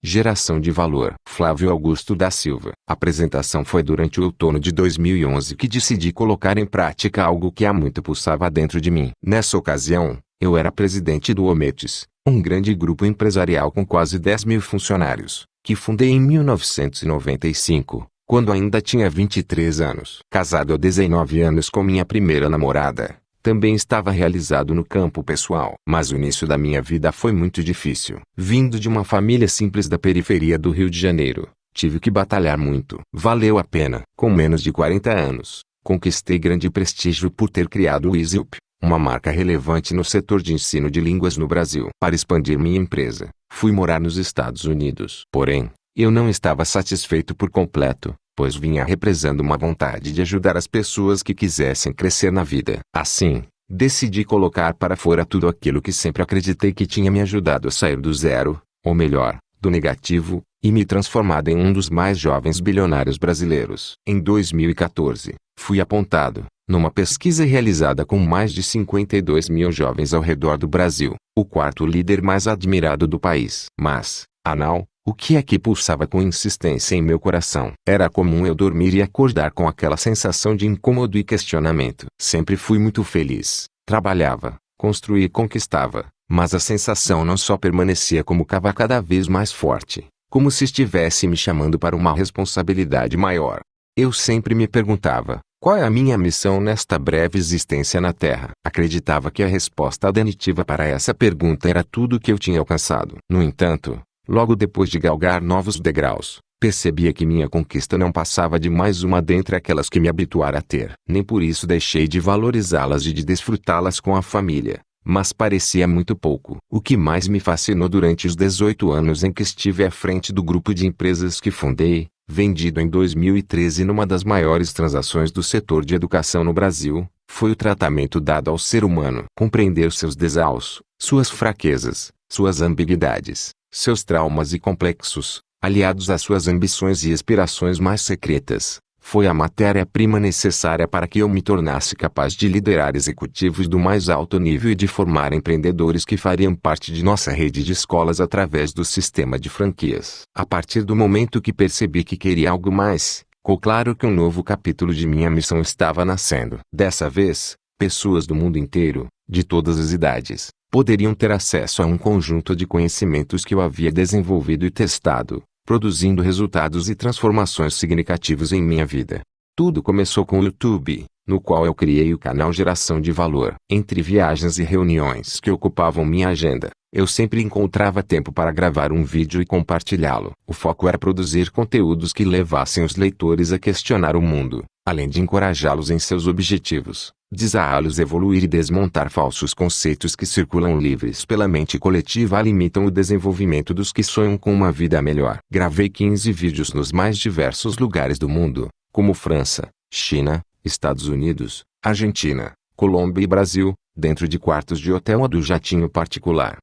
Geração de valor. Flávio Augusto da Silva. A apresentação foi durante o outono de 2011 que decidi colocar em prática algo que há muito pulsava dentro de mim. Nessa ocasião, eu era presidente do Ometes, um grande grupo empresarial com quase 10 mil funcionários, que fundei em 1995, quando ainda tinha 23 anos. Casado há 19 anos com minha primeira namorada. Também estava realizado no campo pessoal. Mas o início da minha vida foi muito difícil. Vindo de uma família simples da periferia do Rio de Janeiro, tive que batalhar muito. Valeu a pena. Com menos de 40 anos, conquistei grande prestígio por ter criado o EasyUp, uma marca relevante no setor de ensino de línguas no Brasil. Para expandir minha empresa, fui morar nos Estados Unidos. Porém, eu não estava satisfeito por completo, pois vinha represando uma vontade de ajudar as pessoas que quisessem crescer na vida. Assim, decidi colocar para fora tudo aquilo que sempre acreditei que tinha me ajudado a sair do zero, ou melhor, do negativo, e me transformado em um dos mais jovens bilionários brasileiros. Em 2014, fui apontado, numa pesquisa realizada com mais de 52 mil jovens ao redor do Brasil, o quarto líder mais admirado do país. Mas, afinal, o que é que pulsava com insistência em meu coração? Era comum eu dormir e acordar com aquela sensação de incômodo e questionamento. Sempre fui muito feliz, trabalhava, construía e conquistava, mas a sensação não só permanecia como cava cada vez mais forte, como se estivesse me chamando para uma responsabilidade maior. Eu sempre me perguntava, qual é a minha missão nesta breve existência na Terra? Acreditava que a resposta definitiva para essa pergunta era tudo o que eu tinha alcançado. No entanto, logo depois de galgar novos degraus, percebia que minha conquista não passava de mais uma dentre aquelas que me habituara a ter. Nem por isso deixei de valorizá-las e de desfrutá-las com a família, mas parecia muito pouco. O que mais me fascinou durante os 18 anos em que estive à frente do grupo de empresas que fundei, vendido em 2013 numa das maiores transações do setor de educação no Brasil, foi o tratamento dado ao ser humano. Compreender seus desaus, suas fraquezas, suas ambiguidades, seus traumas e complexos, aliados às suas ambições e aspirações mais secretas, foi a matéria-prima necessária para que eu me tornasse capaz de liderar executivos do mais alto nível e de formar empreendedores que fariam parte de nossa rede de escolas através do sistema de franquias. A partir do momento que percebi que queria algo mais, ficou claro que um novo capítulo de minha missão estava nascendo. Dessa vez, pessoas do mundo inteiro, de todas as idades, poderiam ter acesso a um conjunto de conhecimentos que eu havia desenvolvido e testado, produzindo resultados e transformações significativos em minha vida. Tudo começou com o YouTube, no qual eu criei o canal Geração de Valor. Entre viagens e reuniões que ocupavam minha agenda, eu sempre encontrava tempo para gravar um vídeo e compartilhá-lo. O foco era produzir conteúdos que levassem os leitores a questionar o mundo, além de encorajá-los em seus objetivos, desafiá-los a evoluir e desmontar falsos conceitos que circulam livres pela mente coletiva e limitam o desenvolvimento dos que sonham com uma vida melhor. Gravei 15 vídeos nos mais diversos lugares do mundo, como França, China, Estados Unidos, Argentina, Colômbia e Brasil, dentro de quartos de hotel ou do jatinho particular.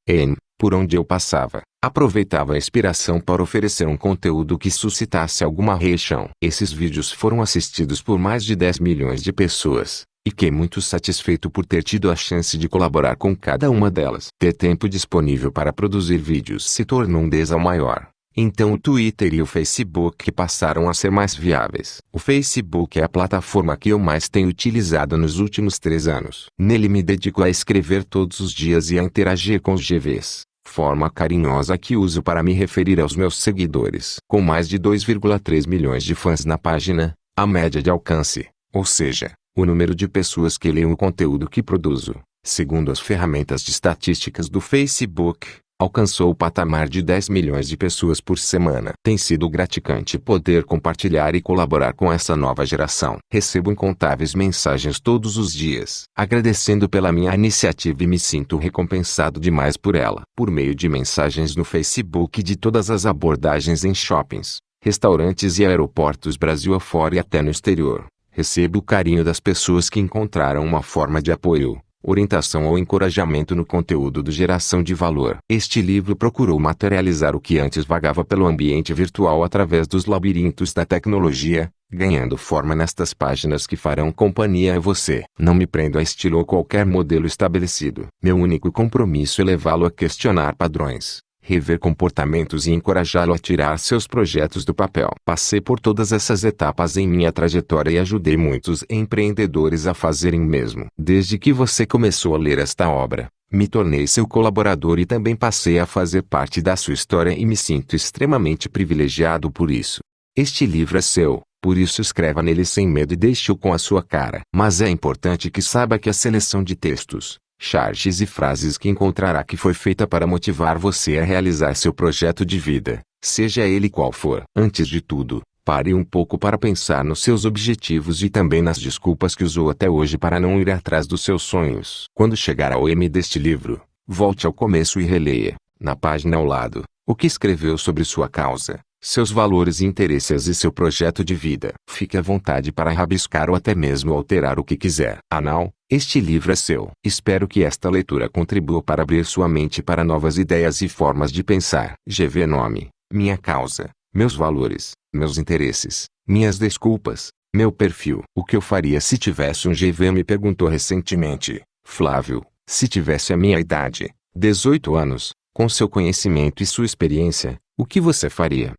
Por onde eu passava, aproveitava a inspiração para oferecer um conteúdo que suscitasse alguma reação. Esses vídeos foram assistidos por mais de 10 milhões de pessoas, e fiquei muito satisfeito por ter tido a chance de colaborar com cada uma delas. Ter tempo disponível para produzir vídeos se tornou um desafio maior. Então o Twitter e o Facebook passaram a ser mais viáveis. O Facebook é a plataforma que eu mais tenho utilizado nos últimos 3 anos. Nele me dedico a escrever todos os dias e a interagir com os GVs, forma carinhosa que uso para me referir aos meus seguidores. Com mais de 2,3 milhões de fãs na página, a média de alcance, ou seja, o número de pessoas que leem o conteúdo que produzo, segundo as ferramentas de estatísticas do Facebook, alcançou o patamar de 10 milhões de pessoas por semana. Tem sido gratificante poder compartilhar e colaborar com essa nova geração. Recebo incontáveis mensagens todos os dias, agradecendo pela minha iniciativa e me sinto recompensado demais por ela. Por meio de mensagens no Facebook de todas as abordagens em shoppings, restaurantes e aeroportos Brasil afora e até no exterior, recebo o carinho das pessoas que encontraram uma forma de apoio, orientação ou encorajamento no conteúdo do Geração de Valor. Este livro procurou materializar o que antes vagava pelo ambiente virtual através dos labirintos da tecnologia, ganhando forma nestas páginas que farão companhia a você. Não me prendo a estilo ou qualquer modelo estabelecido. Meu único compromisso é levá-lo a questionar padrões, rever comportamentos e encorajá-lo a tirar seus projetos do papel. Passei por todas essas etapas em minha trajetória e ajudei muitos empreendedores a fazerem o mesmo. Desde que você começou a ler esta obra, me tornei seu colaborador e também passei a fazer parte da sua história e me sinto extremamente privilegiado por isso. Este livro é seu, por isso escreva nele sem medo e deixe-o com a sua cara. Mas é importante que saiba que a seleção de textos, charges e frases que encontrará que foi feita para motivar você a realizar seu projeto de vida, seja ele qual for. Antes de tudo, pare um pouco para pensar nos seus objetivos e também nas desculpas que usou até hoje para não ir atrás dos seus sonhos. Quando chegar ao M deste livro, volte ao começo e releia, na página ao lado, o que escreveu sobre sua causa, seus valores e interesses e seu projeto de vida. Fique à vontade para rabiscar ou até mesmo alterar o que quiser. Anal, este livro é seu. Espero que esta leitura contribua para abrir sua mente para novas ideias e formas de pensar. GV Nome, minha causa, meus valores, meus interesses, minhas desculpas, meu perfil. O que eu faria se tivesse um GV? Me perguntou recentemente Flávio. Se tivesse a minha idade, 18 anos, com seu conhecimento e sua experiência, o que você faria?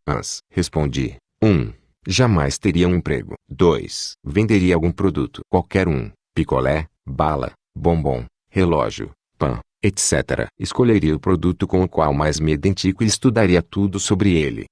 Respondi. 1. Jamais teria um emprego. 2. Venderia algum produto. Qualquer um. Picolé, bala, bombom, relógio, pão, etc. Escolheria o produto com o qual mais me identifico e estudaria tudo sobre ele.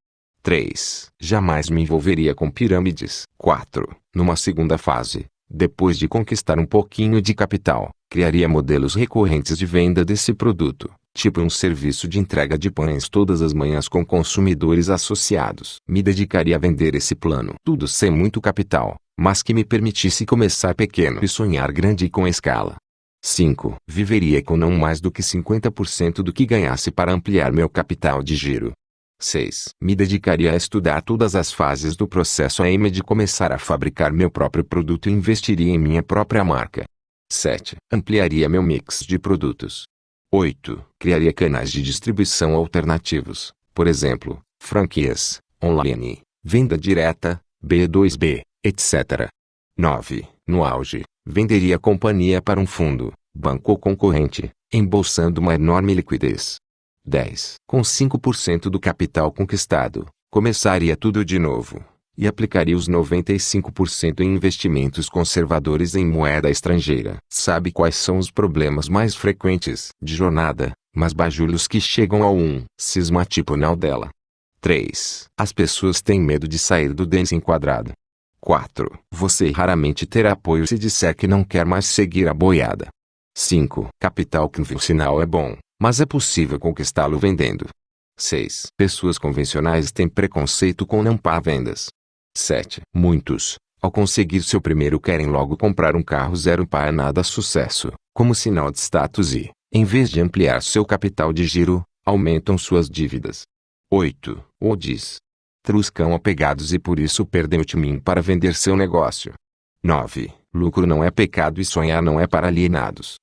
3. Jamais me envolveria com pirâmides. 4. Numa segunda fase, depois de conquistar um pouquinho de capital, criaria modelos recorrentes de venda desse produto, tipo um serviço de entrega de pães todas as manhãs com consumidores associados. Me dedicaria a vender esse plano. Tudo sem muito capital, mas que me permitisse começar pequeno e sonhar grande e com escala. 5. Viveria com não mais do que 50% do que ganhasse para ampliar meu capital de giro. 6. Me dedicaria a estudar todas as fases do processo AM de começar a fabricar meu próprio produto e investiria em minha própria marca. 7. Ampliaria meu mix de produtos. 8. Criaria canais de distribuição alternativos, por exemplo, franquias, online, venda direta, B2B, etc. 9. No auge, venderia a companhia para um fundo, banco ou concorrente, embolsando uma enorme liquidez. 10. Com 5% do capital conquistado, começaria tudo de novo, e aplicaria os 95% em investimentos conservadores em moeda estrangeira. Sabe quais são os problemas mais frequentes de jornada, mas bajulhos que chegam ao cisma tipo Naldella. 3. As pessoas têm medo de sair do desenquadrado. 4. Você raramente terá apoio se disser que não quer mais seguir a boiada. 5. Capital convencional é bom, mas é possível conquistá-lo vendendo. 6. Pessoas convencionais têm preconceito com não pá vendas. 7. Muitos, ao conseguir seu primeiro querem logo comprar um carro zero pá nada sucesso, como sinal de status e, em vez de ampliar seu capital de giro, aumentam suas dívidas. 8. Ou diz. Truscam apegados e por isso perdem o timing para vender seu negócio. 9. Lucro não é pecado e sonhar não é para alienados.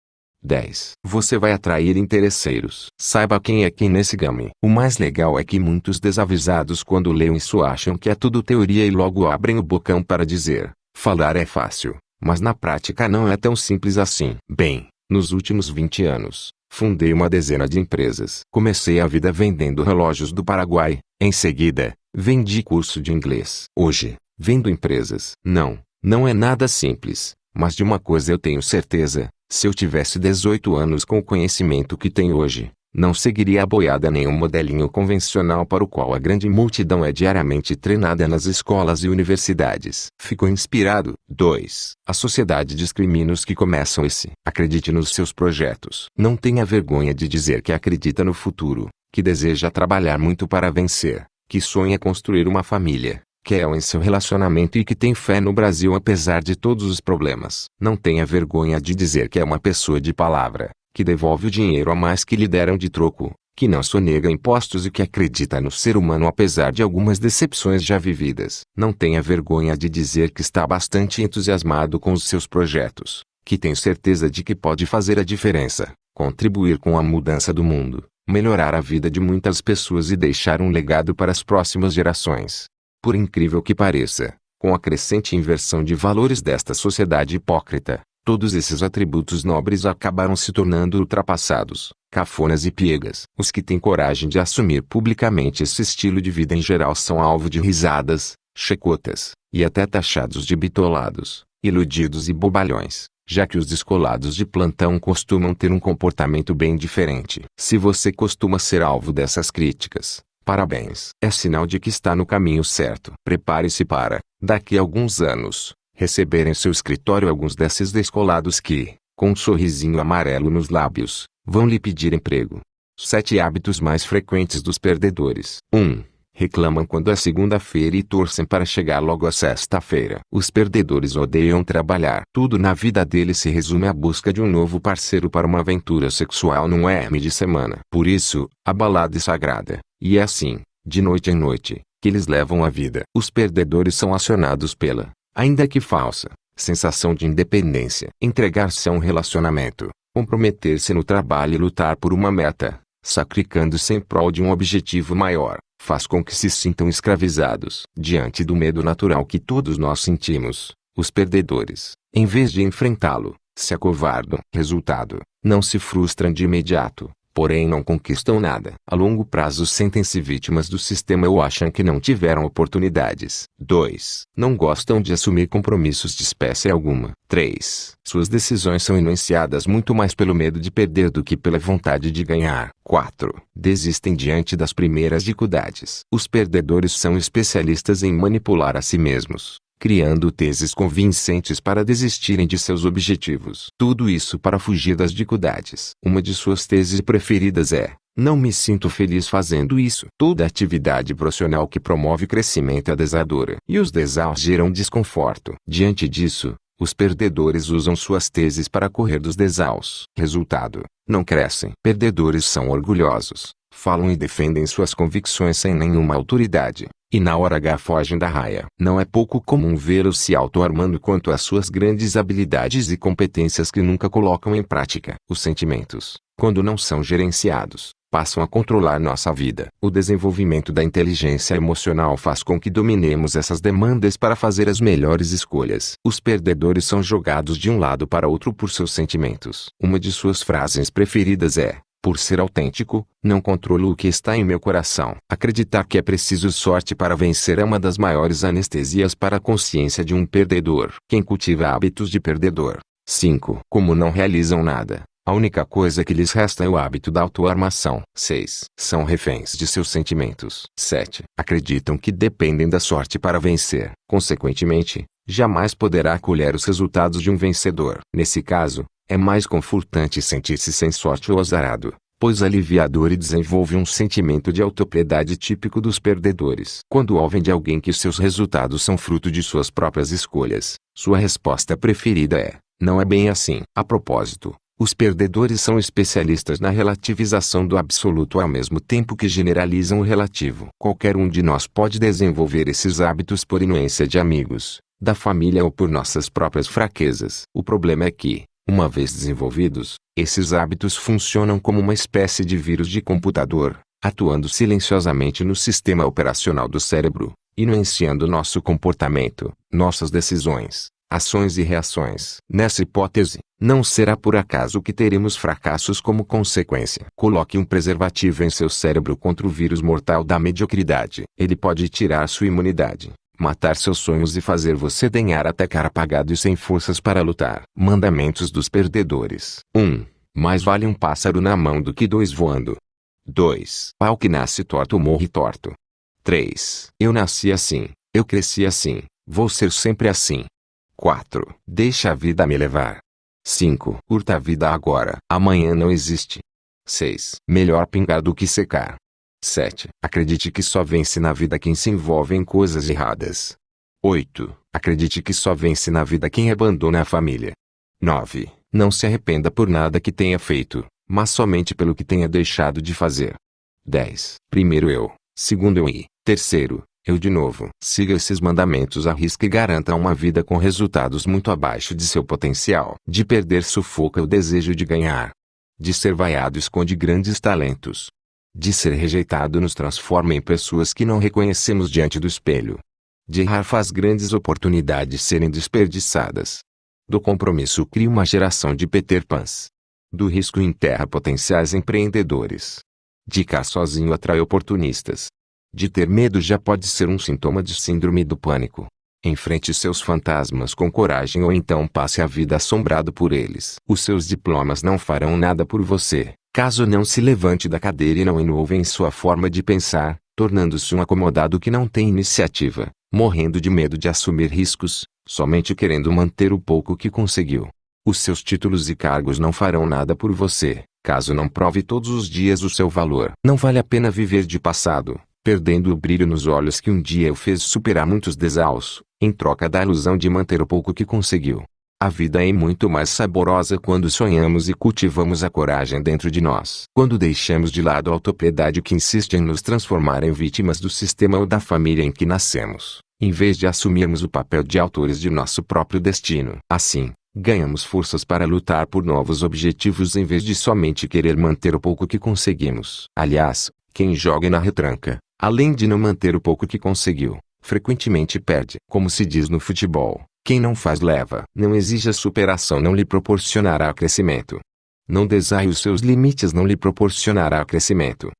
10. Você vai atrair interesseiros. Saiba quem é quem nesse game. O mais legal é que muitos desavisados quando leem isso acham que é tudo teoria e logo abrem o bocão para dizer, falar é fácil, mas na prática não é tão simples assim. Bem, nos últimos 20 anos, fundei uma dezena de empresas. Comecei a vida vendendo relógios do Paraguai, em seguida, vendi curso de inglês. Hoje, vendo empresas. Não é nada simples, mas de uma coisa eu tenho certeza. Se eu tivesse 18 anos com o conhecimento que tenho hoje, não seguiria a boiada nem um modelinho convencional para o qual a grande multidão é diariamente treinada nas escolas e universidades. Ficou inspirado? 2. A sociedade discrimina os que começam esse. Acredite nos seus projetos. Não tenha vergonha de dizer que acredita no futuro, que deseja trabalhar muito para vencer, que sonha construir uma família, que é em seu relacionamento e que tem fé no Brasil apesar de todos os problemas. Não tenha vergonha de dizer que é uma pessoa de palavra, que devolve o dinheiro a mais que lhe deram de troco, que não sonega impostos e que acredita no ser humano apesar de algumas decepções já vividas. Não tenha vergonha de dizer que está bastante entusiasmado com os seus projetos, que tem certeza de que pode fazer a diferença, contribuir com a mudança do mundo, melhorar a vida de muitas pessoas e deixar um legado para as próximas gerações. Por incrível que pareça, com a crescente inversão de valores desta sociedade hipócrita, todos esses atributos nobres acabaram se tornando ultrapassados, cafonas e piegas. Os que têm coragem de assumir publicamente esse estilo de vida em geral são alvo de risadas, checotas, e até taxados de bitolados, iludidos e bobalhões, já que os descolados de plantão costumam ter um comportamento bem diferente. Se você costuma ser alvo dessas críticas, parabéns. É sinal de que está no caminho certo. Prepare-se para, daqui a alguns anos, receber em seu escritório alguns desses descolados que, com um sorrisinho amarelo nos lábios, vão lhe pedir emprego. 7 hábitos mais frequentes dos perdedores. 1. Reclamam quando é segunda-feira e torcem para chegar logo a sexta-feira. Os perdedores odeiam trabalhar. Tudo na vida deles se resume à busca de um novo parceiro para uma aventura sexual num M de semana. Por isso, a balada é sagrada. E é assim, de noite em noite, que eles levam a vida. Os perdedores são acionados pela, ainda que falsa, sensação de independência. Entregar-se a um relacionamento, comprometer-se no trabalho e lutar por uma meta, sacrificando-se em prol de um objetivo maior, faz com que se sintam escravizados. Diante do medo natural que todos nós sentimos, os perdedores, em vez de enfrentá-lo, se acovardam. Resultado, não se frustram de imediato, porém não conquistam nada. A longo prazo sentem-se vítimas do sistema ou acham que não tiveram oportunidades. 2. Não gostam de assumir compromissos de espécie alguma. 3. Suas decisões são influenciadas muito mais pelo medo de perder do que pela vontade de ganhar. 4. Desistem diante das primeiras dificuldades. Os perdedores são especialistas em manipular a si mesmos, criando teses convincentes para desistirem de seus objetivos. Tudo isso para fugir das dificuldades. Uma de suas teses preferidas é: não me sinto feliz fazendo isso. Toda atividade profissional que promove crescimento é desafiadora, e os desafios geram desconforto. Diante disso, os perdedores usam suas teses para correr dos desafios. Resultado: não crescem. Perdedores são orgulhosos, falam e defendem suas convicções sem nenhuma autoridade, e na hora H fogem da raia. Não é pouco comum vê-los se auto-armando quanto às suas grandes habilidades e competências que nunca colocam em prática. Os sentimentos, quando não são gerenciados, passam a controlar nossa vida. O desenvolvimento da inteligência emocional faz com que dominemos essas demandas para fazer as melhores escolhas. Os perdedores são jogados de um lado para outro por seus sentimentos. Uma de suas frases preferidas é: por ser autêntico, não controlo o que está em meu coração. Acreditar que é preciso sorte para vencer é uma das maiores anestesias para a consciência de um perdedor. Quem cultiva hábitos de perdedor. 5. Como não realizam nada, a única coisa que lhes resta é o hábito da autoarmação. 6. São reféns de seus sentimentos. 7. Acreditam que dependem da sorte para vencer. Consequentemente, jamais poderá colher os resultados de um vencedor. Nesse caso, é mais confortante sentir-se sem sorte ou azarado, pois aliviador e desenvolve um sentimento de autopiedade típico dos perdedores. Quando ouvem de alguém que seus resultados são fruto de suas próprias escolhas, sua resposta preferida é: não é bem assim. A propósito, os perdedores são especialistas na relativização do absoluto ao mesmo tempo que generalizam o relativo. Qualquer um de nós pode desenvolver esses hábitos por influência de amigos, da família ou por nossas próprias fraquezas. O problema é que, uma vez desenvolvidos, esses hábitos funcionam como uma espécie de vírus de computador, atuando silenciosamente no sistema operacional do cérebro, influenciando nosso comportamento, nossas decisões, ações e reações. Nessa hipótese, não será por acaso que teremos fracassos como consequência. Coloque um preservativo em seu cérebro contra o vírus mortal da mediocridade. Ele pode tirar sua imunidade, matar seus sonhos e fazer você denhar até cara apagado e sem forças para lutar. Mandamentos dos perdedores. 1. Mais vale um pássaro na mão do que 2 voando. 2. Pau que nasce torto morre torto. 3. Eu nasci assim, eu cresci assim, vou ser sempre assim. 4. Deixa a vida me levar. 5. Curta a vida agora, amanhã não existe. 6. Melhor pingar do que secar. 7. Acredite que só vence na vida quem se envolve em coisas erradas. 8. Acredite que só vence na vida quem abandona a família. 9. Não se arrependa por nada que tenha feito, mas somente pelo que tenha deixado de fazer. 10. Primeiro eu, segundo eu e, terceiro, eu de novo. Siga esses mandamentos à risca e garanta uma vida com resultados muito abaixo de seu potencial. De perder sufoca o desejo de ganhar. De ser vaiado esconde grandes talentos. De ser rejeitado nos transforma em pessoas que não reconhecemos diante do espelho. De errar faz grandes oportunidades serem desperdiçadas. Do compromisso cria uma geração de Peter Pans. Do risco enterra potenciais empreendedores. De ficar sozinho atrai oportunistas. De ter medo já pode ser um sintoma de síndrome do pânico. Enfrente seus fantasmas com coragem ou então passe a vida assombrado por eles. Os seus diplomas não farão nada por você, caso não se levante da cadeira e não inove em sua forma de pensar, tornando-se um acomodado que não tem iniciativa, morrendo de medo de assumir riscos, somente querendo manter o pouco que conseguiu. Os seus títulos e cargos não farão nada por você, caso não prove todos os dias o seu valor. Não vale a pena viver de passado, perdendo o brilho nos olhos que um dia o fez superar muitos desaus, em troca da ilusão de manter o pouco que conseguiu. A vida é muito mais saborosa quando sonhamos e cultivamos a coragem dentro de nós. Quando deixamos de lado a autopiedade que insiste em nos transformar em vítimas do sistema ou da família em que nascemos, em vez de assumirmos o papel de autores de nosso próprio destino. Assim, ganhamos forças para lutar por novos objetivos em vez de somente querer manter o pouco que conseguimos. Aliás, quem joga na retranca, além de não manter o pouco que conseguiu, frequentemente perde. Como se diz no futebol, quem não faz leva. Não exija superação, não lhe proporcionará crescimento. Não desaie os seus limites, não lhe proporcionará crescimento.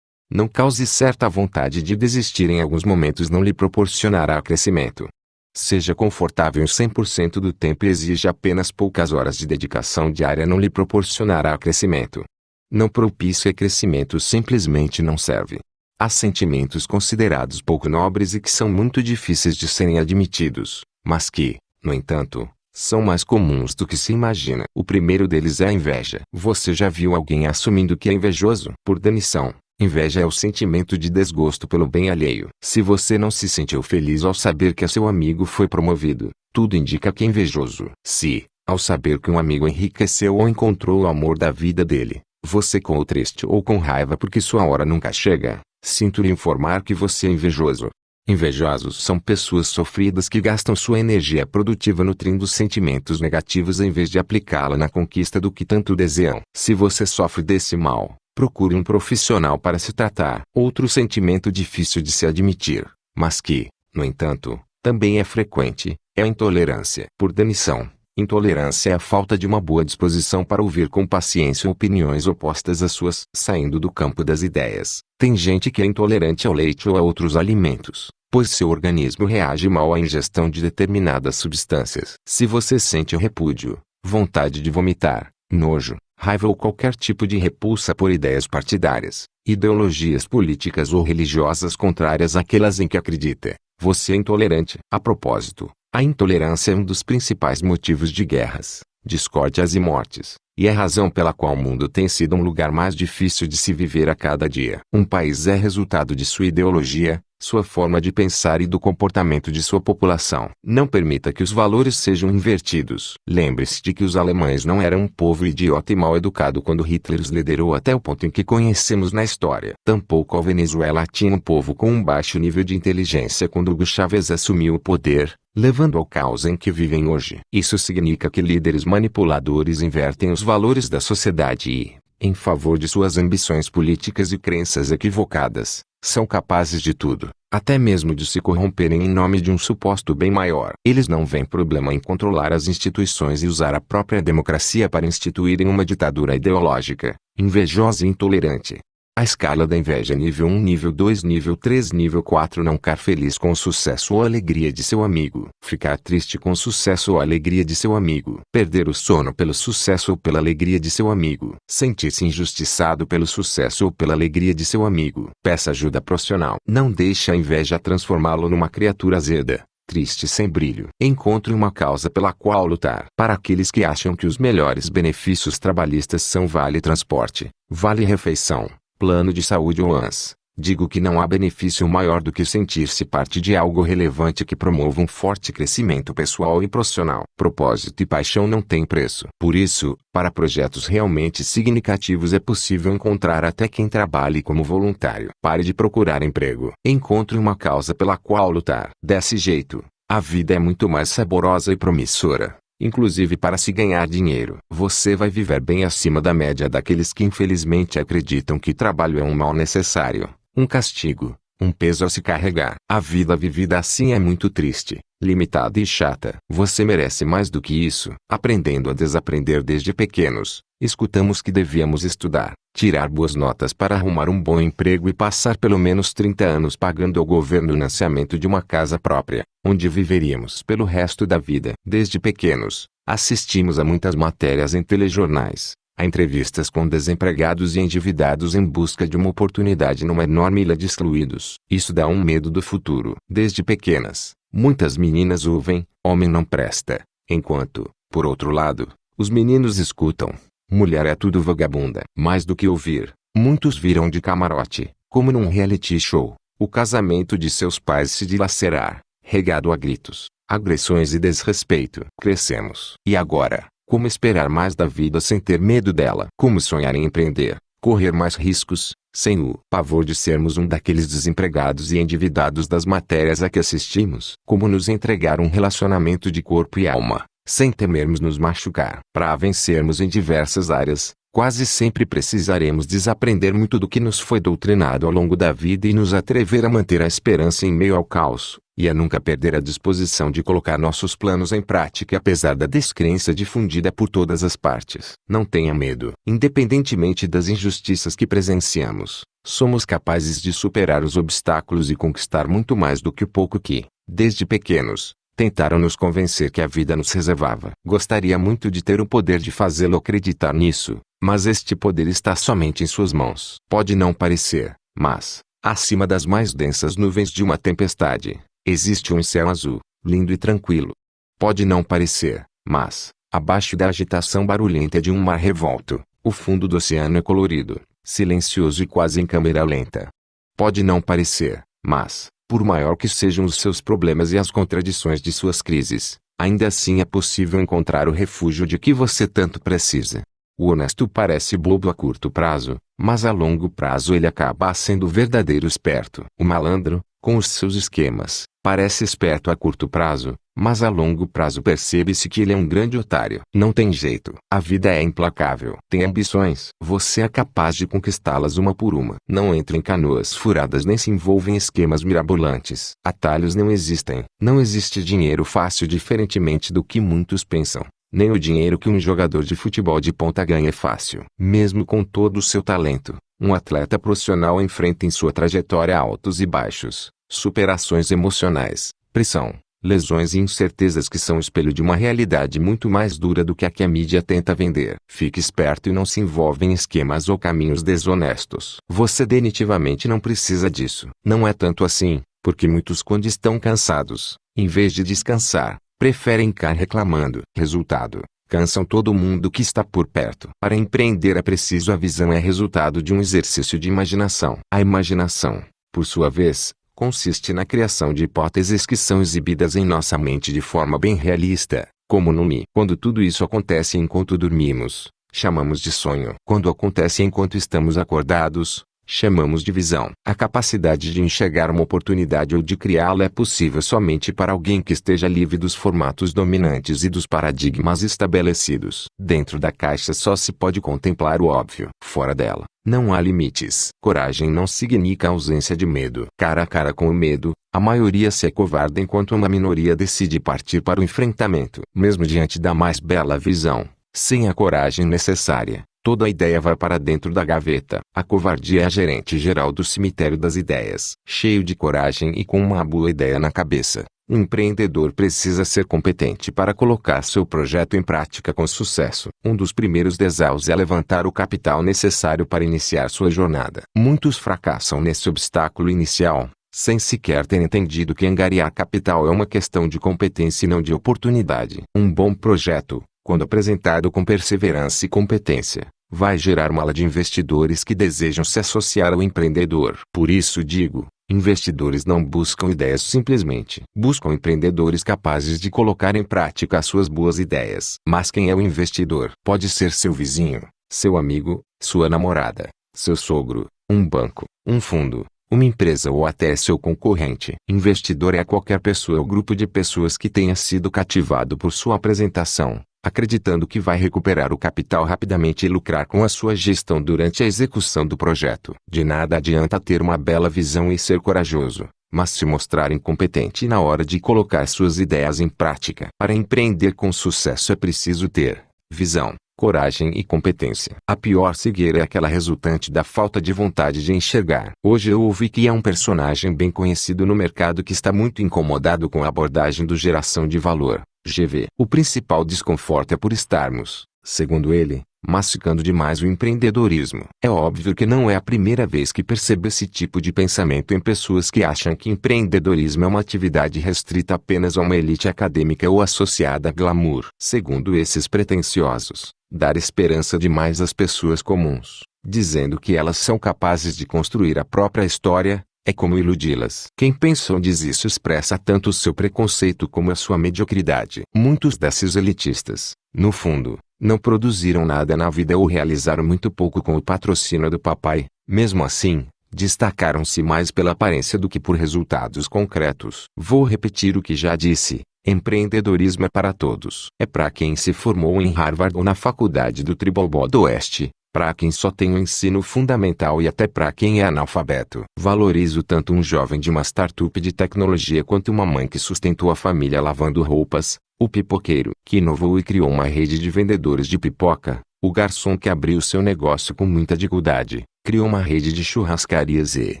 Não cause certa vontade de desistir em alguns momentos, não lhe proporcionará crescimento. Seja confortável em 100% do tempo e exija apenas poucas horas de dedicação diária, não lhe proporcionará crescimento. Não propicia crescimento, simplesmente não serve. Há sentimentos considerados pouco nobres e que são muito difíceis de serem admitidos, mas que, no entanto, são mais comuns do que se imagina. O primeiro deles é a inveja. Você já viu alguém assumindo que é invejoso? Por demissão, inveja é o sentimento de desgosto pelo bem alheio. Se você não se sentiu feliz ao saber que seu amigo foi promovido, tudo indica que é invejoso. Se, ao saber que um amigo enriqueceu ou encontrou o amor da vida dele, você ficou triste ou com raiva porque sua hora nunca chega, sinto lhe informar que você é invejoso. Invejosos são pessoas sofridas que gastam sua energia produtiva nutrindo sentimentos negativos em vez de aplicá-la na conquista do que tanto desejam. Se você sofre desse mal, procure um profissional para se tratar. Outro sentimento difícil de se admitir, mas que, no entanto, também é frequente, é a intolerância. Por demissão, intolerância é a falta de uma boa disposição para ouvir com paciência opiniões opostas às suas. Saindo do campo das ideias, tem gente que é intolerante ao leite ou a outros alimentos, pois seu organismo reage mal à ingestão de determinadas substâncias. Se você sente repúdio, vontade de vomitar, nojo, raiva ou qualquer tipo de repulsa por ideias partidárias, ideologias políticas ou religiosas contrárias àquelas em que acredita, você é intolerante. A propósito, a intolerância é um dos principais motivos de guerras, discórdias e mortes, e é a razão pela qual o mundo tem sido um lugar mais difícil de se viver a cada dia. Um país é resultado de sua ideologia, sua forma de pensar e do comportamento de sua população. Não permita que os valores sejam invertidos. Lembre-se de que os alemães não eram um povo idiota e mal educado quando Hitler os liderou até o ponto em que conhecemos na história. Tampouco a Venezuela tinha um povo com um baixo nível de inteligência quando Hugo Chávez assumiu o poder, levando ao caos em que vivem hoje. Isso significa que líderes manipuladores invertem os valores da sociedade e, em favor de suas ambições políticas e crenças equivocadas, são capazes de tudo, até mesmo de se corromperem em nome de um suposto bem maior. Eles não veem problema em controlar as instituições e usar a própria democracia para instituírem uma ditadura ideológica, invejosa e intolerante. A escala da inveja nível 1, nível 2, nível 3, nível 4. Não ficar feliz com o sucesso ou alegria de seu amigo. Ficar triste com o sucesso ou alegria de seu amigo. Perder o sono pelo sucesso ou pela alegria de seu amigo. Sentir-se injustiçado pelo sucesso ou pela alegria de seu amigo. Peça ajuda profissional. Não deixe a inveja transformá-lo numa criatura azeda, triste sem brilho. Encontre uma causa pela qual lutar. Para aqueles que acham que os melhores benefícios trabalhistas são vale transporte, vale refeição, plano de saúde ou ANS, digo que não há benefício maior do que sentir-se parte de algo relevante que promova um forte crescimento pessoal e profissional. Propósito e paixão não têm preço. Por isso, para projetos realmente significativos é possível encontrar até quem trabalhe como voluntário. Pare de procurar emprego. Encontre uma causa pela qual lutar. Desse jeito, a vida é muito mais saborosa e promissora. Inclusive para se ganhar dinheiro. Você vai viver bem acima da média daqueles que infelizmente acreditam que trabalho é um mal necessário, um castigo, um peso a se carregar. A vida vivida assim é muito triste, limitada e chata. Você merece mais do que isso. Aprendendo a desaprender desde pequenos, escutamos que devíamos estudar, tirar boas notas para arrumar um bom emprego e passar pelo menos 30 anos pagando ao governo o financiamento de uma casa própria, onde viveríamos pelo resto da vida. Desde pequenos, assistimos a muitas matérias em telejornais, a entrevistas com desempregados e endividados em busca de uma oportunidade numa enorme ilha de excluídos. Isso dá um medo do futuro. Desde pequenas, muitas meninas ouvem, homem não presta, enquanto, por outro lado, os meninos escutam, mulher é tudo vagabunda. Mais do que ouvir, muitos viram de camarote, como num reality show, o casamento de seus pais se dilacerar, regado a gritos, agressões e desrespeito. Crescemos. E agora? Como esperar mais da vida sem ter medo dela? Como sonhar em empreender, correr mais riscos, sem o pavor de sermos um daqueles desempregados e endividados das matérias a que assistimos? Como nos entregar um relacionamento de corpo e alma, sem temermos nos machucar? Para vencermos em diversas áreas, quase sempre precisaremos desaprender muito do que nos foi doutrinado ao longo da vida e nos atrever a manter a esperança em meio ao caos, e a nunca perder a disposição de colocar nossos planos em prática apesar da descrença difundida por todas as partes. Não tenha medo. Independentemente das injustiças que presenciamos, somos capazes de superar os obstáculos e conquistar muito mais do que o pouco que, desde pequenos, tentaram nos convencer que a vida nos reservava. Gostaria muito de ter o poder de fazê-lo acreditar nisso, mas este poder está somente em suas mãos. Pode não parecer, mas, acima das mais densas nuvens de uma tempestade, existe um céu azul, lindo e tranquilo. Pode não parecer, mas, abaixo da agitação barulhenta de um mar revolto, o fundo do oceano é colorido, silencioso e quase em câmera lenta. Pode não parecer, mas, por maior que sejam os seus problemas e as contradições de suas crises, ainda assim é possível encontrar o refúgio de que você tanto precisa. O honesto parece bobo a curto prazo, mas a longo prazo ele acaba sendo verdadeiro esperto. O malandro, com os seus esquemas, parece esperto a curto prazo, mas a longo prazo percebe-se que ele é um grande otário. Não tem jeito. A vida é implacável. Tem ambições. Você é capaz de conquistá-las uma por uma. Não entra em canoas furadas nem se envolve em esquemas mirabolantes. Atalhos não existem. Não existe dinheiro fácil diferentemente do que muitos pensam. Nem o dinheiro que um jogador de futebol de ponta ganha é fácil. Mesmo com todo o seu talento, um atleta profissional enfrenta em sua trajetória altos e baixos, superações emocionais, pressão, lesões e incertezas que são espelho de uma realidade muito mais dura do que a mídia tenta vender. Fique esperto e não se envolva em esquemas ou caminhos desonestos. Você definitivamente não precisa disso. Não é tanto assim, porque muitos quando estão cansados, em vez de descansar, preferem ficar reclamando. Resultado: cansam todo mundo que está por perto. Para empreender é preciso a visão é resultado de um exercício de imaginação. A imaginação, por sua vez, consiste na criação de hipóteses que são exibidas em nossa mente de forma bem realista, como no Mi. Quando tudo isso acontece enquanto dormimos, chamamos de sonho. Quando acontece enquanto estamos acordados, chamamos de visão. A capacidade de enxergar uma oportunidade ou de criá-la é possível somente para alguém que esteja livre dos formatos dominantes e dos paradigmas estabelecidos. Dentro da caixa só se pode contemplar o óbvio. Fora dela, não há limites. Coragem não significa ausência de medo. Cara a cara com o medo, a maioria se acovarda enquanto uma minoria decide partir para o enfrentamento. Mesmo diante da mais bela visão, sem a coragem necessária, toda a ideia vai para dentro da gaveta. A covardia é a gerente geral do cemitério das ideias. Cheio de coragem e com uma boa ideia na cabeça, um empreendedor precisa ser competente para colocar seu projeto em prática com sucesso. Um dos primeiros desafios é levantar o capital necessário para iniciar sua jornada. Muitos fracassam nesse obstáculo inicial, sem sequer ter entendido que angariar capital é uma questão de competência e não de oportunidade. Um bom projeto, quando apresentado com perseverança e competência, vai gerar uma ala de investidores que desejam se associar ao empreendedor. Por isso digo, investidores não buscam ideias simplesmente. Buscam empreendedores capazes de colocar em prática as suas boas ideias. Mas quem é o investidor? Pode ser seu vizinho, seu amigo, sua namorada, seu sogro, um banco, um fundo, uma empresa ou até seu concorrente. Investidor é qualquer pessoa ou grupo de pessoas que tenha sido cativado por sua apresentação, acreditando que vai recuperar o capital rapidamente e lucrar com a sua gestão durante a execução do projeto. De nada adianta ter uma bela visão e ser corajoso, mas se mostrar incompetente na hora de colocar suas ideias em prática. Para empreender com sucesso é preciso ter visão, coragem e competência. A pior cegueira é aquela resultante da falta de vontade de enxergar. Hoje eu ouvi que há um personagem bem conhecido no mercado que está muito incomodado com a abordagem do geração de valor, GV. O principal desconforto é por estarmos, segundo ele, mastigando demais o empreendedorismo. É óbvio que não é a primeira vez que percebo esse tipo de pensamento em pessoas que acham que empreendedorismo é uma atividade restrita apenas a uma elite acadêmica ou associada a glamour. Segundo esses pretensiosos, dar esperança demais às pessoas comuns, dizendo que elas são capazes de construir a própria história, é como iludi-las. Quem pensa ou diz isso expressa tanto o seu preconceito como a sua mediocridade. Muitos desses elitistas, no fundo, não produziram nada na vida ou realizaram muito pouco com o patrocínio do papai. Mesmo assim, destacaram-se mais pela aparência do que por resultados concretos. Vou repetir o que já disse: empreendedorismo é para todos. É para quem se formou em Harvard ou na faculdade do Tribal do Oeste, para quem só tem o ensino fundamental e até para quem é analfabeto. Valorizo tanto um jovem de uma startup de tecnologia quanto uma mãe que sustentou a família lavando roupas, o pipoqueiro que inovou e criou uma rede de vendedores de pipoca, o garçom que abriu seu negócio com muita dificuldade, criou uma rede de churrascarias e,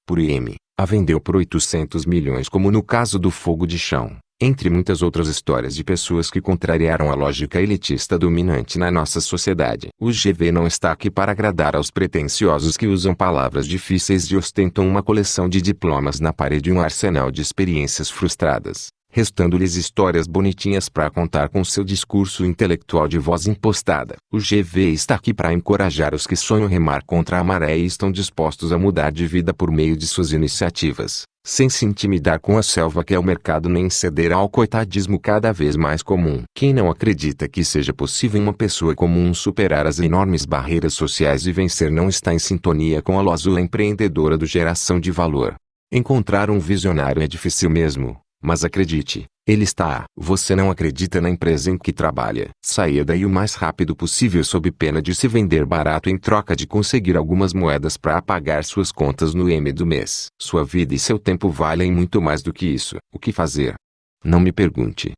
por IM, a vendeu por 800 milhões como no caso do fogo de chão. Entre muitas outras histórias de pessoas que contrariaram a lógica elitista dominante na nossa sociedade. O GV não está aqui para agradar aos pretensiosos que usam palavras difíceis e ostentam uma coleção de diplomas na parede e um arsenal de experiências frustradas, restando-lhes histórias bonitinhas para contar com seu discurso intelectual de voz impostada. O GV está aqui para encorajar os que sonham remar contra a maré e estão dispostos a mudar de vida por meio de suas iniciativas, sem se intimidar com a selva que é o mercado nem ceder ao coitadismo cada vez mais comum. Quem não acredita que seja possível uma pessoa comum superar as enormes barreiras sociais e vencer não está em sintonia com a lógica empreendedora do geração de valor. Encontrar um visionário é difícil mesmo, mas acredite, ele está. Você não acredita na empresa em que trabalha? Saia daí o mais rápido possível sob pena de se vender barato em troca de conseguir algumas moedas para pagar suas contas no M do mês. Sua vida e seu tempo valem muito mais do que isso. O que fazer? Não me pergunte.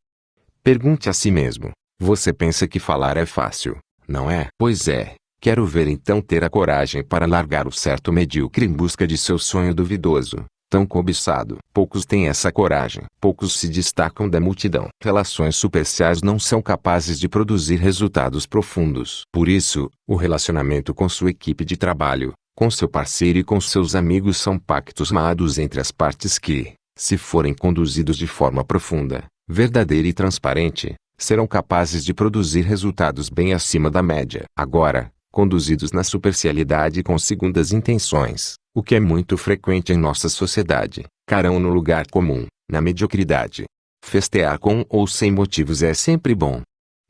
Pergunte a si mesmo. Você pensa que falar é fácil, não é? Pois é. Quero ver então ter a coragem para largar o certo medíocre em busca de seu sonho duvidoso, tão cobiçado. Poucos têm essa coragem. Poucos se destacam da multidão. Relações superficiais não são capazes de produzir resultados profundos. Por isso, o relacionamento com sua equipe de trabalho, com seu parceiro e com seus amigos são pactos firmados entre as partes que, se forem conduzidos de forma profunda, verdadeira e transparente, serão capazes de produzir resultados bem acima da média. Agora, conduzidos na superficialidade e com segundas intenções, o que é muito frequente em nossa sociedade, cairão no lugar comum, na mediocridade. Festear com ou sem motivos é sempre bom.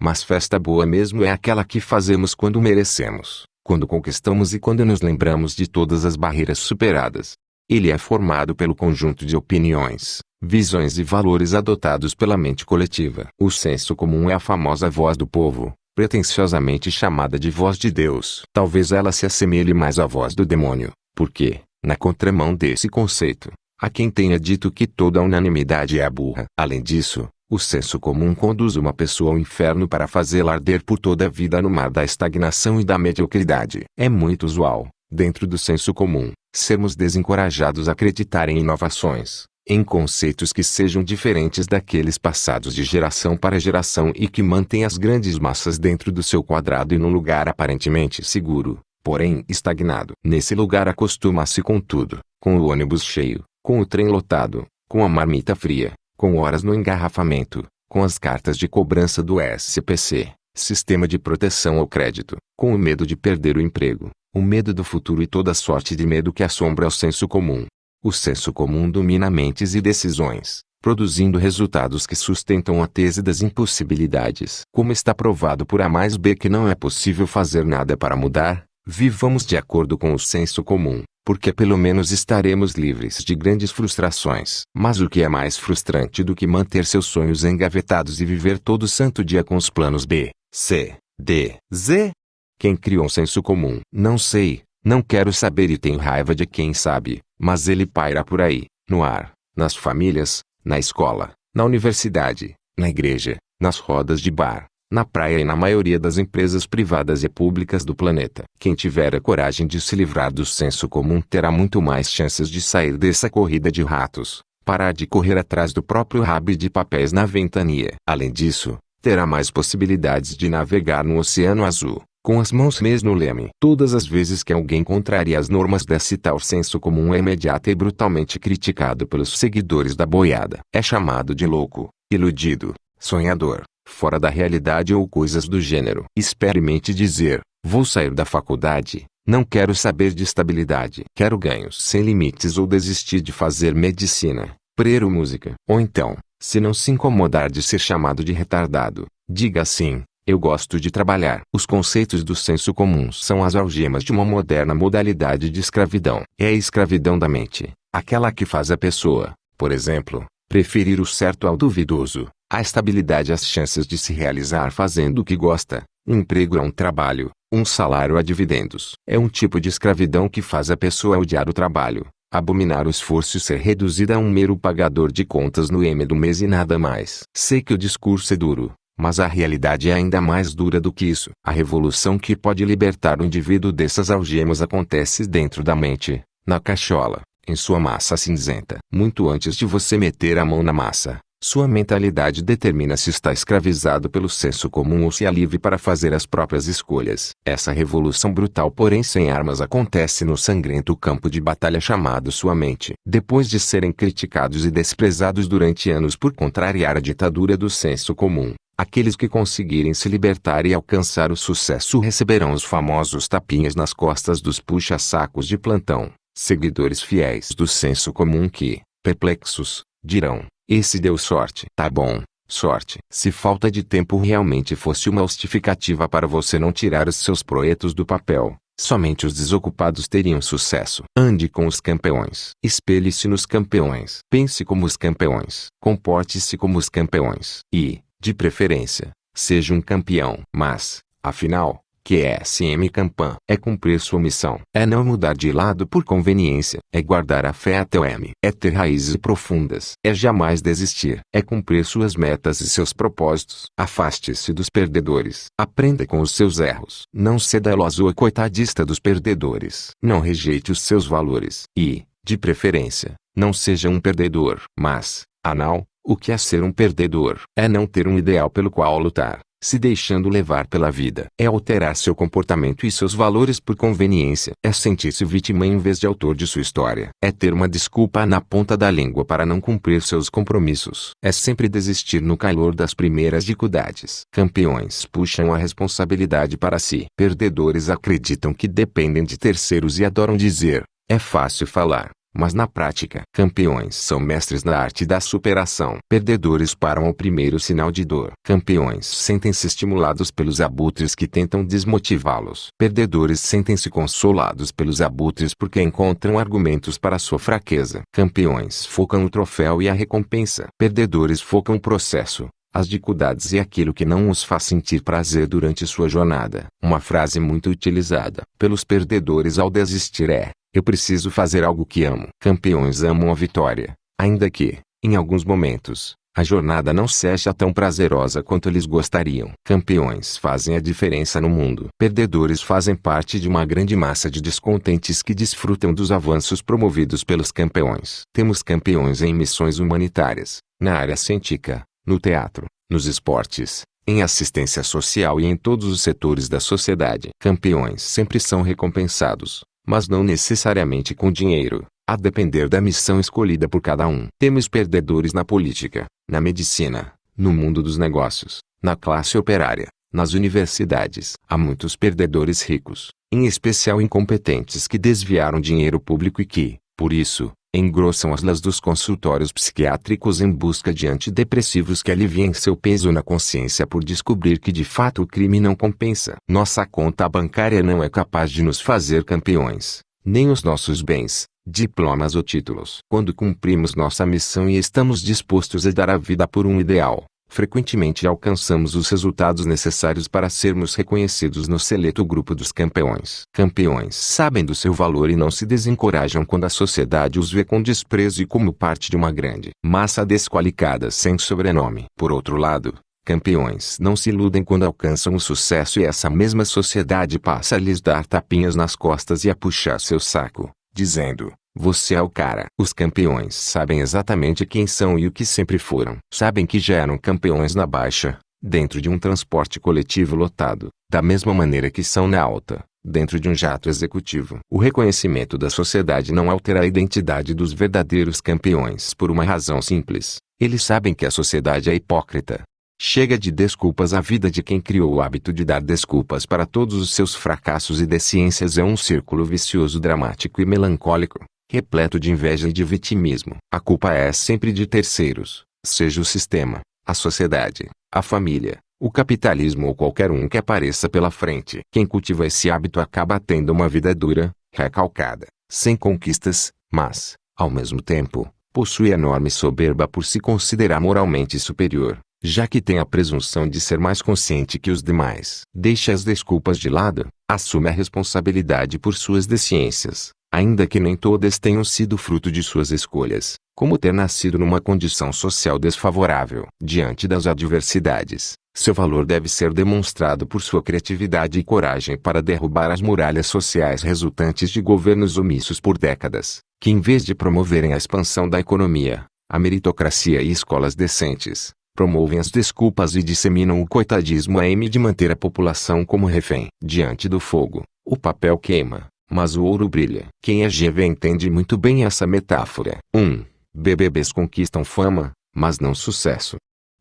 Mas festa boa mesmo é aquela que fazemos quando merecemos, quando conquistamos e quando nos lembramos de todas as barreiras superadas. Ele é formado pelo conjunto de opiniões, visões e valores adotados pela mente coletiva. O senso comum é a famosa voz do povo, pretensiosamente chamada de voz de Deus. Talvez ela se assemelhe mais à voz do demônio, porque, na contramão desse conceito, há quem tenha dito que toda a unanimidade é burra. Além disso, o senso comum conduz uma pessoa ao inferno para fazê-la arder por toda a vida no mar da estagnação e da mediocridade. É muito usual, dentro do senso comum, sermos desencorajados a acreditar em inovações, em conceitos que sejam diferentes daqueles passados de geração para geração e que mantêm as grandes massas dentro do seu quadrado e num lugar aparentemente seguro, porém estagnado. Nesse lugar acostuma-se com tudo, com o ônibus cheio, com o trem lotado, com a marmita fria, com horas no engarrafamento, com as cartas de cobrança do SPC, Sistema de Proteção ao Crédito, com o medo de perder o emprego, o medo do futuro e toda sorte de medo que assombra o senso comum. O senso comum domina mentes e decisões, produzindo resultados que sustentam a tese das impossibilidades. Como está provado por A mais B que não é possível fazer nada para mudar, vivamos de acordo com o senso comum, porque pelo menos estaremos livres de grandes frustrações. Mas o que é mais frustrante do que manter seus sonhos engavetados e viver todo santo dia com os planos B, C, D, Z? Quem criou um senso comum? Não sei, não quero saber e tenho raiva de quem sabe, mas ele paira por aí, no ar, nas famílias, na escola, na universidade, na igreja, nas rodas de bar, na praia e na maioria das empresas privadas e públicas do planeta. Quem tiver a coragem de se livrar do senso comum terá muito mais chances de sair dessa corrida de ratos, parar de correr atrás do próprio rabo de papéis na ventania. Além disso, terá mais possibilidades de navegar no oceano azul, com as mãos no leme. Todas as vezes que alguém contraria as normas desse tal senso comum é imediato e brutalmente criticado pelos seguidores da boiada. É chamado de louco, iludido, sonhador, fora da realidade ou coisas do gênero. Experimente dizer: vou sair da faculdade, não quero saber de estabilidade. Quero ganhos sem limites ou desistir de fazer medicina, prero música. Ou então, se não se incomodar de ser chamado de retardado, diga assim: eu gosto de trabalhar. Os conceitos do senso comum são as algemas de uma moderna modalidade de escravidão. É a escravidão da mente, aquela que faz a pessoa, por exemplo, preferir o certo ao duvidoso, a estabilidade às chances de se realizar fazendo o que gosta, um emprego a um trabalho, um salário a dividendos. É um tipo de escravidão que faz a pessoa odiar o trabalho, abominar o esforço e ser reduzida a um mero pagador de contas no M do mês e nada mais. Sei que o discurso é duro, mas a realidade é ainda mais dura do que isso. A revolução que pode libertar o indivíduo dessas algemas acontece dentro da mente, na cachola, em sua massa cinzenta. Muito antes de você meter a mão na massa, sua mentalidade determina se está escravizado pelo senso comum ou se é livre para fazer as próprias escolhas. Essa revolução brutal, porém sem armas, acontece no sangrento campo de batalha chamado sua mente. Depois de serem criticados e desprezados durante anos por contrariar a ditadura do senso comum, aqueles que conseguirem se libertar e alcançar o sucesso receberão os famosos tapinhas nas costas dos puxa-sacos de plantão, seguidores fiéis do senso comum que, perplexos, dirão: esse deu sorte. Tá bom, sorte. Se falta de tempo realmente fosse uma justificativa para você não tirar os seus projetos do papel, somente os desocupados teriam sucesso. Ande com os campeões. Espelhe-se nos campeões. Pense como os campeões. Comporte-se como os campeões. E, de preferência, seja um campeão. Mas, afinal, que é SM Campan? É cumprir sua missão. É não mudar de lado por conveniência. É guardar a fé até o M. É ter raízes profundas. É jamais desistir. É cumprir suas metas e seus propósitos. Afaste-se dos perdedores. Aprenda com os seus erros. Não ceda à lógica coitadista dos perdedores. Não rejeite os seus valores. E, de preferência, não seja um perdedor. Mas, afinal, o que é ser um perdedor? É não ter um ideal pelo qual lutar, se deixando levar pela vida. É alterar seu comportamento e seus valores por conveniência. É sentir-se vítima em vez de autor de sua história. É ter uma desculpa na ponta da língua para não cumprir seus compromissos. É sempre desistir no calor das primeiras dificuldades. Campeões puxam a responsabilidade para si. Perdedores acreditam que dependem de terceiros e adoram dizer: é fácil falar, mas na prática, campeões são mestres na arte da superação. Perdedores param ao primeiro sinal de dor. Campeões sentem-se estimulados pelos abutres que tentam desmotivá-los. Perdedores sentem-se consolados pelos abutres porque encontram argumentos para sua fraqueza. Campeões focam no troféu e a recompensa. Perdedores focam o processo, as dificuldades e aquilo que não os faz sentir prazer durante sua jornada. Uma frase muito utilizada pelos perdedores ao desistir é: eu preciso fazer algo que amo. Campeões amam a vitória, ainda que, em alguns momentos, a jornada não seja tão prazerosa quanto eles gostariam. Campeões fazem a diferença no mundo. Perdedores fazem parte de uma grande massa de descontentes que desfrutam dos avanços promovidos pelos campeões. Temos campeões em missões humanitárias, na área científica, no teatro, nos esportes, em assistência social e em todos os setores da sociedade. Campeões sempre são recompensados, mas não necessariamente com dinheiro, a depender da missão escolhida por cada um. Temos perdedores na política, na medicina, no mundo dos negócios, na classe operária, nas universidades. Há muitos perdedores ricos, em especial incompetentes que desviaram dinheiro público e que, por isso, engrossam as las dos consultórios psiquiátricos em busca de antidepressivos que aliviem seu peso na consciência por descobrir que de fato o crime não compensa. Nossa conta bancária não é capaz de nos fazer campeões, nem os nossos bens, diplomas ou títulos. Quando cumprimos nossa missão e estamos dispostos a dar a vida por um ideal, Frequentemente alcançamos os resultados necessários para sermos reconhecidos no seleto grupo dos campeões. Campeões sabem do seu valor e não se desencorajam quando a sociedade os vê com desprezo e como parte de uma grande massa desqualificada sem sobrenome. Por outro lado, campeões não se iludem quando alcançam o sucesso e essa mesma sociedade passa a lhes dar tapinhas nas costas e a puxar seu saco, dizendo: você é o cara. Os campeões sabem exatamente quem são e o que sempre foram. Sabem que já eram campeões na baixa, dentro de um transporte coletivo lotado, da mesma maneira que são na alta, dentro de um jato executivo. O reconhecimento da sociedade não altera a identidade dos verdadeiros campeões por uma razão simples: eles sabem que a sociedade é hipócrita. Chega de desculpas. A vida de quem criou o hábito de dar desculpas para todos os seus fracassos e deficiências é um círculo vicioso, dramático e melancólico, repleto de inveja e de vitimismo. A culpa é sempre de terceiros, seja o sistema, a sociedade, a família, o capitalismo ou qualquer um que apareça pela frente. Quem cultiva esse hábito acaba tendo uma vida dura, recalcada, sem conquistas, mas, ao mesmo tempo, possui enorme soberba por se considerar moralmente superior, já que tem a presunção de ser mais consciente que os demais. Deixe as desculpas de lado, assume a responsabilidade por suas deficiências, ainda que nem todas tenham sido fruto de suas escolhas, como ter nascido numa condição social desfavorável. Diante das adversidades, seu valor deve ser demonstrado por sua criatividade e coragem para derrubar as muralhas sociais resultantes de governos omissos por décadas, que em vez de promoverem a expansão da economia, a meritocracia e escolas decentes, promovem as desculpas e disseminam o coitadismo a de manter a população como refém. Diante do fogo, o papel queima, mas o ouro brilha. Quem é GV entende muito bem essa metáfora. 1. BBBs conquistam fama, mas não sucesso.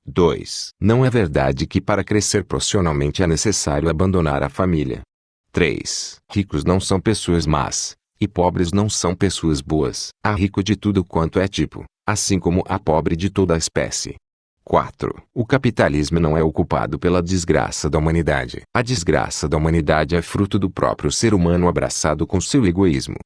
2. Não é verdade que para crescer profissionalmente é necessário abandonar a família. 3. Ricos não são pessoas más, e pobres não são pessoas boas. Há rico de tudo quanto é tipo, assim como há pobre de toda a espécie. 4. O capitalismo não é o culpado pela desgraça da humanidade. A desgraça da humanidade é fruto do próprio ser humano abraçado com seu egoísmo.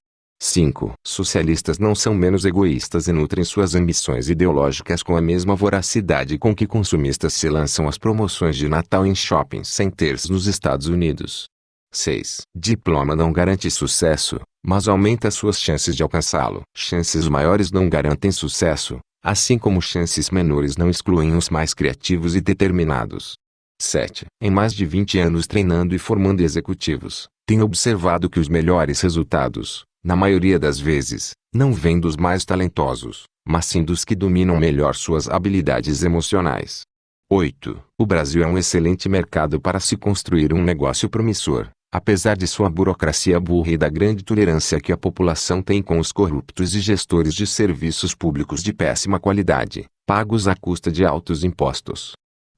5. Socialistas não são menos egoístas e nutrem suas ambições ideológicas com a mesma voracidade com que consumistas se lançam às promoções de Natal em shopping centers nos Estados Unidos. 6. Diploma não garante sucesso, mas aumenta suas chances de alcançá-lo. Chances maiores não garantem sucesso, assim como chances menores não excluem os mais criativos e determinados. 7. Em mais de 20 anos treinando e formando executivos, tenho observado que os melhores resultados, na maioria das vezes, não vêm dos mais talentosos, mas sim dos que dominam melhor suas habilidades emocionais. 8. O Brasil é um excelente mercado para se construir um negócio promissor, apesar de sua burocracia burra e da grande tolerância que a população tem com os corruptos e gestores de serviços públicos de péssima qualidade, pagos à custa de altos impostos.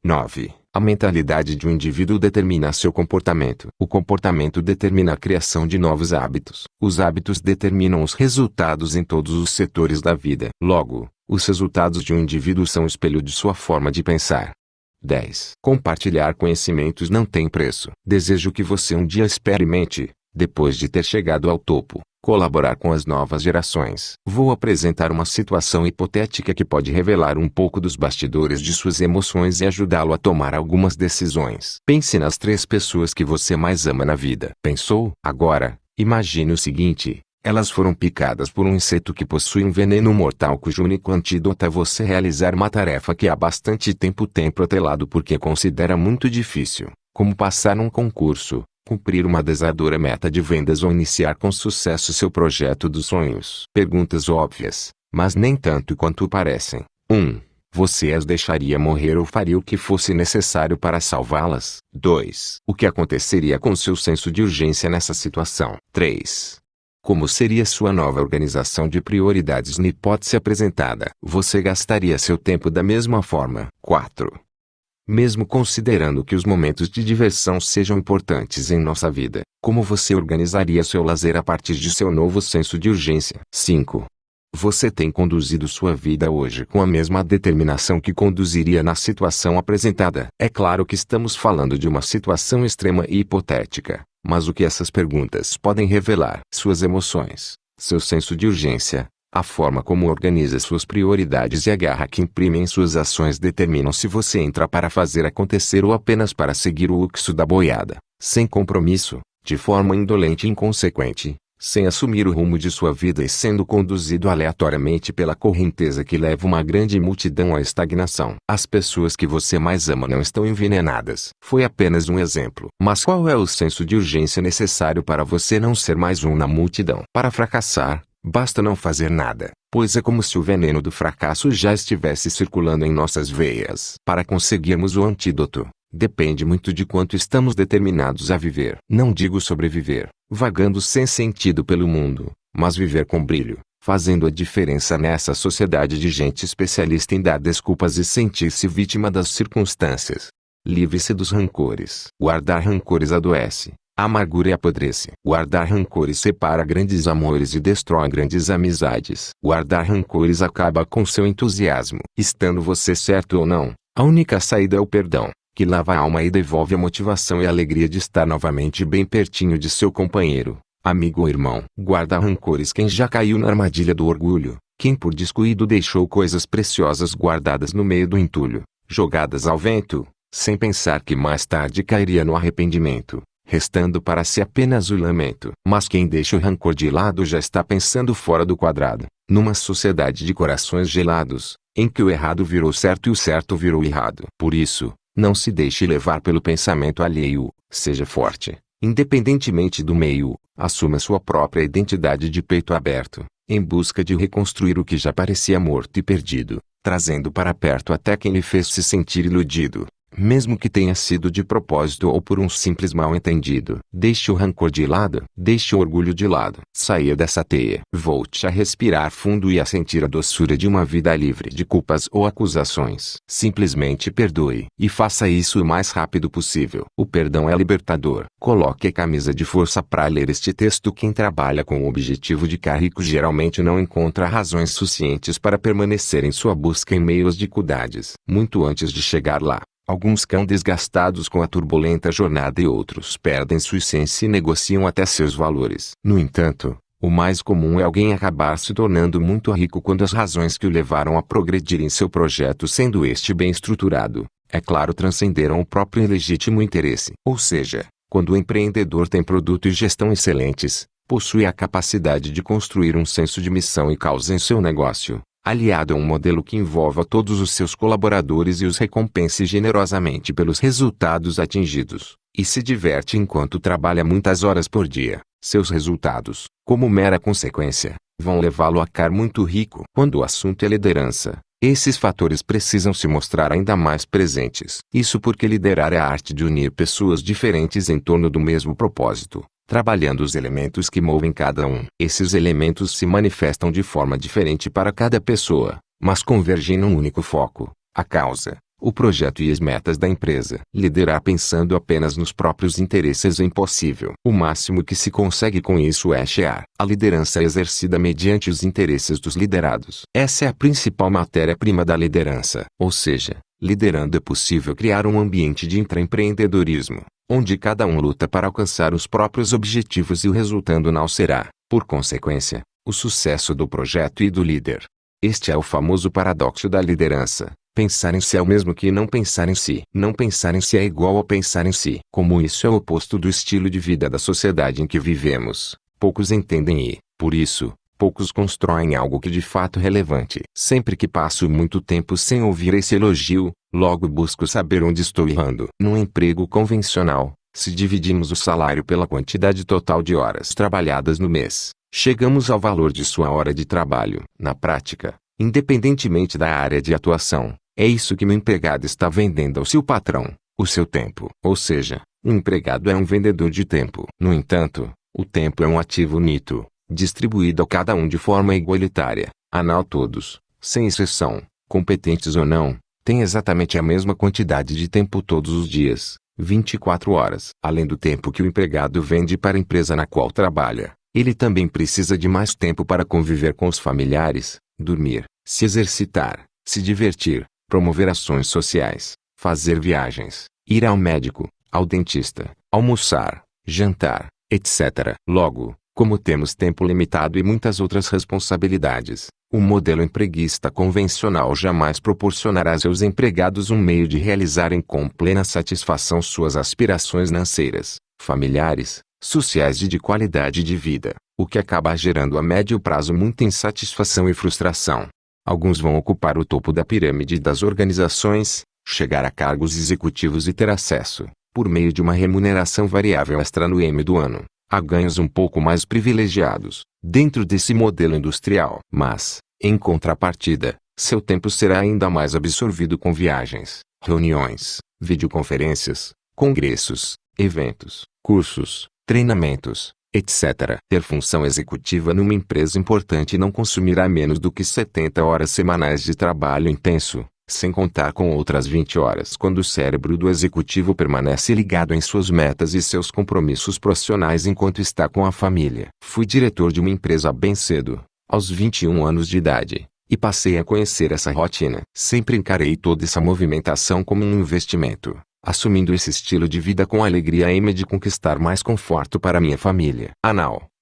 9. A mentalidade de um indivíduo determina seu comportamento. O comportamento determina a criação de novos hábitos. Os hábitos determinam os resultados em todos os setores da vida. Logo, os resultados de um indivíduo são o espelho de sua forma de pensar. 10. Compartilhar conhecimentos não tem preço. Desejo que você um dia experimente, depois de ter chegado ao topo, colaborar com as novas gerações. Vou apresentar uma situação hipotética que pode revelar um pouco dos bastidores de suas emoções e ajudá-lo a tomar algumas decisões. Pense nas 3 pessoas que você mais ama na vida. Pensou? Agora, imagine o seguinte. Elas foram picadas por um inseto que possui um veneno mortal cujo único antídoto é você realizar uma tarefa que há bastante tempo tem protelado porque considera muito difícil, como passar um concurso, cumprir uma desafiadora meta de vendas ou iniciar com sucesso seu projeto dos sonhos. Perguntas óbvias, mas nem tanto quanto parecem. 1. Você as deixaria morrer ou faria o que fosse necessário para salvá-las? 2. O que aconteceria com seu senso de urgência nessa situação? 3. Como seria sua nova organização de prioridades na hipótese apresentada? Você gastaria seu tempo da mesma forma? 4. Mesmo considerando que os momentos de diversão sejam importantes em nossa vida, como você organizaria seu lazer a partir de seu novo senso de urgência? 5. Você tem conduzido sua vida hoje com a mesma determinação que conduziria na situação apresentada? É claro que estamos falando de uma situação extrema e hipotética. Mas o que essas perguntas podem revelar? Suas emoções, seu senso de urgência, A forma como organiza suas prioridades e a garra que imprime em suas ações determinam se você entra para fazer acontecer ou apenas para seguir o fluxo da boiada, sem compromisso, de forma indolente e inconsequente, sem assumir o rumo de sua vida e sendo conduzido aleatoriamente pela correnteza que leva uma grande multidão à estagnação. As pessoas que você mais ama não estão envenenadas. Foi apenas um exemplo. Mas qual é o senso de urgência necessário para você não ser mais um na multidão? Para fracassar, basta não fazer nada, pois é como se o veneno do fracasso já estivesse circulando em nossas veias. Para conseguirmos o antídoto, depende muito de quanto estamos determinados a viver. Não digo sobreviver, vagando sem sentido pelo mundo, mas viver com brilho, fazendo a diferença nessa sociedade de gente especialista em dar desculpas e sentir-se vítima das circunstâncias. Livre-se dos rancores. Guardar rancores adoece. A amargura apodrece. Guardar rancores separa grandes amores e destrói grandes amizades. Guardar rancores acaba com seu entusiasmo. Estando você certo ou não, a única saída é o perdão, que lava a alma e devolve a motivação e a alegria de estar novamente bem pertinho de seu companheiro, amigo ou irmão. Guarda rancores quem já caiu na armadilha do orgulho, quem por descuido deixou coisas preciosas guardadas no meio do entulho, jogadas ao vento, sem pensar que mais tarde cairia no arrependimento, restando para si apenas o lamento. Mas quem deixa o rancor de lado já está pensando fora do quadrado, numa sociedade de corações gelados, em que o errado virou certo e o certo virou errado. Por isso, não se deixe levar pelo pensamento alheio, seja forte, independentemente do meio, assuma sua própria identidade de peito aberto, em busca de reconstruir o que já parecia morto e perdido, trazendo para perto até quem lhe fez se sentir iludido, mesmo que tenha sido de propósito ou por um simples mal-entendido. Deixe o rancor de lado, deixe o orgulho de lado. Saia dessa teia. Volte a respirar fundo e a sentir a doçura de uma vida livre de culpas ou acusações. Simplesmente perdoe. E faça isso o mais rápido possível. O perdão é libertador. Coloque a camisa de força para ler este texto. Quem trabalha com o objetivo de ficar rico geralmente não encontra razões suficientes para permanecer em sua busca em meio às dificuldades. Muito antes de chegar lá, alguns ficam desgastados com a turbulenta jornada e outros perdem sua essência e negociam até seus valores. No entanto, o mais comum é alguém acabar se tornando muito rico quando as razões que o levaram a progredir em seu projeto, sendo este bem estruturado, é claro, transcenderam o próprio ilegítimo interesse. Ou seja, quando o empreendedor tem produto e gestão excelentes, possui a capacidade de construir um senso de missão e causa em seu negócio, aliado a um modelo que envolva todos os seus colaboradores e os recompense generosamente pelos resultados atingidos, e se diverte enquanto trabalha muitas horas por dia, seus resultados, como mera consequência, vão levá-lo a ficar muito rico. Quando o assunto é liderança, esses fatores precisam se mostrar ainda mais presentes. Isso porque liderar é a arte de unir pessoas diferentes em torno do mesmo propósito, trabalhando os elementos que movem cada um. Esses elementos se manifestam de forma diferente para cada pessoa, mas convergem num único foco: a causa, o projeto e as metas da empresa. Liderar pensando apenas nos próprios interesses é impossível. O máximo que se consegue com isso é chear. A liderança é exercida mediante os interesses dos liderados. Essa é a principal matéria-prima da liderança. Ou seja, liderando é possível criar um ambiente de intraempreendedorismo, onde cada um luta para alcançar os próprios objetivos e o resultado não será, por consequência, o sucesso do projeto e do líder. Este é o famoso paradoxo da liderança. Pensar em si é o mesmo que não pensar em si. Não pensar em si é igual a pensar em si. Como isso é o oposto do estilo de vida da sociedade em que vivemos, poucos entendem e, por isso, poucos constroem algo que de fato é relevante. Sempre que passo muito tempo sem ouvir esse elogio, logo busco saber onde estou errando. Num emprego convencional, se dividimos o salário pela quantidade total de horas trabalhadas no mês, chegamos ao valor de sua hora de trabalho. Na prática, independentemente da área de atuação, é isso que o empregado está vendendo ao seu patrão: o seu tempo. Ou seja, o empregado é um vendedor de tempo. No entanto, o tempo é um ativo nito, distribuído a cada um de forma igualitária. Afinal, todos, sem exceção, competentes ou não, têm exatamente a mesma quantidade de tempo todos os dias, 24 horas. Além do tempo que o empregado vende para a empresa na qual trabalha, ele também precisa de mais tempo para conviver com os familiares, dormir, se exercitar, se divertir, promover ações sociais, fazer viagens, ir ao médico, ao dentista, almoçar, jantar, etc. Logo, Como temos tempo limitado e muitas outras responsabilidades, o modelo empreguista convencional jamais proporcionará a seus empregados um meio de realizarem com plena satisfação suas aspirações financeiras, familiares, sociais e de qualidade de vida, o que acaba gerando a médio prazo muita insatisfação e frustração. Alguns vão ocupar o topo da pirâmide das organizações, chegar a cargos executivos e ter acesso, por meio de uma remuneração variável extra no M do ano, a ganhos um pouco mais privilegiados, dentro desse modelo industrial. Mas, em contrapartida, seu tempo será ainda mais absorvido com viagens, reuniões, videoconferências, congressos, eventos, cursos, treinamentos, etc. Ter função executiva numa empresa importante não consumirá menos do que 70 horas semanais de trabalho intenso, sem contar com outras 20 horas quando o cérebro do executivo permanece ligado em suas metas e seus compromissos profissionais enquanto está com a família. Fui diretor de uma empresa bem cedo, aos 21 anos de idade, e passei a conhecer essa rotina. Sempre encarei toda essa movimentação como um investimento, assumindo esse estilo de vida com a alegria e de conquistar mais conforto para minha família.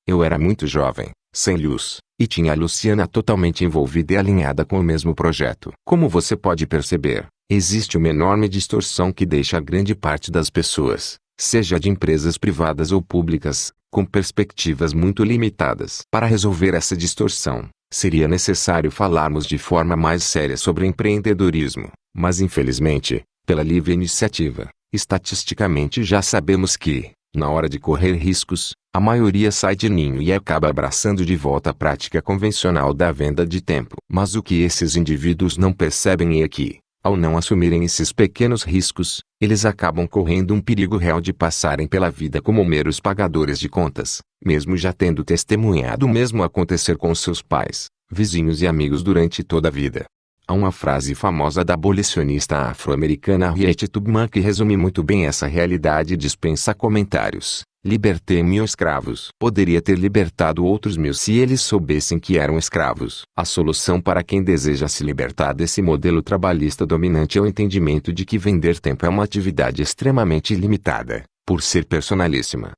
Eu era muito jovem, sem luz, e tinha a Luciana totalmente envolvida e alinhada com o mesmo projeto. Como você pode perceber, existe uma enorme distorção que deixa a grande parte das pessoas, seja de empresas privadas ou públicas, com perspectivas muito limitadas. Para resolver essa distorção, seria necessário falarmos de forma mais séria sobre empreendedorismo, mas infelizmente, pela livre iniciativa, estatisticamente já sabemos que, na hora de correr riscos, a maioria sai de ninho e acaba abraçando de volta a prática convencional da venda de tempo. Mas o que esses indivíduos não percebem é que, ao não assumirem esses pequenos riscos, eles acabam correndo um perigo real de passarem pela vida como meros pagadores de contas, mesmo já tendo testemunhado o mesmo acontecer com seus pais, vizinhos e amigos durante toda a vida. Há uma frase famosa da abolicionista afro-americana Harriet Tubman que resume muito bem essa realidade e dispensa comentários. Libertei 1000 escravos. Poderia ter libertado outros 1000 se eles soubessem que eram escravos. A solução para quem deseja se libertar desse modelo trabalhista dominante é o entendimento de que vender tempo é uma atividade extremamente limitada, por ser personalíssima.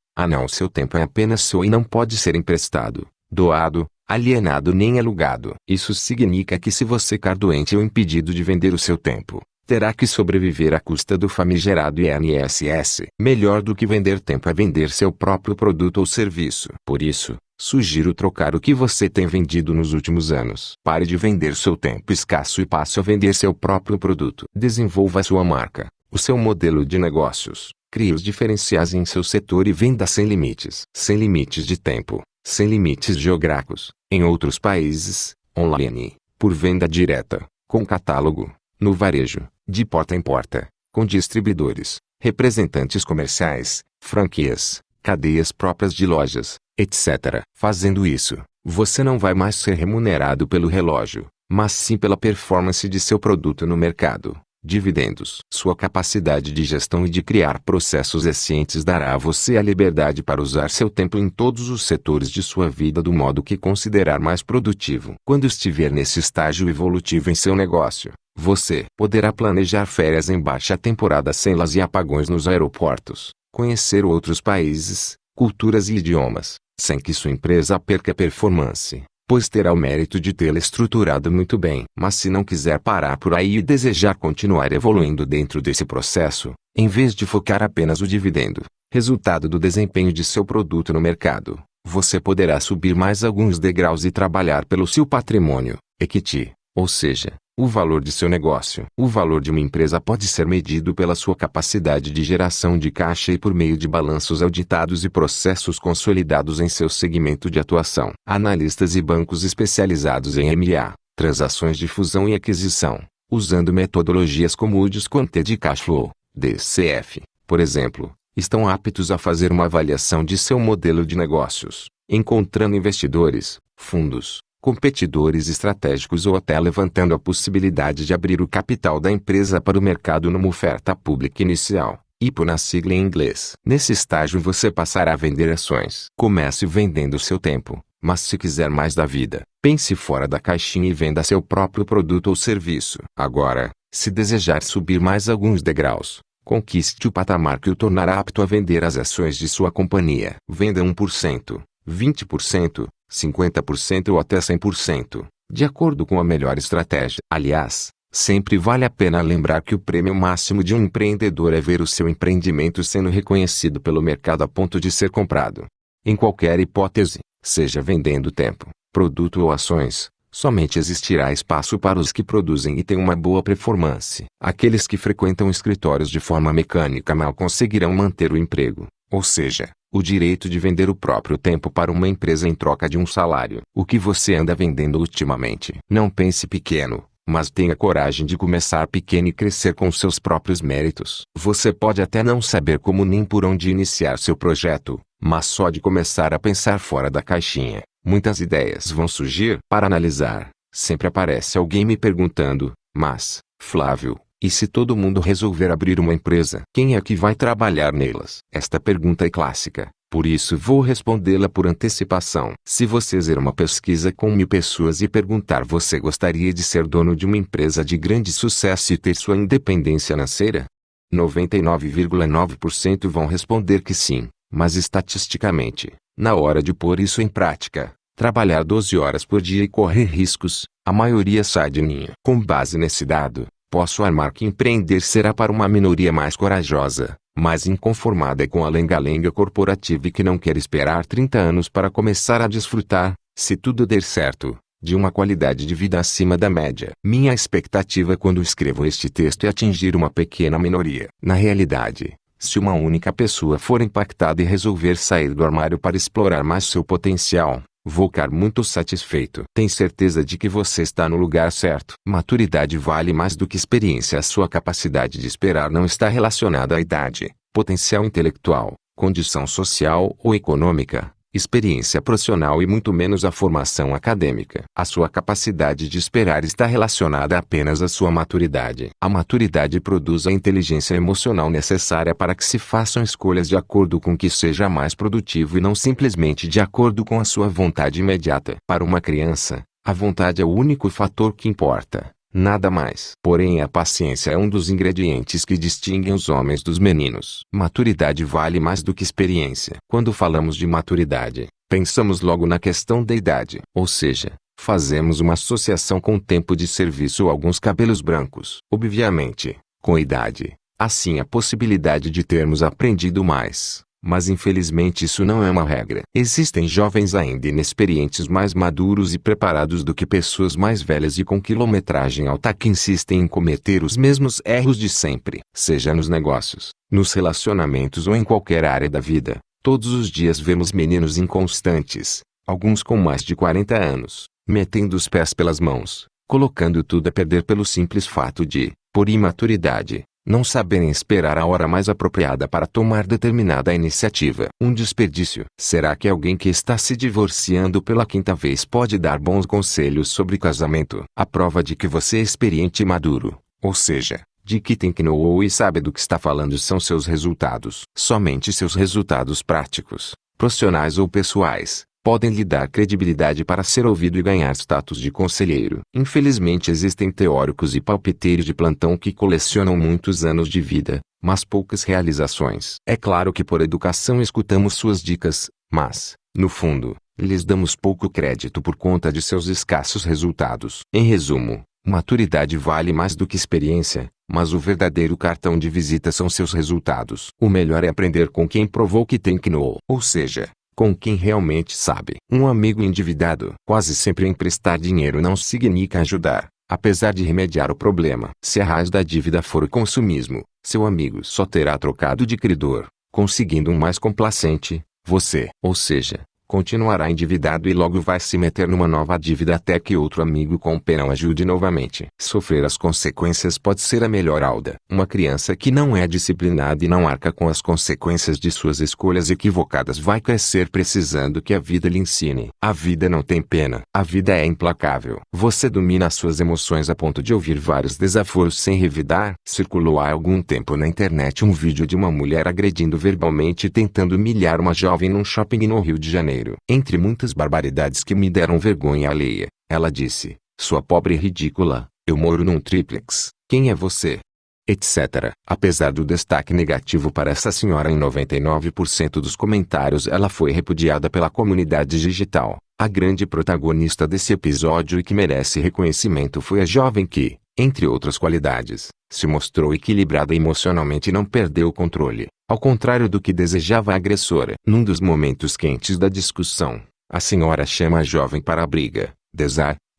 Seu tempo é apenas seu e não pode ser emprestado, doado, alienado nem alugado. Isso significa que se você ficar doente ou impedido de vender o seu tempo, terá que sobreviver à custa do famigerado INSS. Melhor do que vender tempo é vender seu próprio produto ou serviço. Por isso, sugiro trocar o que você tem vendido nos últimos anos. Pare de vender seu tempo escasso e passe a vender seu próprio produto. Desenvolva sua marca, o seu modelo de negócios. Crie os diferenciais em seu setor e venda sem limites. Sem limites de tempo, sem limites geográficos, em outros países, online, por venda direta, com catálogo, no varejo, de porta em porta, com distribuidores, representantes comerciais, franquias, cadeias próprias de lojas, etc. Fazendo isso, você não vai mais ser remunerado pelo relógio, mas sim pela performance de seu produto no mercado. Dividendos. Sua capacidade de gestão e de criar processos eficientes dará a você a liberdade para usar seu tempo em todos os setores de sua vida do modo que considerar mais produtivo. Quando estiver nesse estágio evolutivo em seu negócio, você poderá planejar férias em baixa temporada sem las e apagões nos aeroportos, conhecer outros países, culturas e idiomas, sem que sua empresa perca performance, pois terá o mérito de tê-la estruturado muito bem. Mas se não quiser parar por aí e desejar continuar evoluindo dentro desse processo, em vez de focar apenas o dividendo, resultado do desempenho de seu produto no mercado, você poderá subir mais alguns degraus e trabalhar pelo seu patrimônio, equity, ou seja, o valor de seu negócio. O valor de uma empresa pode ser medido pela sua capacidade de geração de caixa e por meio de balanços auditados e processos consolidados em seu segmento de atuação. Analistas e bancos especializados em M&A, transações de fusão e aquisição, usando metodologias como o Discounted Cash Flow, DCF, por exemplo, estão aptos a fazer uma avaliação de seu modelo de negócios, encontrando investidores, fundos, competidores estratégicos ou até levantando a possibilidade de abrir o capital da empresa para o mercado numa oferta pública inicial, IPO na sigla em inglês. Nesse estágio você passará a vender ações. Comece vendendo seu tempo, mas se quiser mais da vida, pense fora da caixinha e venda seu próprio produto ou serviço. Agora, se desejar subir mais alguns degraus, conquiste o patamar que o tornará apto a vender as ações de sua companhia. Venda 1%. 20%, 50% ou até 100%, de acordo com a melhor estratégia. Aliás, sempre vale a pena lembrar que o prêmio máximo de um empreendedor é ver o seu empreendimento sendo reconhecido pelo mercado a ponto de ser comprado. Em qualquer hipótese, seja vendendo tempo, produto ou ações, somente existirá espaço para os que produzem e têm uma boa performance. Aqueles que frequentam escritórios de forma mecânica mal conseguirão manter o emprego, ou seja, o direito de vender o próprio tempo para uma empresa em troca de um salário. O que você anda vendendo ultimamente? Não pense pequeno, mas tenha coragem de começar pequeno e crescer com seus próprios méritos. Você pode até não saber como nem por onde iniciar seu projeto, mas só de começar a pensar fora da caixinha, muitas ideias vão surgir. Para analisar, sempre aparece alguém me perguntando, mas, Flávio, e se todo mundo resolver abrir uma empresa, quem é que vai trabalhar nelas? Esta pergunta é clássica, por isso vou respondê-la por antecipação. Se você fizer uma pesquisa com 1000 pessoas e perguntar: você gostaria de ser dono de uma empresa de grande sucesso e ter sua independência financeira? 99,9% vão responder que sim, mas estatisticamente, na hora de pôr isso em prática, trabalhar 12 horas por dia e correr riscos, a maioria sai de linha. Com base nesse dado, posso afirmar que empreender será para uma minoria mais corajosa, mais inconformada com a lenga-lenga corporativa e que não quer esperar 30 anos para começar a desfrutar, se tudo der certo, de uma qualidade de vida acima da média. Minha expectativa quando escrevo este texto é atingir uma pequena minoria. Na realidade, se uma única pessoa for impactada e resolver sair do armário para explorar mais seu potencial, vou ficar muito satisfeito. Tem certeza de que você está no lugar certo. Maturidade vale mais do que experiência. A sua capacidade de esperar não está relacionada à idade, potencial intelectual, condição social ou econômica, experiência profissional e muito menos à formação acadêmica. A sua capacidade de esperar está relacionada apenas à sua maturidade. A maturidade produz a inteligência emocional necessária para que se façam escolhas de acordo com o que seja mais produtivo e não simplesmente de acordo com a sua vontade imediata. Para uma criança, a vontade é o único fator que importa, nada mais. Porém, a paciência é um dos ingredientes que distinguem os homens dos meninos. Maturidade vale mais do que experiência. Quando falamos de maturidade, pensamos logo na questão da idade. Ou seja, fazemos uma associação com o tempo de serviço ou alguns cabelos brancos. Obviamente, com a idade, assim a possibilidade de termos aprendido mais. Mas infelizmente isso não é uma regra. Existem jovens ainda inexperientes mais maduros e preparados do que pessoas mais velhas e com quilometragem alta que insistem em cometer os mesmos erros de sempre. Seja nos negócios, nos relacionamentos ou em qualquer área da vida, todos os dias vemos meninos inconstantes, alguns com mais de 40 anos, metendo os pés pelas mãos, colocando tudo a perder pelo simples fato de, por imaturidade, não saberem esperar a hora mais apropriada para tomar determinada iniciativa. Um desperdício. Será que alguém que está se divorciando pela 5ª vez pode dar bons conselhos sobre casamento? A prova de que você é experiente e maduro, ou seja, de que tem que know e sabe do que está falando são seus resultados. Somente seus resultados práticos, profissionais ou pessoais, podem lhe dar credibilidade para ser ouvido e ganhar status de conselheiro. Infelizmente existem teóricos e palpiteiros de plantão que colecionam muitos anos de vida, mas poucas realizações. É claro que por educação escutamos suas dicas, mas, no fundo, lhes damos pouco crédito por conta de seus escassos resultados. Em resumo, maturidade vale mais do que experiência, mas o verdadeiro cartão de visita são seus resultados. O melhor é aprender com quem provou que tem que know, ou seja, com quem realmente sabe. Um amigo endividado. Quase sempre emprestar dinheiro não significa ajudar, apesar de remediar o problema. Se a raiz da dívida for o consumismo, seu amigo só terá trocado de credor, conseguindo um mais complacente, você. Ou seja, continuará endividado e logo vai se meter numa nova dívida até que outro amigo com pena o ajude novamente. Sofrer as consequências pode ser a melhor alda. Uma criança que não é disciplinada e não arca com as consequências de suas escolhas equivocadas vai crescer precisando que a vida lhe ensine. A vida não tem pena. A vida é implacável. Você domina suas emoções a ponto de ouvir vários desaforos sem revidar? Circulou há algum tempo na internet um vídeo de uma mulher agredindo verbalmente e tentando humilhar uma jovem num shopping no Rio de Janeiro. Entre muitas barbaridades que me deram vergonha alheia, ela disse: "Sua pobre ridícula, eu moro num triplex. Quem é você?" etc. Apesar do destaque negativo para essa senhora em 99% dos comentários, ela foi repudiada pela comunidade digital. A grande protagonista desse episódio e que merece reconhecimento foi a jovem que, entre outras qualidades, se mostrou equilibrada emocionalmente e não perdeu o controle, ao contrário do que desejava a agressora. Num dos momentos quentes da discussão, a senhora chama a jovem para a briga,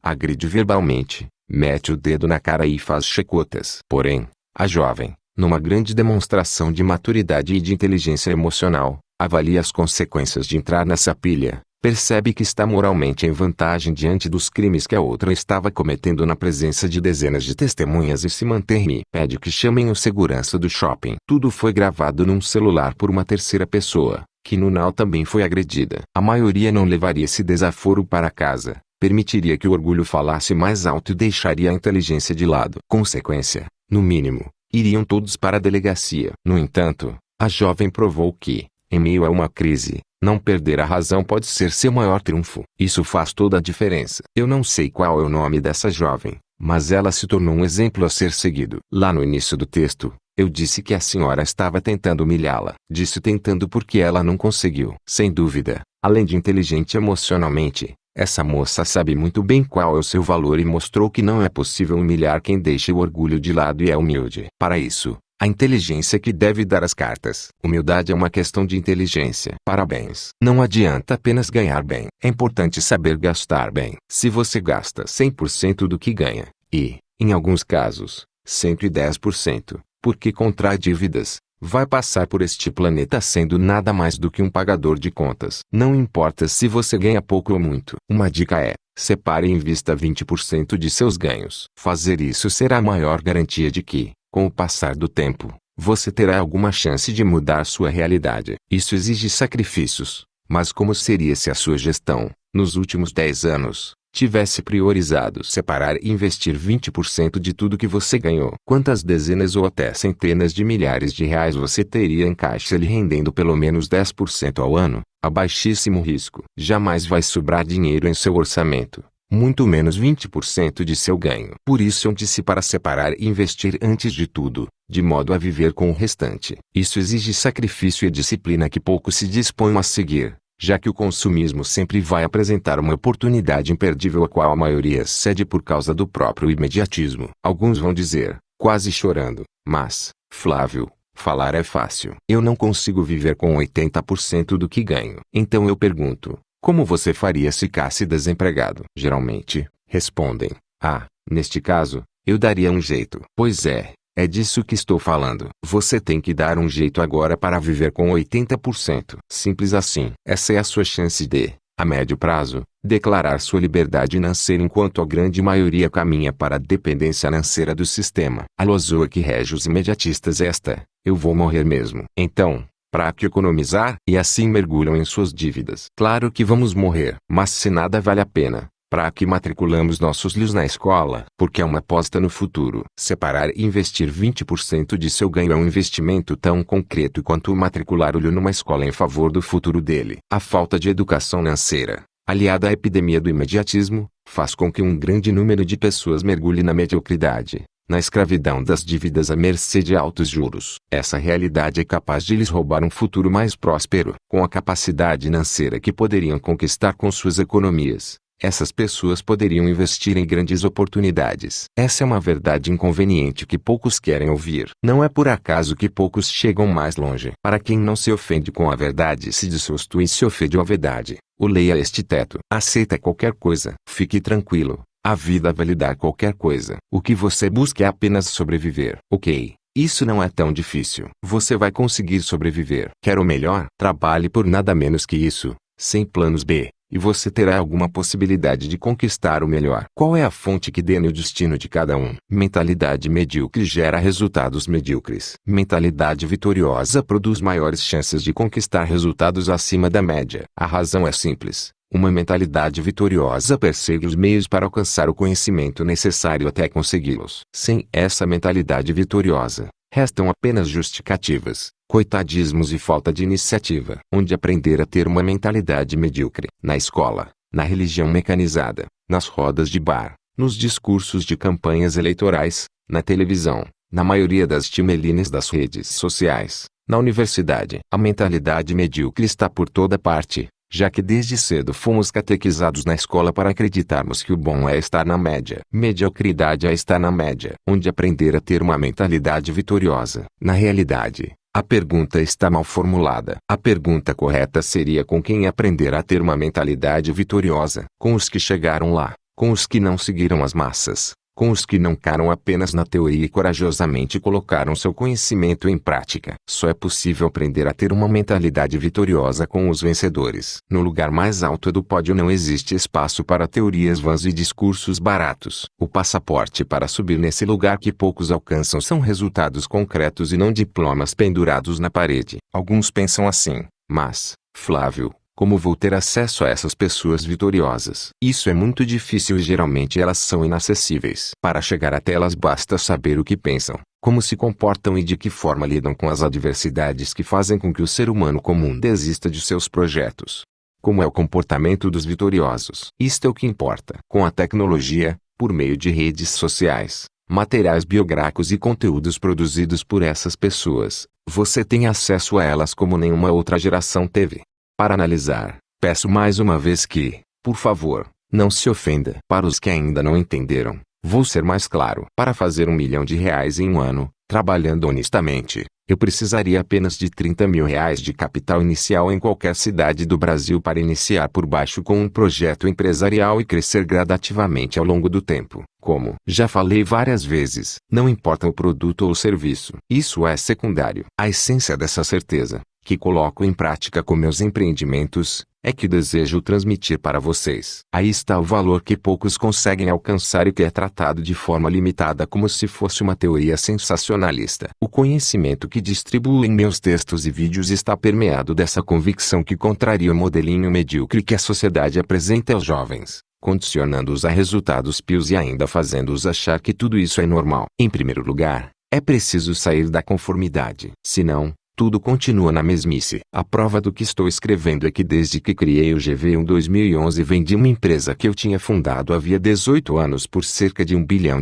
agride verbalmente, mete o dedo na cara e faz chicotas. Porém, a jovem, numa grande demonstração de maturidade e de inteligência emocional, avalia as consequências de entrar nessa pilha. Percebe que está moralmente em vantagem diante dos crimes que a outra estava cometendo na presença de dezenas de testemunhas e se mantém. Pede que chamem o segurança do shopping. Tudo foi gravado num celular por uma terceira pessoa, que no final também foi agredida. A maioria não levaria esse desaforo para casa, permitiria que o orgulho falasse mais alto e deixaria a inteligência de lado. Consequência, no mínimo, iriam todos para a delegacia. No entanto, a jovem provou que, em meio a uma crise, não perder a razão pode ser seu maior triunfo. Isso faz toda a diferença. Eu não sei qual é o nome dessa jovem, mas ela se tornou um exemplo a ser seguido. Lá no início do texto, eu disse que a senhora estava tentando humilhá-la. Disse tentando porque ela não conseguiu. Sem dúvida, além de inteligente emocionalmente, essa moça sabe muito bem qual é o seu valor e mostrou que não é possível humilhar quem deixa o orgulho de lado e é humilde. Para isso, a inteligência que deve dar as cartas. Humildade é uma questão de inteligência. Parabéns. Não adianta apenas ganhar bem. É importante saber gastar bem. Se você gasta 100% do que ganha, e, em alguns casos, 110%, porque contrai dívidas, vai passar por este planeta sendo nada mais do que um pagador de contas. Não importa se você ganha pouco ou muito. Uma dica é: separe e invista 20% de seus ganhos. Fazer isso será a maior garantia de que, com o passar do tempo, você terá alguma chance de mudar sua realidade. Isso exige sacrifícios, mas como seria se a sua gestão, nos últimos 10 anos, tivesse priorizado separar e investir 20% de tudo que você ganhou? Quantas dezenas ou até centenas de milhares de reais você teria em caixa lhe rendendo pelo menos 10% ao ano, a baixíssimo risco? Jamais vai sobrar dinheiro em seu orçamento, muito menos 20% de seu ganho. Por isso junte-se para separar e investir antes de tudo, de modo a viver com o restante. Isso exige sacrifício e disciplina que poucos se dispõem a seguir, já que o consumismo sempre vai apresentar uma oportunidade imperdível a qual a maioria cede por causa do próprio imediatismo. Alguns vão dizer, quase chorando, mas, Flávio, falar é fácil. Eu não consigo viver com 80% do que ganho. Então eu pergunto, como você faria se ficasse desempregado? Geralmente, respondem, neste caso, eu daria um jeito. Pois é disso que estou falando. Você tem que dar um jeito agora para viver com 80%. Simples assim. Essa é a sua chance de, a médio prazo, declarar sua liberdade financeira enquanto a grande maioria caminha para a dependência financeira do sistema. A lozoa que rege os imediatistas é esta: eu vou morrer mesmo. Então, para que economizar? E assim mergulham em suas dívidas. Claro que vamos morrer, mas se nada vale a pena, para que matriculamos nossos filhos na escola? Porque é uma aposta no futuro. Separar e investir 20% de seu ganho é um investimento tão concreto quanto matricular o filho numa escola em favor do futuro dele. A falta de educação financeira, aliada à epidemia do imediatismo, faz com que um grande número de pessoas mergulhe na mediocridade, na escravidão das dívidas à mercê de altos juros. Essa realidade é capaz de lhes roubar um futuro mais próspero. Com a capacidade financeira que poderiam conquistar com suas economias, essas pessoas poderiam investir em grandes oportunidades. Essa é uma verdade inconveniente que poucos querem ouvir. Não é por acaso que poucos chegam mais longe. Para quem não se ofende com a verdade se dessusto e se ofende à verdade, leia este teto. Aceita qualquer coisa. Fique tranquilo. A vida vai lhe dar qualquer coisa. O que você busca é apenas sobreviver. Ok, isso não é tão difícil. Você vai conseguir sobreviver. Quer o melhor? Trabalhe por nada menos que isso, sem planos B, e você terá alguma possibilidade de conquistar o melhor. Qual é a fonte que dena o destino de cada um? Mentalidade medíocre gera resultados medíocres. Mentalidade vitoriosa produz maiores chances de conquistar resultados acima da média. A razão é simples. Uma mentalidade vitoriosa persegue os meios para alcançar o conhecimento necessário até consegui-los. Sem essa mentalidade vitoriosa, restam apenas justificativas, coitadismos e falta de iniciativa. Onde aprender a ter uma mentalidade medíocre? Na escola, na religião mecanizada, nas rodas de bar, nos discursos de campanhas eleitorais, na televisão, na maioria das timelines das redes sociais, na universidade. A mentalidade medíocre está por toda parte, já que desde cedo fomos catequizados na escola para acreditarmos que o bom é estar na média. Mediocridade é estar na média. Onde aprender a ter uma mentalidade vitoriosa? Na realidade, a pergunta está mal formulada. A pergunta correta seria com quem aprender a ter uma mentalidade vitoriosa. Com os que chegaram lá, com os que não seguiram as massas, com os que não ficaram apenas na teoria e corajosamente colocaram seu conhecimento em prática. Só é possível aprender a ter uma mentalidade vitoriosa com os vencedores. No lugar mais alto do pódio não existe espaço para teorias vãs e discursos baratos. O passaporte para subir nesse lugar que poucos alcançam são resultados concretos e não diplomas pendurados na parede. Alguns pensam assim, mas, Flávio, como vou ter acesso a essas pessoas vitoriosas? Isso é muito difícil e geralmente elas são inacessíveis. Para chegar até elas basta saber o que pensam, como se comportam e de que forma lidam com as adversidades que fazem com que o ser humano comum desista de seus projetos. Como é o comportamento dos vitoriosos? Isto é o que importa. Com a tecnologia, por meio de redes sociais, materiais biográficos e conteúdos produzidos por essas pessoas, você tem acesso a elas como nenhuma outra geração teve. Para analisar, peço mais uma vez que, por favor, não se ofenda. Para os que ainda não entenderam, vou ser mais claro. Para fazer R$1 milhão em um ano, trabalhando honestamente, eu precisaria apenas de R$30 mil de capital inicial em qualquer cidade do Brasil para iniciar por baixo com um projeto empresarial e crescer gradativamente ao longo do tempo. Como já falei várias vezes, não importa o produto ou o serviço. Isso é secundário. A essência dessa certeza, que coloco em prática com meus empreendimentos, é que desejo transmitir para vocês. Aí está o valor que poucos conseguem alcançar e que é tratado de forma limitada como se fosse uma teoria sensacionalista. O conhecimento que distribuo em meus textos e vídeos está permeado dessa convicção que contraria o modelinho medíocre que a sociedade apresenta aos jovens, condicionando-os a resultados pios e ainda fazendo-os achar que tudo isso é normal. Em primeiro lugar, é preciso sair da conformidade. Senão, tudo continua na mesmice. A prova do que estou escrevendo é que desde que criei o GV em 2011 vendi uma empresa que eu tinha fundado havia 18 anos por cerca de R$1 bilhão.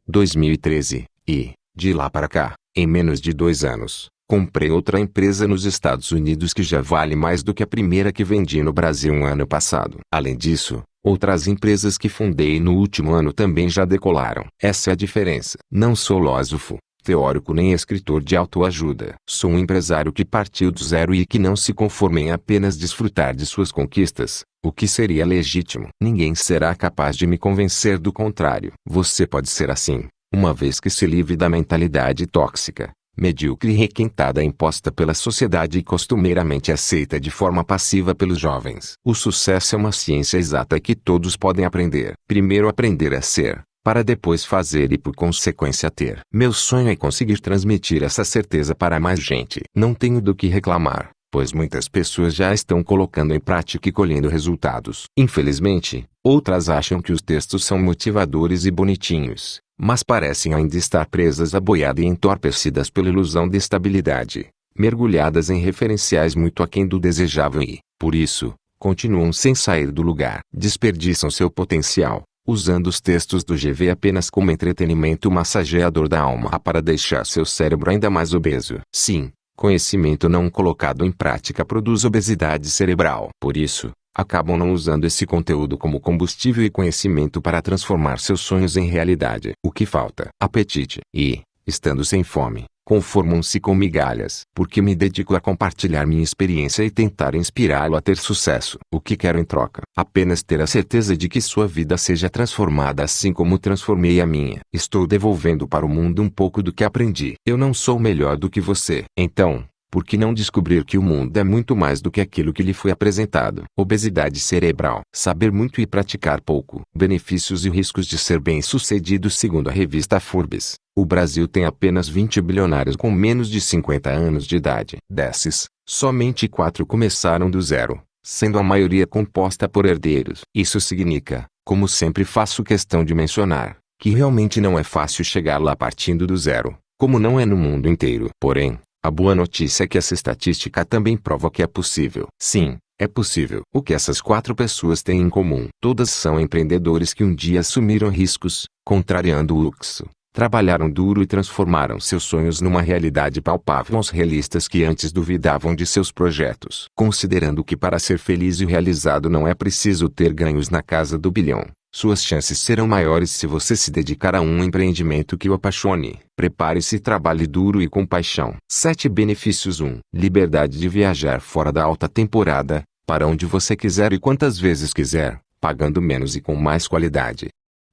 2013, e, de lá para cá, em menos de 2 anos, comprei outra empresa nos Estados Unidos que já vale mais do que a primeira que vendi no Brasil um ano passado. Além disso, outras empresas que fundei no último ano também já decolaram. Essa é a diferença. Não sou filósofo, teórico nem escritor de autoajuda. Sou um empresário que partiu do zero e que não se conforma em apenas desfrutar de suas conquistas, o que seria legítimo. Ninguém será capaz de me convencer do contrário. Você pode ser assim, uma vez que se livre da mentalidade tóxica, medíocre e requentada imposta pela sociedade e costumeiramente aceita de forma passiva pelos jovens. O sucesso é uma ciência exata que todos podem aprender. Primeiro aprender a ser, para depois fazer e por consequência ter. Meu sonho é conseguir transmitir essa certeza para mais gente. Não tenho do que reclamar, pois muitas pessoas já estão colocando em prática e colhendo resultados. Infelizmente, outras acham que os textos são motivadores e bonitinhos, mas parecem ainda estar presas à boiada e entorpecidas pela ilusão de estabilidade, mergulhadas em referenciais muito aquém do desejável e, por isso, continuam sem sair do lugar. Desperdiçam seu potencial, usando os textos do GV apenas como entretenimento massageador da alma para deixar seu cérebro ainda mais obeso. Sim, conhecimento não colocado em prática produz obesidade cerebral. Por isso, acabam não usando esse conteúdo como combustível e conhecimento para transformar seus sonhos em realidade. O que falta? Apetite. E, estando sem fome, conformam-se com migalhas. Porque me dedico a compartilhar minha experiência e tentar inspirá-lo a ter sucesso. O que quero em troca? Apenas ter a certeza de que sua vida seja transformada assim como transformei a minha. Estou devolvendo para o mundo um pouco do que aprendi. Eu não sou melhor do que você. Então, por que não descobrir que o mundo é muito mais do que aquilo que lhe foi apresentado? Obesidade cerebral. Saber muito e praticar pouco. Benefícios e riscos de ser bem-sucedido. Segundo a revista Forbes, o Brasil tem apenas 20 bilionários com menos de 50 anos de idade. Desses, somente 4 começaram do zero, sendo a maioria composta por herdeiros. Isso significa, como sempre faço questão de mencionar, que realmente não é fácil chegar lá partindo do zero, como não é no mundo inteiro. Porém, a boa notícia é que essa estatística também prova que é possível. Sim, é possível. O que essas 4 pessoas têm em comum? Todas são empreendedores que um dia assumiram riscos, contrariando o luxo, Trabalharam duro e transformaram seus sonhos numa realidade palpável. Os realistas que antes duvidavam de seus projetos. Considerando que para ser feliz e realizado não é preciso ter ganhos na casa do bilhão, suas chances serão maiores se você se dedicar a um empreendimento que o apaixone. Prepare-se e trabalhe duro e com paixão. 7 benefícios. 1. Liberdade de viajar fora da alta temporada, para onde você quiser e quantas vezes quiser, pagando menos e com mais qualidade.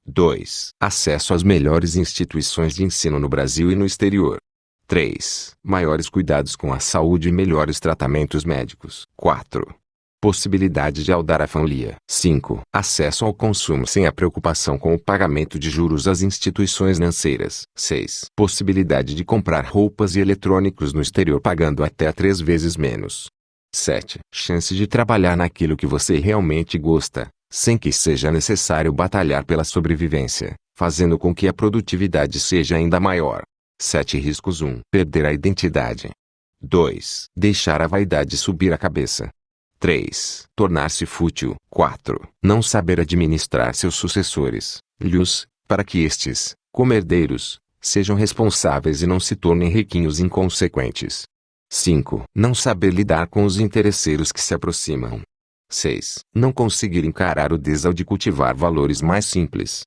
2. Acesso às melhores instituições de ensino no Brasil e no exterior. 3. Maiores cuidados com a saúde e melhores tratamentos médicos. 4. Possibilidade de audar a família. 5. Acesso ao consumo sem a preocupação com o pagamento de juros às instituições financeiras. 6. Possibilidade de comprar roupas e eletrônicos no exterior pagando até 3 vezes menos. 7. Chance de trabalhar naquilo que você realmente gosta, sem que seja necessário batalhar pela sobrevivência, fazendo com que a produtividade seja ainda maior. 7 riscos. 1. Perder a identidade. 2. Deixar a vaidade subir a cabeça. 3. Tornar-se fútil. 4. Não saber administrar seus sucessores, para que estes, como herdeiros, sejam responsáveis e não se tornem riquinhos inconsequentes. 5. Não saber lidar com os interesseiros que se aproximam. 6. Não conseguir encarar o desal de cultivar valores mais simples.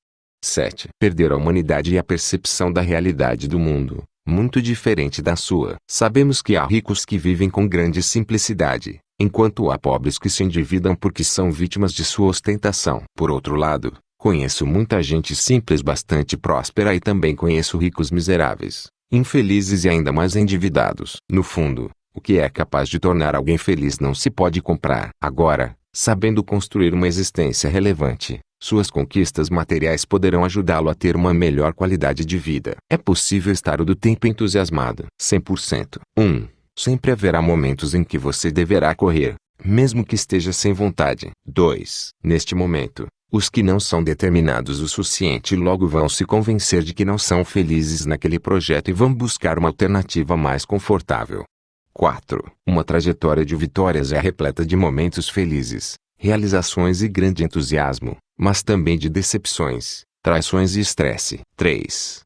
7. Perder a humanidade e a percepção da realidade do mundo, muito diferente da sua. Sabemos que há ricos que vivem com grande simplicidade, enquanto há pobres que se endividam porque são vítimas de sua ostentação. Por outro lado, conheço muita gente simples bastante próspera e também conheço ricos miseráveis, infelizes e ainda mais endividados. No fundo, o que é capaz de tornar alguém feliz não se pode comprar. Agora, sabendo construir uma existência relevante, suas conquistas materiais poderão ajudá-lo a ter uma melhor qualidade de vida. É possível estar do tempo entusiasmado. 100%. 1. Sempre haverá momentos em que você deverá correr, mesmo que esteja sem vontade. 2. Neste momento, os que não são determinados o suficiente logo vão se convencer de que não são felizes naquele projeto e vão buscar uma alternativa mais confortável. 4. Uma trajetória de vitórias é repleta de momentos felizes, realizações e grande entusiasmo, mas também de decepções, traições e estresse. 3.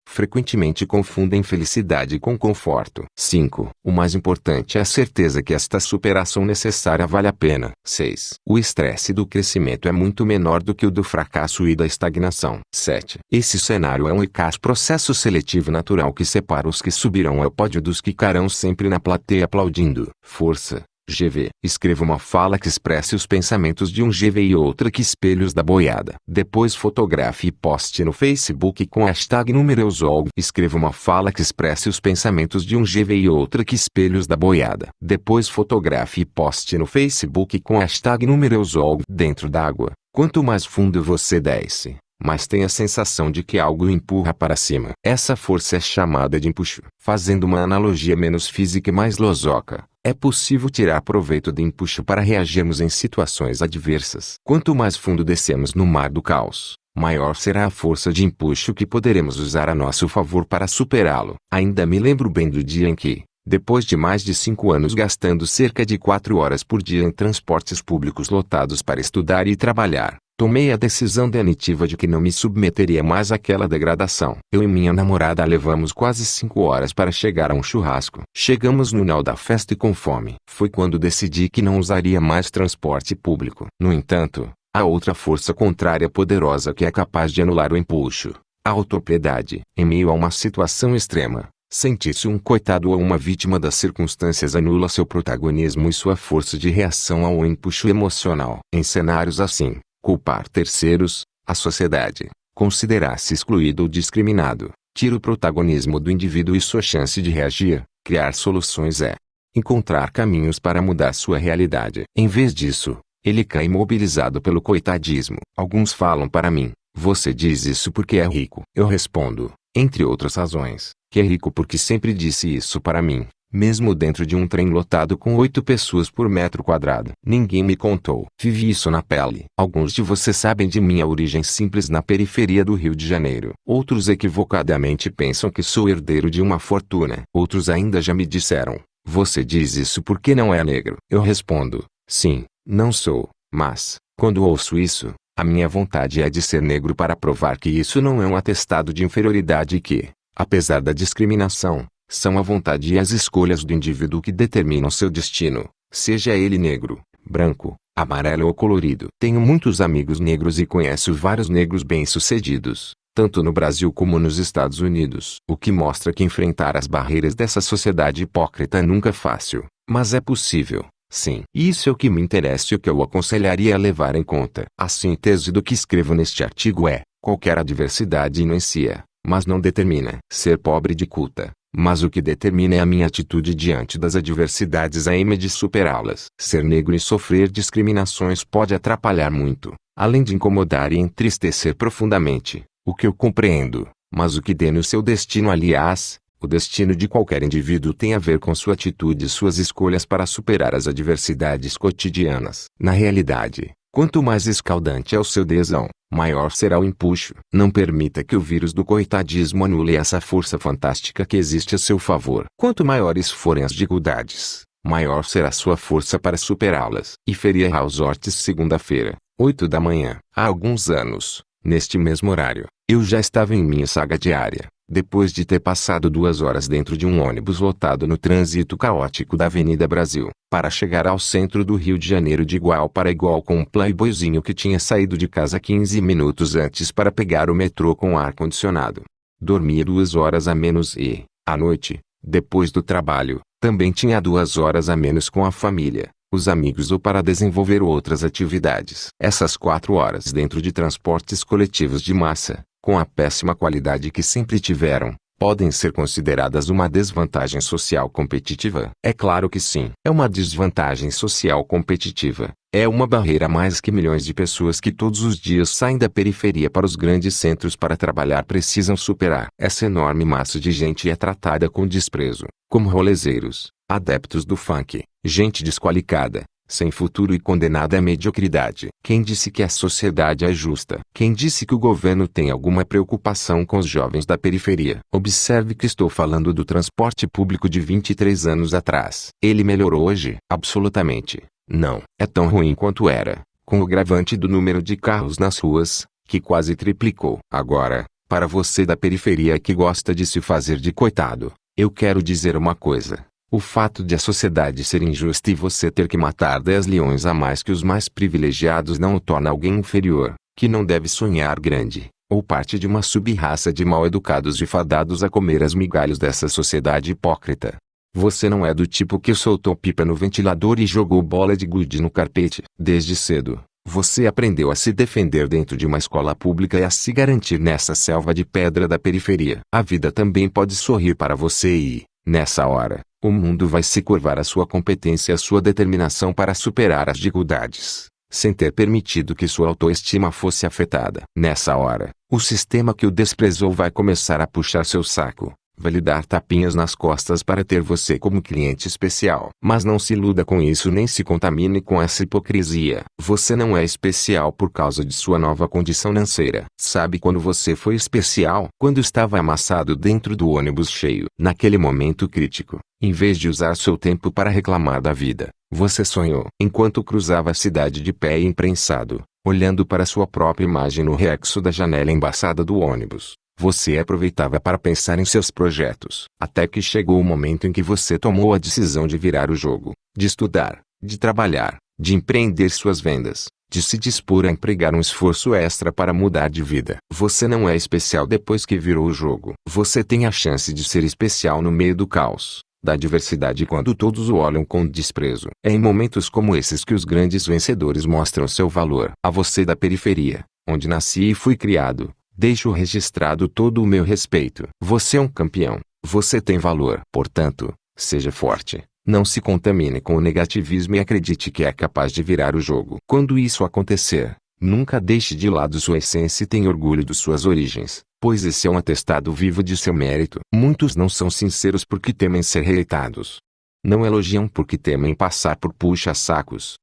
Frequentemente confundem felicidade com conforto. 5. O mais importante é a certeza que esta superação necessária vale a pena. 6. O estresse do crescimento é muito menor do que o do fracasso e da estagnação. 7. Esse cenário é um eficaz processo seletivo natural que separa os que subirão ao pódio dos que ficarão sempre na plateia aplaudindo. Força. GV. Escreva uma fala que expresse os pensamentos de um GV e outra que espelhos da boiada. Depois fotografe e poste no Facebook com hashtag #NúmeroZOL. Escreva uma fala que expresse os pensamentos de um GV e outra que espelhos da boiada. Depois fotografe e poste no Facebook com hashtag #NúmeroZOL. Dentro d'água, quanto mais fundo você desce, mas tem a sensação de que algo o empurra para cima. Essa força é chamada de empuxo. Fazendo uma analogia menos física e mais lozoca, é possível tirar proveito do empuxo para reagirmos em situações adversas. Quanto mais fundo descemos no mar do caos, maior será a força de empuxo que poderemos usar a nosso favor para superá-lo. Ainda me lembro bem do dia em que, depois de mais de 5 anos gastando cerca de 4 horas por dia em transportes públicos lotados para estudar e trabalhar, tomei a decisão definitiva de que não me submeteria mais àquela degradação. Eu e minha namorada levamos quase 5 horas para chegar a um churrasco. Chegamos no final da festa e com fome. Foi quando decidi que não usaria mais transporte público. No entanto, há outra força contrária poderosa que é capaz de anular o empuxo: a autopiedade. Em meio a uma situação extrema, sentir-se um coitado ou uma vítima das circunstâncias anula seu protagonismo e sua força de reação ao empuxo emocional. Em cenários assim, culpar terceiros, a sociedade, considerar-se excluído ou discriminado, tira o protagonismo do indivíduo e sua chance de reagir. Criar soluções é encontrar caminhos para mudar sua realidade. Em vez disso, ele cai imobilizado pelo coitadismo. Alguns falam para mim: você diz isso porque é rico. Eu respondo, entre outras razões, que é rico porque sempre disse isso para mim, mesmo dentro de um trem lotado com 8 pessoas por metro quadrado. Ninguém me contou. Vivi isso na pele. Alguns de vocês sabem de minha origem simples na periferia do Rio de Janeiro. Outros equivocadamente pensam que sou herdeiro de uma fortuna. Outros ainda já me disseram: você diz isso porque não é negro. Eu respondo: sim, não sou, mas, quando ouço isso, A minha vontade é de ser negro para provar que isso não é um atestado de inferioridade e que, apesar da discriminação, são a vontade e as escolhas do indivíduo que determinam seu destino, seja ele negro, branco, amarelo ou colorido. Tenho muitos amigos negros e conheço vários negros bem-sucedidos, tanto no Brasil como nos Estados Unidos. O que mostra que enfrentar as barreiras dessa sociedade hipócrita nunca é fácil, mas é possível. Sim, isso é o que me interessa e o que eu aconselharia a levar em conta. A síntese do que escrevo neste artigo é: qualquer adversidade influencia, mas não determina. Ser pobre dificulta, mas o que determina é a minha atitude diante das adversidades a aim de superá-las. Ser negro e sofrer discriminações pode atrapalhar muito, além de incomodar e entristecer profundamente, o que eu compreendo, mas o que dê no seu destino, aliás, o destino de qualquer indivíduo tem a ver com sua atitude e suas escolhas para superar as adversidades cotidianas. Na realidade, quanto mais escaldante é o seu desão, maior será o empuxo. Não permita que o vírus do coitadismo anule essa força fantástica que existe a seu favor. Quanto maiores forem as dificuldades, maior será sua força para superá-las. E Feria House Ortiz, segunda-feira, 8 da manhã. Há alguns anos, neste mesmo horário, eu já estava em minha saga diária. Depois de ter passado 2 horas dentro de um ônibus lotado no trânsito caótico da Avenida Brasil, para chegar ao centro do Rio de Janeiro de igual para igual com um playboyzinho que tinha saído de casa 15 minutos antes para pegar o metrô com ar-condicionado. Dormia 2 horas a menos e, à noite, depois do trabalho, também tinha 2 horas a menos com a família, os amigos ou para desenvolver outras atividades. Essas 4 horas dentro de transportes coletivos de massa, com a péssima qualidade que sempre tiveram, podem ser consideradas uma desvantagem social competitiva? É claro que sim. É uma desvantagem social competitiva. É uma barreira a mais que milhões de pessoas que todos os dias saem da periferia para os grandes centros para trabalhar precisam superar. Essa enorme massa de gente é tratada com desprezo, como rolezeiros, adeptos do funk, gente desqualificada, sem futuro e condenada à mediocridade. Quem disse que a sociedade é justa? Quem disse que o governo tem alguma preocupação com os jovens da periferia? Observe que estou falando do transporte público de 23 anos atrás. Ele melhorou hoje? Absolutamente. Não. É tão ruim quanto era, com o agravante do número de carros nas ruas, que quase triplicou. Agora, para você da periferia que gosta de se fazer de coitado, eu quero dizer uma coisa. O fato de a sociedade ser injusta e você ter que matar 10 leões a mais que os mais privilegiados não o torna alguém inferior, que não deve sonhar grande, ou parte de uma sub-raça de mal-educados e fadados a comer as migalhas dessa sociedade hipócrita. Você não é do tipo que soltou pipa no ventilador e jogou bola de gude no carpete. Desde cedo, você aprendeu a se defender dentro de uma escola pública e a se garantir nessa selva de pedra da periferia. A vida também pode sorrir para você e, nessa hora, o mundo vai se curvar à sua competência e à sua determinação para superar as dificuldades, sem ter permitido que sua autoestima fosse afetada. Nessa hora, o sistema que o desprezou vai começar a puxar seu saco, vai lhe dar tapinhas nas costas para ter você como cliente especial. Mas não se iluda com isso nem se contamine com essa hipocrisia. Você não é especial por causa de sua nova condição financeira. Sabe quando você foi especial? Quando estava amassado dentro do ônibus cheio. Naquele momento crítico, em vez de usar seu tempo para reclamar da vida, você sonhou. Enquanto cruzava a cidade de pé e imprensado, olhando para sua própria imagem no reflexo da janela embaçada do ônibus, você aproveitava para pensar em seus projetos. Até que chegou o momento em que você tomou a decisão de virar o jogo, de estudar, de trabalhar, de empreender suas vendas, de se dispor a empregar um esforço extra para mudar de vida. Você não é especial depois que virou o jogo. Você tem a chance de ser especial no meio do caos, da adversidade quando todos o olham com desprezo. É em momentos como esses que os grandes vencedores mostram seu valor. A você da periferia, onde nasci e fui criado, deixo registrado todo o meu respeito. Você é um campeão. Você tem valor. Portanto, seja forte. Não se contamine com o negativismo e acredite que é capaz de virar o jogo. Quando isso acontecer, nunca deixe de lado sua essência e tenha orgulho de suas origens, pois esse é um atestado vivo de seu mérito. Muitos não são sinceros porque temem ser rejeitados. Não elogiam porque temem passar por puxa-sacos.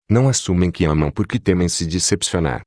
Não assumem que amam porque temem se decepcionar.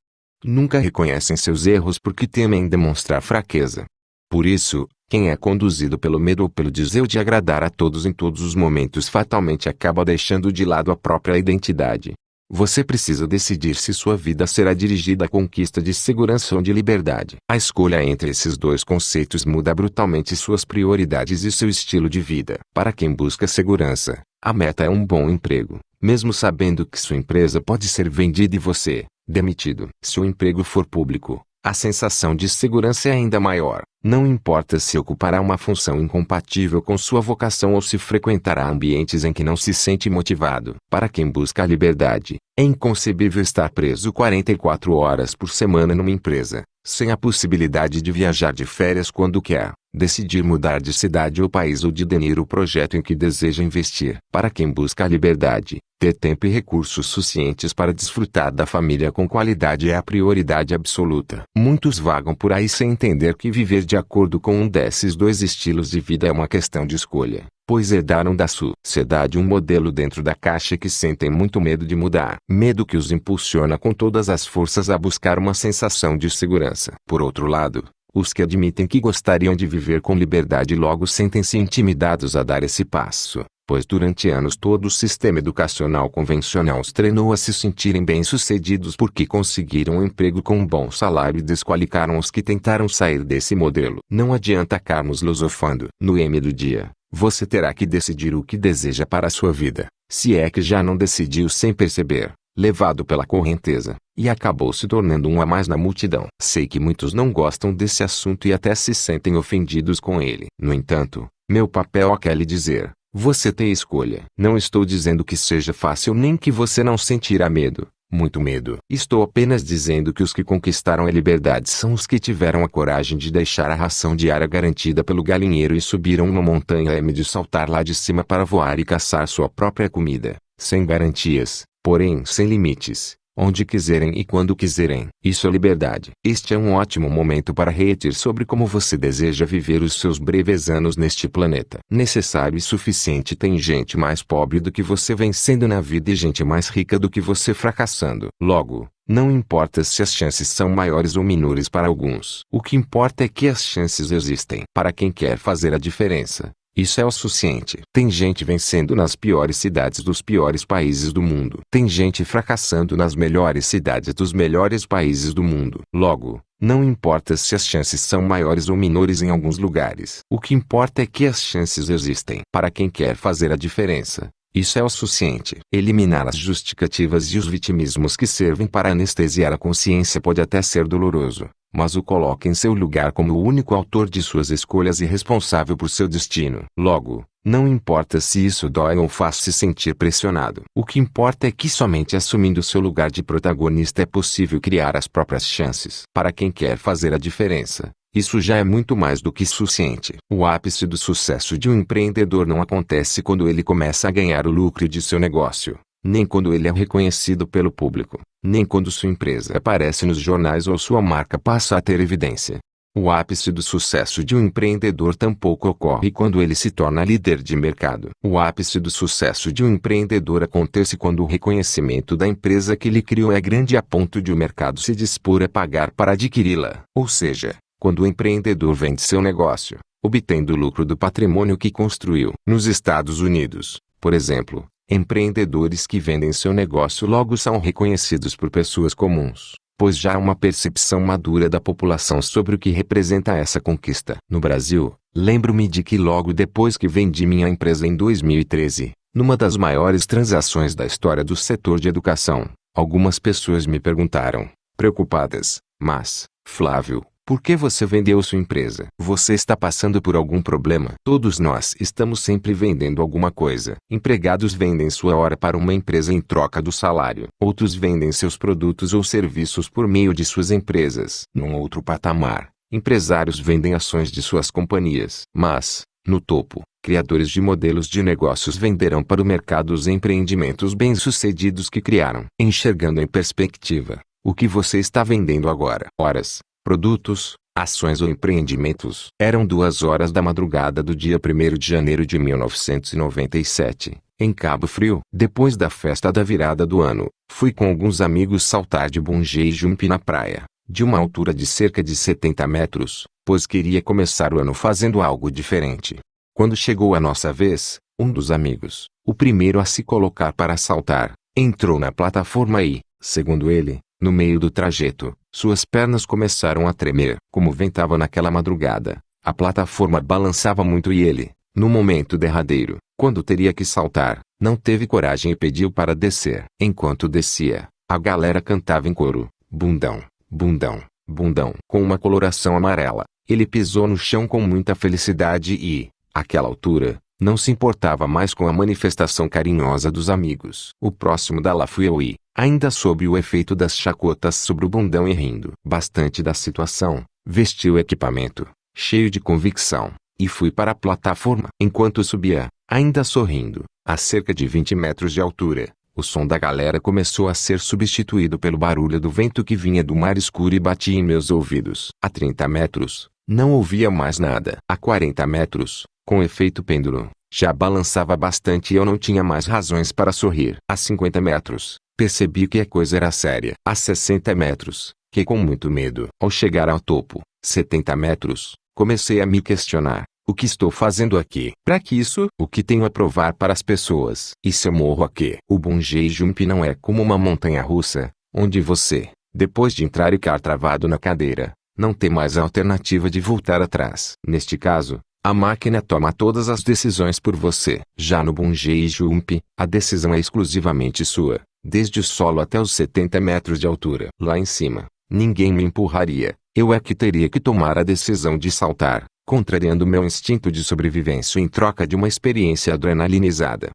Nunca reconhecem seus erros porque temem demonstrar fraqueza. Por isso, quem é conduzido pelo medo ou pelo desejo de agradar a todos em todos os momentos fatalmente acaba deixando de lado a própria identidade. Você precisa decidir se sua vida será dirigida à conquista de segurança ou de liberdade. A escolha entre esses dois conceitos muda brutalmente suas prioridades e seu estilo de vida. Para quem busca segurança, a meta é um bom emprego, mesmo sabendo que sua empresa pode ser vendida e você, demitido. Se o emprego for público, a sensação de segurança é ainda maior. Não importa se ocupará uma função incompatível com sua vocação ou se frequentará ambientes em que não se sente motivado. Para quem busca a liberdade, é inconcebível estar preso 44 horas por semana numa empresa, sem a possibilidade de viajar de férias quando quer, decidir mudar de cidade ou país ou de definir o projeto em que deseja investir. Para quem busca a liberdade, ter tempo e recursos suficientes para desfrutar da família com qualidade é a prioridade absoluta. Muitos vagam por aí sem entender que viver de acordo com um desses dois estilos de vida é uma questão de escolha, pois herdaram da sociedade um modelo dentro da caixa que sentem muito medo de mudar. Medo que os impulsiona com todas as forças a buscar uma sensação de segurança. Por outro lado, os que admitem que gostariam de viver com liberdade logo sentem-se intimidados a dar esse passo, pois durante anos todo o sistema educacional convencional os treinou a se sentirem bem-sucedidos porque conseguiram um emprego com um bom salário e desqualificaram os que tentaram sair desse modelo. Não adianta ficarmos filosofando. No M do dia, você terá que decidir o que deseja para a sua vida, se é que já não decidiu sem perceber, levado pela correnteza, e acabou se tornando um a mais na multidão. Sei que muitos não gostam desse assunto e até se sentem ofendidos com ele. No entanto, meu papel é lhe dizer: você tem escolha. Não estou dizendo que seja fácil nem que você não sentirá medo, muito medo. Estou apenas dizendo que os que conquistaram a liberdade são os que tiveram a coragem de deixar a ração diária garantida pelo galinheiro e subiram uma montanha M de saltar lá de cima para voar e caçar sua própria comida, sem garantias, porém sem limites, onde quiserem e quando quiserem. Isso é liberdade. Este é um ótimo momento para refletir sobre como você deseja viver os seus breves anos neste planeta. Necessário e suficiente. Tem gente mais pobre do que você vencendo na vida e gente mais rica do que você fracassando. Logo, não importa se as chances são maiores ou menores para alguns. O que importa é que as chances existem. Para quem quer fazer a diferença, isso é o suficiente. Tem gente vencendo nas piores cidades dos piores países do mundo. Tem gente fracassando nas melhores cidades dos melhores países do mundo. Logo, não importa se as chances são maiores ou menores em alguns lugares. O que importa é que as chances existem. Para quem quer fazer a diferença, isso é o suficiente. Eliminar as justificativas e os vitimismos que servem para anestesiar a consciência pode até ser doloroso, mas o coloque em seu lugar como o único autor de suas escolhas e responsável por seu destino. Logo, não importa se isso dói ou faz se sentir pressionado. O que importa é que somente assumindo seu lugar de protagonista é possível criar as próprias chances. Para quem quer fazer a diferença, isso já é muito mais do que suficiente. O ápice do sucesso de um empreendedor não acontece quando ele começa a ganhar o lucro de seu negócio, nem quando ele é reconhecido pelo público, nem quando sua empresa aparece nos jornais ou sua marca passa a ter evidência. O ápice do sucesso de um empreendedor tampouco ocorre quando ele se torna líder de mercado. O ápice do sucesso de um empreendedor acontece quando o reconhecimento da empresa que ele criou é grande a ponto de o mercado se dispor a pagar para adquiri-la. Ou seja, quando o empreendedor vende seu negócio, obtendo o lucro do patrimônio que construiu. Nos Estados Unidos, por exemplo, empreendedores que vendem seu negócio logo são reconhecidos por pessoas comuns, pois já há uma percepção madura da população sobre o que representa essa conquista. No Brasil, lembro-me de que logo depois que vendi minha empresa em 2013, numa das maiores transações da história do setor de educação, algumas pessoas me perguntaram, preocupadas: mas, Flávio, por que você vendeu sua empresa? Você está passando por algum problema? Todos nós estamos sempre vendendo alguma coisa. Empregados vendem sua hora para uma empresa em troca do salário. Outros vendem seus produtos ou serviços por meio de suas empresas. Num outro patamar, empresários vendem ações de suas companhias. Mas, no topo, criadores de modelos de negócios venderão para o mercado os empreendimentos bem-sucedidos que criaram. Enxergando em perspectiva, o que você está vendendo agora? Horas, produtos, ações ou empreendimentos. Eram 2 horas da madrugada do dia 1º de janeiro de 1997, em Cabo Frio. Depois da festa da virada do ano, fui com alguns amigos saltar de bungee jump na praia, de uma altura de cerca de 70 metros, pois queria começar o ano fazendo algo diferente. Quando chegou a nossa vez, um dos amigos, o primeiro a se colocar para saltar, Entrou na plataforma e, segundo ele, no meio do trajeto, suas pernas começaram a tremer. Como ventava naquela madrugada, a plataforma balançava muito e ele, no momento derradeiro, quando teria que saltar, não teve coragem e pediu para descer. Enquanto descia, a galera cantava em coro: bundão, bundão, bundão. Com uma coloração amarela, ele pisou no chão com muita felicidade e, àquela altura, não se importava mais com a manifestação carinhosa dos amigos. O próximo da lá fui eu e, ainda sob o efeito das chacotas sobre o bundão e rindo bastante da situação, vesti o equipamento, cheio de convicção, e fui para a plataforma. Enquanto subia, ainda sorrindo, a cerca de 20 metros de altura, o som da galera começou a ser substituído pelo barulho do vento que vinha do mar escuro e batia em meus ouvidos. A 30 metros, não ouvia mais nada. A 40 metros, com efeito pêndulo, já balançava bastante e eu não tinha mais razões para sorrir. A 50 metros, percebi que a coisa era séria. A 60 metros, que com muito medo. Ao chegar ao topo, 70 metros, comecei a me questionar. O que estou fazendo aqui? Para que isso? O que tenho a provar para as pessoas? E se eu morro aqui? O bungee jump não é como uma montanha-russa, onde você, depois de entrar e ficar travado na cadeira, não tem mais a alternativa de voltar atrás. Neste caso, a máquina toma todas as decisões por você. Já no bungee jump, a decisão é exclusivamente sua, desde o solo até os 70 metros de altura. Lá em cima, ninguém me empurraria, eu é que teria que tomar a decisão de saltar, contrariando meu instinto de sobrevivência em troca de uma experiência adrenalinizada.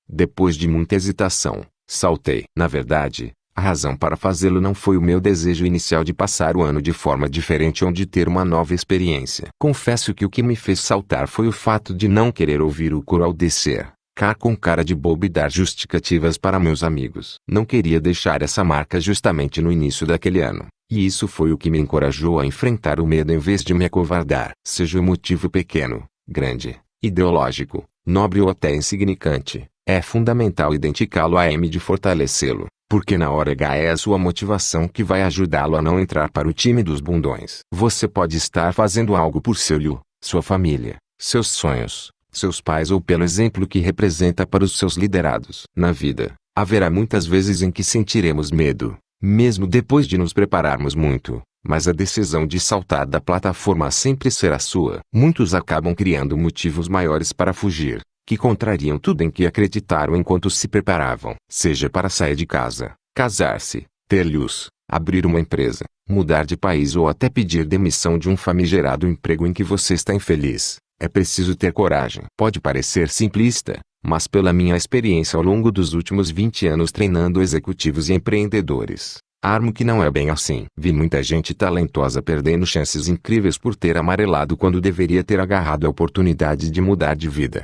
Depois de muita hesitação, saltei. Na verdade, a razão para fazê-lo não foi o meu desejo inicial de passar o ano de forma diferente ou de ter uma nova experiência. Confesso que o que me fez saltar foi o fato de não querer ouvir o coro ao descer, cá com cara de bobo e dar justificativas para meus amigos. Não queria deixar essa marca justamente no início daquele ano. E isso foi o que me encorajou a enfrentar o medo em vez de me acovardar. Seja o motivo pequeno, grande, ideológico, nobre ou até insignificante, é fundamental identificá-lo a de fortalecê-lo, porque na hora H é a sua motivação que vai ajudá-lo a não entrar para o time dos bundões. Você pode estar fazendo algo por sua família, seus sonhos, seus pais ou pelo exemplo que representa para os seus liderados. Na vida, haverá muitas vezes em que sentiremos medo, mesmo depois de nos prepararmos muito, mas a decisão de saltar da plataforma sempre será sua. Muitos acabam criando motivos maiores para fugir, que contrariam tudo em que acreditaram enquanto se preparavam. Seja para sair de casa, casar-se, ter luz, abrir uma empresa, mudar de país ou até pedir demissão de um famigerado emprego em que você está infeliz. É preciso ter coragem. Pode parecer simplista, mas pela minha experiência ao longo dos últimos 20 anos treinando executivos e empreendedores, armo que não é bem assim. Vi muita gente talentosa perdendo chances incríveis por ter amarelado quando deveria ter agarrado a oportunidade de mudar de vida.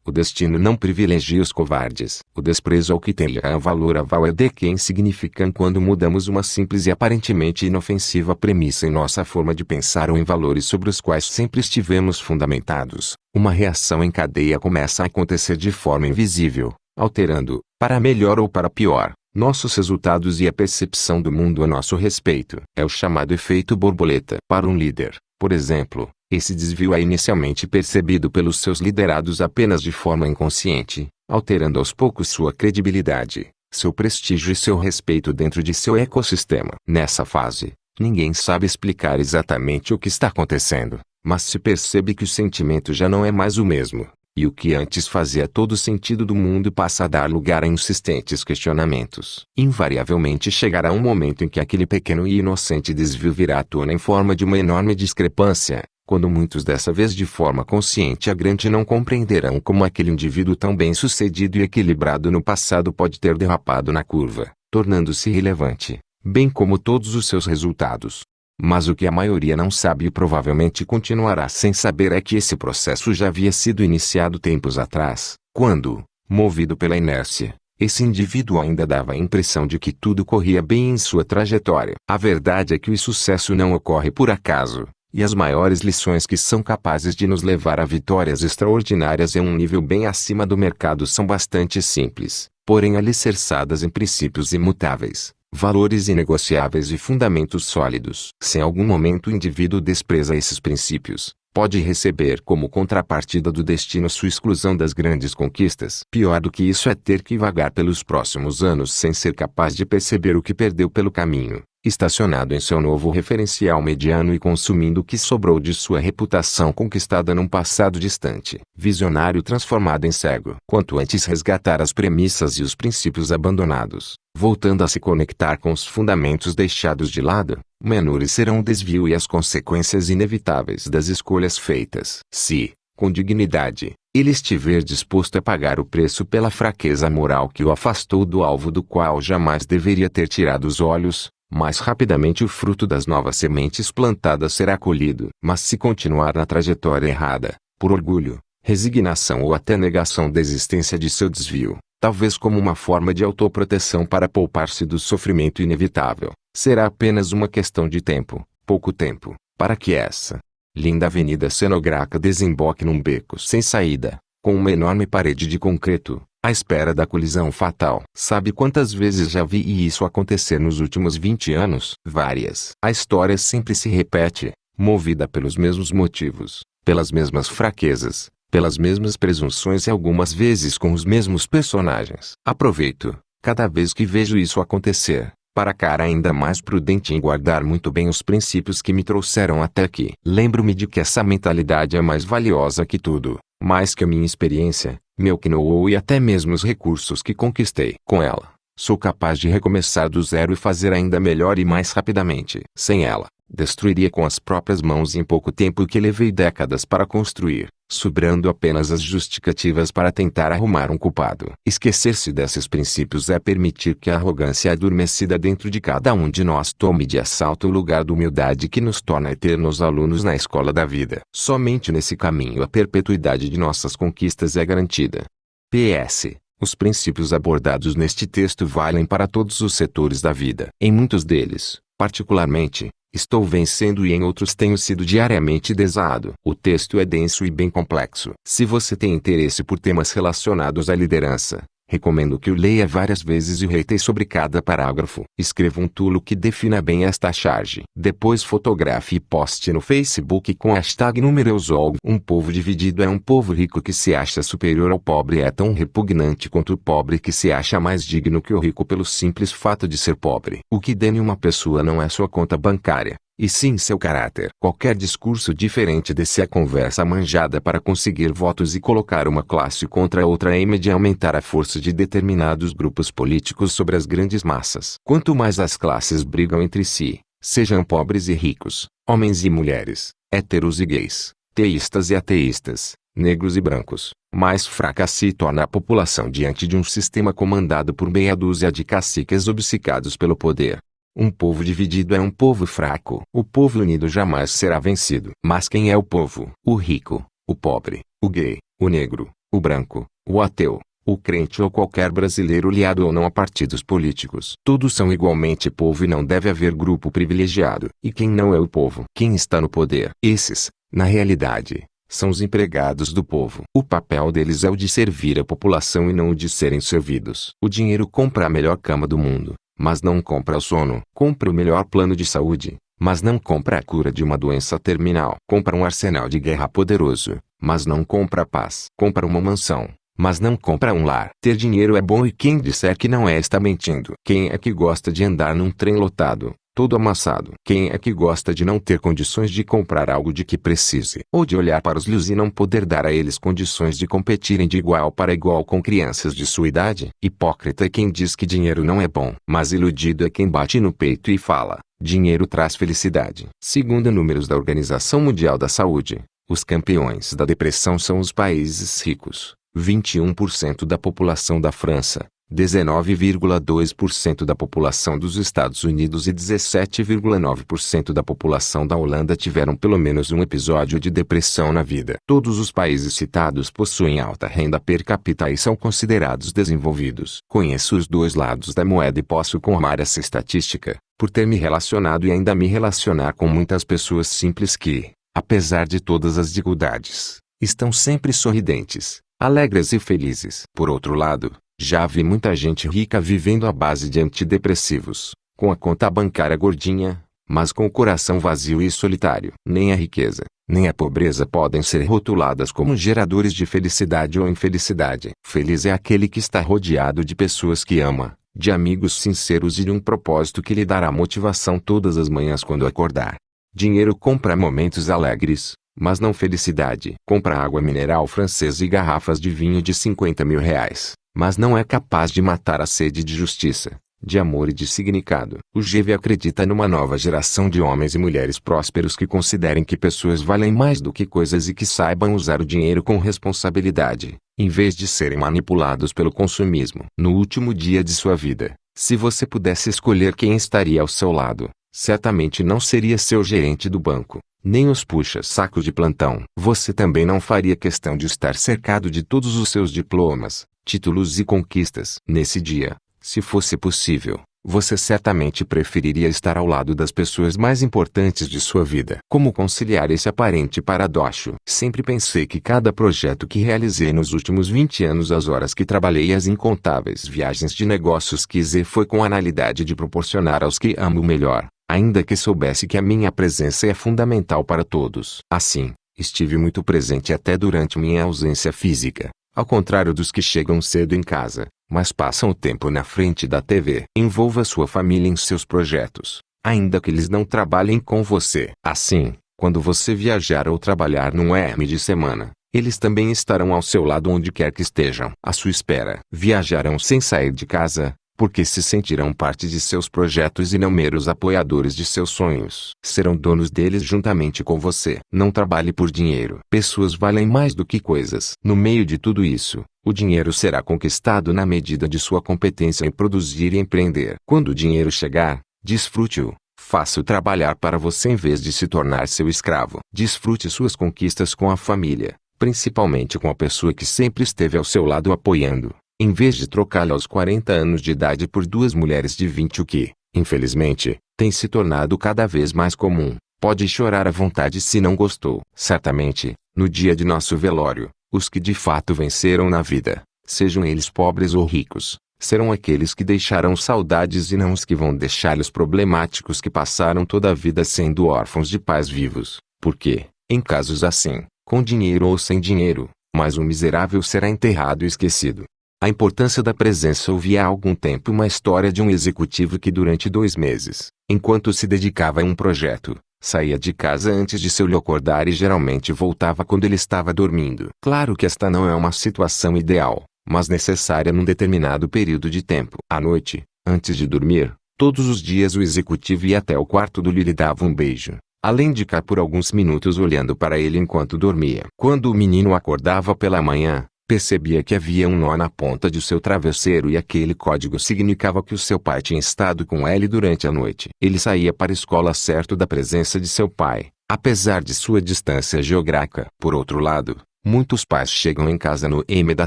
O destino não privilegia os covardes. O desprezo ao que tem valor aval é de que é insignificante quando mudamos uma simples e aparentemente inofensiva premissa em nossa forma de pensar ou em valores sobre os quais sempre estivemos fundamentados. Uma reação em cadeia começa a acontecer de forma invisível, alterando, para melhor ou para pior, nossos resultados e a percepção do mundo a nosso respeito. É o chamado efeito borboleta. Para um líder, por exemplo, esse desvio é inicialmente percebido pelos seus liderados apenas de forma inconsciente, alterando aos poucos sua credibilidade, seu prestígio e seu respeito dentro de seu ecossistema. Nessa fase, ninguém sabe explicar exatamente o que está acontecendo, mas se percebe que o sentimento já não é mais o mesmo, e o que antes fazia todo sentido do mundo passa a dar lugar a insistentes questionamentos. Invariavelmente chegará um momento em que aquele pequeno e inocente desvio virá à tona em forma de uma enorme discrepância, quando muitos dessa vez de forma consciente a grande não compreenderão como aquele indivíduo tão bem-sucedido e equilibrado no passado pode ter derrapado na curva, tornando-se irrelevante, bem como todos os seus resultados. Mas o que a maioria não sabe e provavelmente continuará sem saber é que esse processo já havia sido iniciado tempos atrás, quando, movido pela inércia, esse indivíduo ainda dava a impressão de que tudo corria bem em sua trajetória. A verdade é que o sucesso não ocorre por acaso. E as maiores lições que são capazes de nos levar a vitórias extraordinárias em um nível bem acima do mercado são bastante simples, porém alicerçadas em princípios imutáveis, valores inegociáveis e fundamentos sólidos. Se em algum momento o indivíduo despreza esses princípios, pode receber como contrapartida do destino sua exclusão das grandes conquistas. Pior do que isso é ter que vagar pelos próximos anos sem ser capaz de perceber o que perdeu pelo caminho, estacionado em seu novo referencial mediano e consumindo o que sobrou de sua reputação conquistada num passado distante. Visionário transformado em cego. Quanto antes resgatar as premissas e os princípios abandonados, voltando a se conectar com os fundamentos deixados de lado, menores serão o desvio e as consequências inevitáveis das escolhas feitas. Se, com dignidade, ele estiver disposto a pagar o preço pela fraqueza moral que o afastou do alvo do qual jamais deveria ter tirado os olhos, mais rapidamente o fruto das novas sementes plantadas será colhido. Mas se continuar na trajetória errada, por orgulho, resignação ou até negação da existência de seu desvio, talvez como uma forma de autoproteção para poupar-se do sofrimento inevitável, será apenas uma questão de tempo, pouco tempo, para que essa linda avenida cenográfica desemboque num beco sem saída, com uma enorme parede de concreto, à espera da colisão fatal. Sabe quantas vezes já vi isso acontecer nos últimos 20 anos? Várias. A história sempre se repete, movida pelos mesmos motivos, pelas mesmas fraquezas, pelas mesmas presunções e algumas vezes com os mesmos personagens. Aproveito, cada vez que vejo isso acontecer, para cara ainda mais prudente em guardar muito bem os princípios que me trouxeram até aqui. Lembro-me de que essa mentalidade é mais valiosa que tudo, mais que a minha experiência, meu know-how e até mesmo os recursos que conquistei. Com ela, sou capaz de recomeçar do zero e fazer ainda melhor e mais rapidamente. Sem ela, destruiria com as próprias mãos em pouco tempo o que levei décadas para construir, sobrando apenas as justificativas para tentar arrumar um culpado. Esquecer-se desses princípios é permitir que a arrogância adormecida dentro de cada um de nós tome de assalto o lugar da humildade que nos torna eternos alunos na escola da vida. Somente nesse caminho a perpetuidade de nossas conquistas é garantida. PS. Os princípios abordados neste texto valem para todos os setores da vida. Em muitos deles, particularmente, estou vencendo e em outros tenho sido diariamente desafiado. O texto é denso e bem complexo. Se você tem interesse por temas relacionados à liderança, recomendo que o leia várias vezes e reite sobre cada parágrafo. Escreva um tulo que defina bem esta charge. Depois fotografe e poste no Facebook com a hashtag #NúmeroEusol. Um povo dividido é um povo rico que se acha superior ao pobre é tão repugnante quanto o pobre que se acha mais digno que o rico pelo simples fato de ser pobre. O que dane uma pessoa não é sua conta bancária, e sim seu caráter. Qualquer discurso diferente desse é conversa manjada para conseguir votos e colocar uma classe contra a outra em de aumentar a força de determinados grupos políticos sobre as grandes massas. Quanto mais as classes brigam entre si, sejam pobres e ricos, homens e mulheres, héteros e gays, teístas e ateístas, negros e brancos, mais fraca se torna a população diante de um sistema comandado por meia dúzia de caciques obcecados pelo poder. Um povo dividido é um povo fraco. O povo unido jamais será vencido. Mas quem é o povo? O rico, o pobre, o gay, o negro, o branco, o ateu, o crente ou qualquer brasileiro ligado ou não a partidos políticos. Todos são igualmente povo e não deve haver grupo privilegiado. E quem não é o povo? Quem está no poder? Esses, na realidade, são os empregados do povo. O papel deles é o de servir a população e não o de serem servidos. O dinheiro compra a melhor cama do mundo, mas não compra o sono. Compra o melhor plano de saúde, mas não compra a cura de uma doença terminal. Compra um arsenal de guerra poderoso, mas não compra a paz. Compra uma mansão, mas não compra um lar. Ter dinheiro é bom e quem disser que não é está mentindo. Quem é que gosta de andar num trem lotado, todo amassado? Quem é que gosta de não ter condições de comprar algo de que precise? Ou de olhar para os lios e não poder dar a eles condições de competirem de igual para igual com crianças de sua idade? Hipócrita é quem diz que dinheiro não é bom. Mas iludido é quem bate no peito e fala: dinheiro traz felicidade. Segundo números da Organização Mundial da Saúde, os campeões da depressão são os países ricos. 21% da população da França, 19,2% da população dos Estados Unidos e 17,9% da população da Holanda tiveram pelo menos um episódio de depressão na vida. Todos os países citados possuem alta renda per capita e são considerados desenvolvidos. Conheço os dois lados da moeda e posso confirmar essa estatística, por ter me relacionado e ainda me relacionar com muitas pessoas simples que, apesar de todas as dificuldades, estão sempre sorridentes, alegres e felizes. Por outro lado, já vi muita gente rica vivendo à base de antidepressivos, com a conta bancária gordinha, mas com o coração vazio e solitário. Nem a riqueza, nem a pobreza podem ser rotuladas como geradores de felicidade ou infelicidade. Feliz é aquele que está rodeado de pessoas que ama, de amigos sinceros e de um propósito que lhe dará motivação todas as manhãs quando acordar. Dinheiro compra momentos alegres, mas não felicidade. Compra água mineral francesa e garrafas de vinho de 50 mil reais, mas não é capaz de matar a sede de justiça, de amor e de significado. O GV acredita numa nova geração de homens e mulheres prósperos que considerem que pessoas valem mais do que coisas e que saibam usar o dinheiro com responsabilidade, em vez de serem manipulados pelo consumismo. No último dia de sua vida, se você pudesse escolher quem estaria ao seu lado, certamente não seria seu gerente do banco, nem os puxa-saco de plantão. Você também não faria questão de estar cercado de todos os seus diplomas, títulos e conquistas. Nesse dia, se fosse possível, você certamente preferiria estar ao lado das pessoas mais importantes de sua vida. Como conciliar esse aparente paradoxo? Sempre pensei que cada projeto que realizei nos últimos 20 anos, as horas que trabalhei e as incontáveis viagens de negócios que fiz foi com a finalidade de proporcionar aos que amo o melhor, ainda que soubesse que a minha presença é fundamental para todos. Assim, estive muito presente até durante minha ausência física, ao contrário dos que chegam cedo em casa, mas passam o tempo na frente da TV. Envolva sua família em seus projetos, ainda que eles não trabalhem com você. Assim, quando você viajar ou trabalhar num EM de semana, eles também estarão ao seu lado onde quer que estejam. À sua espera. Viajarão sem sair de casa, porque se sentirão parte de seus projetos e não meros apoiadores de seus sonhos. Serão donos deles juntamente com você. Não trabalhe por dinheiro. Pessoas valem mais do que coisas. No meio de tudo isso, o dinheiro será conquistado na medida de sua competência em produzir e empreender. Quando o dinheiro chegar, desfrute-o. Faça-o trabalhar para você em vez de se tornar seu escravo. Desfrute suas conquistas com a família, principalmente com a pessoa que sempre esteve ao seu lado apoiando, em vez de trocá-la aos 40 anos de idade por duas mulheres de 20, o que, infelizmente, tem se tornado cada vez mais comum. Pode chorar à vontade se não gostou. Certamente, no dia de nosso velório, os que de fato venceram na vida, sejam eles pobres ou ricos, serão aqueles que deixarão saudades e não os que vão deixar os problemáticos que passaram toda a vida sendo órfãos de pais vivos. Porque, em casos assim, com dinheiro ou sem dinheiro, mas o miserável será enterrado e esquecido. A importância da presença. Ouvi há algum tempo uma história de um executivo que durante 2 meses, enquanto se dedicava a um projeto, saía de casa antes de seu filho acordar e geralmente voltava quando ele estava dormindo. Claro que esta não é uma situação ideal, mas necessária num determinado período de tempo. À noite, antes de dormir, todos os dias o executivo ia até o quarto do filho e lhe dava um beijo, além de ficar por alguns minutos olhando para ele enquanto dormia. Quando o menino acordava pela manhã, percebia que havia um nó na ponta de seu travesseiro e aquele código significava que o seu pai tinha estado com ele durante a noite. Ele saía para a escola certo da presença de seu pai, apesar de sua distância geográfica. Por outro lado, muitos pais chegam em casa no M da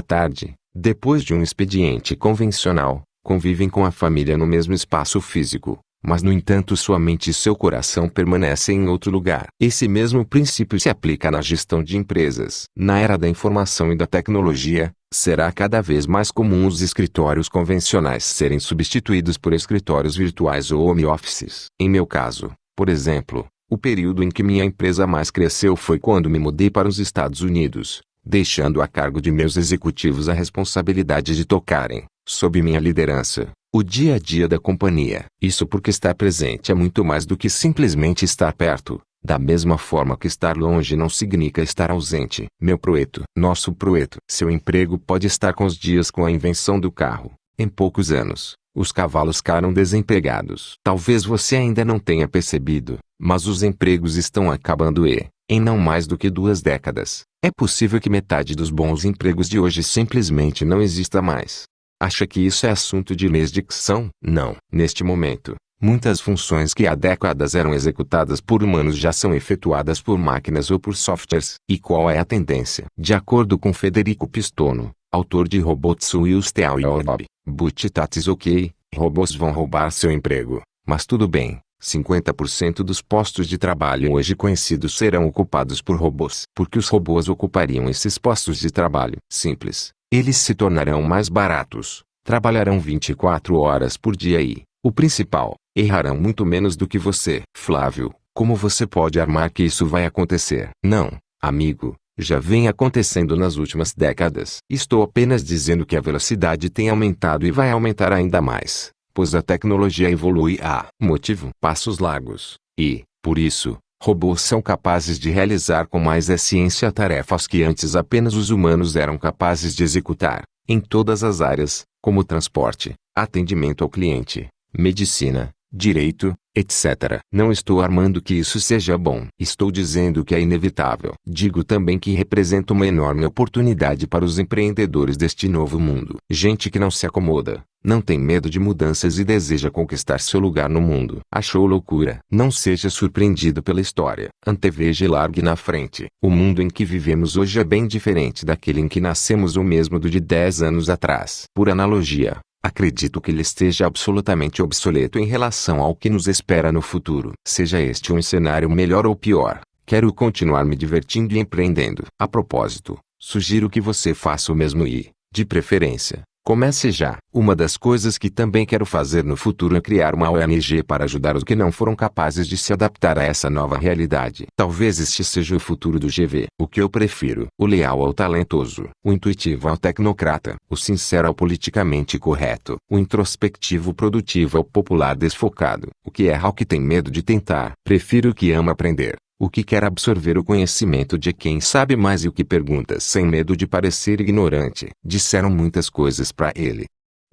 tarde, depois de um expediente convencional, convivem com a família no mesmo espaço físico, mas no entanto sua mente e seu coração permanecem em outro lugar. Esse mesmo princípio se aplica na gestão de empresas. Na era da informação e da tecnologia, será cada vez mais comum os escritórios convencionais serem substituídos por escritórios virtuais ou home offices. Em meu caso, por exemplo, o período em que minha empresa mais cresceu foi quando me mudei para os Estados Unidos, deixando a cargo de meus executivos a responsabilidade de tocarem, sob minha liderança, o dia a dia da companhia. Isso porque estar presente é muito mais do que simplesmente estar perto, da mesma forma que estar longe não significa estar ausente. Meu proeto, nosso proeto. Seu emprego pode estar com os dias. Com a invenção do carro, em poucos anos, os cavalos ficaram desempregados. Talvez você ainda não tenha percebido, mas os empregos estão acabando em não mais do que 2 décadas, é possível que metade dos bons empregos de hoje simplesmente não exista mais. Acha que isso é assunto de lesdicção? Não. Neste momento, muitas funções que há décadas eram executadas por humanos já são efetuadas por máquinas ou por softwares. E qual é a tendência? De acordo com Federico Pistono, autor de Robots Will Steal Your Job, but that's ok, robôs vão roubar seu emprego, mas tudo bem. 50% dos postos de trabalho hoje conhecidos serão ocupados por robôs. Porque os robôs ocupariam esses postos de trabalho? Simples. Eles se tornarão mais baratos, trabalharão 24 horas por dia e, o principal, Errarão muito menos do que você. Flávio, como você pode armar que isso vai acontecer? Não, amigo, já vem acontecendo nas últimas décadas. Estou apenas dizendo que a velocidade tem aumentado e vai aumentar ainda mais, pois a tecnologia evolui a motivo passos largos, e, por isso, robôs são capazes de realizar com mais eficiência tarefas que antes apenas os humanos eram capazes de executar, em todas as áreas, como transporte, atendimento ao cliente, medicina, direito, etc. Não estou armando que isso seja bom. Estou dizendo que é inevitável. Digo também que representa uma enorme oportunidade para os empreendedores deste novo mundo. Gente que não se acomoda, não tem medo de mudanças e deseja conquistar seu lugar no mundo. Achou loucura? Não seja surpreendido pela história. Anteveja e largue na frente. O mundo em que vivemos hoje é bem diferente daquele em que nascemos ou mesmo do de 10 anos atrás. Por analogia, acredito que ele esteja absolutamente obsoleto em relação ao que nos espera no futuro. Seja este um cenário melhor ou pior, quero continuar me divertindo e empreendendo. A propósito, sugiro que você faça o mesmo e, de preferência, comece já. Uma das coisas que também quero fazer no futuro é criar uma ONG para ajudar os que não foram capazes de se adaptar a essa nova realidade. Talvez este seja o futuro do GV. O que eu prefiro? O leal ao talentoso, o intuitivo ao tecnocrata, o sincero ao politicamente correto, o introspectivo produtivo ao popular desfocado, o que erra ao que tem medo de tentar. Prefiro o que ama aprender, o que quer absorver o conhecimento de quem sabe mais e o que pergunta sem medo de parecer ignorante. Disseram muitas coisas para ele,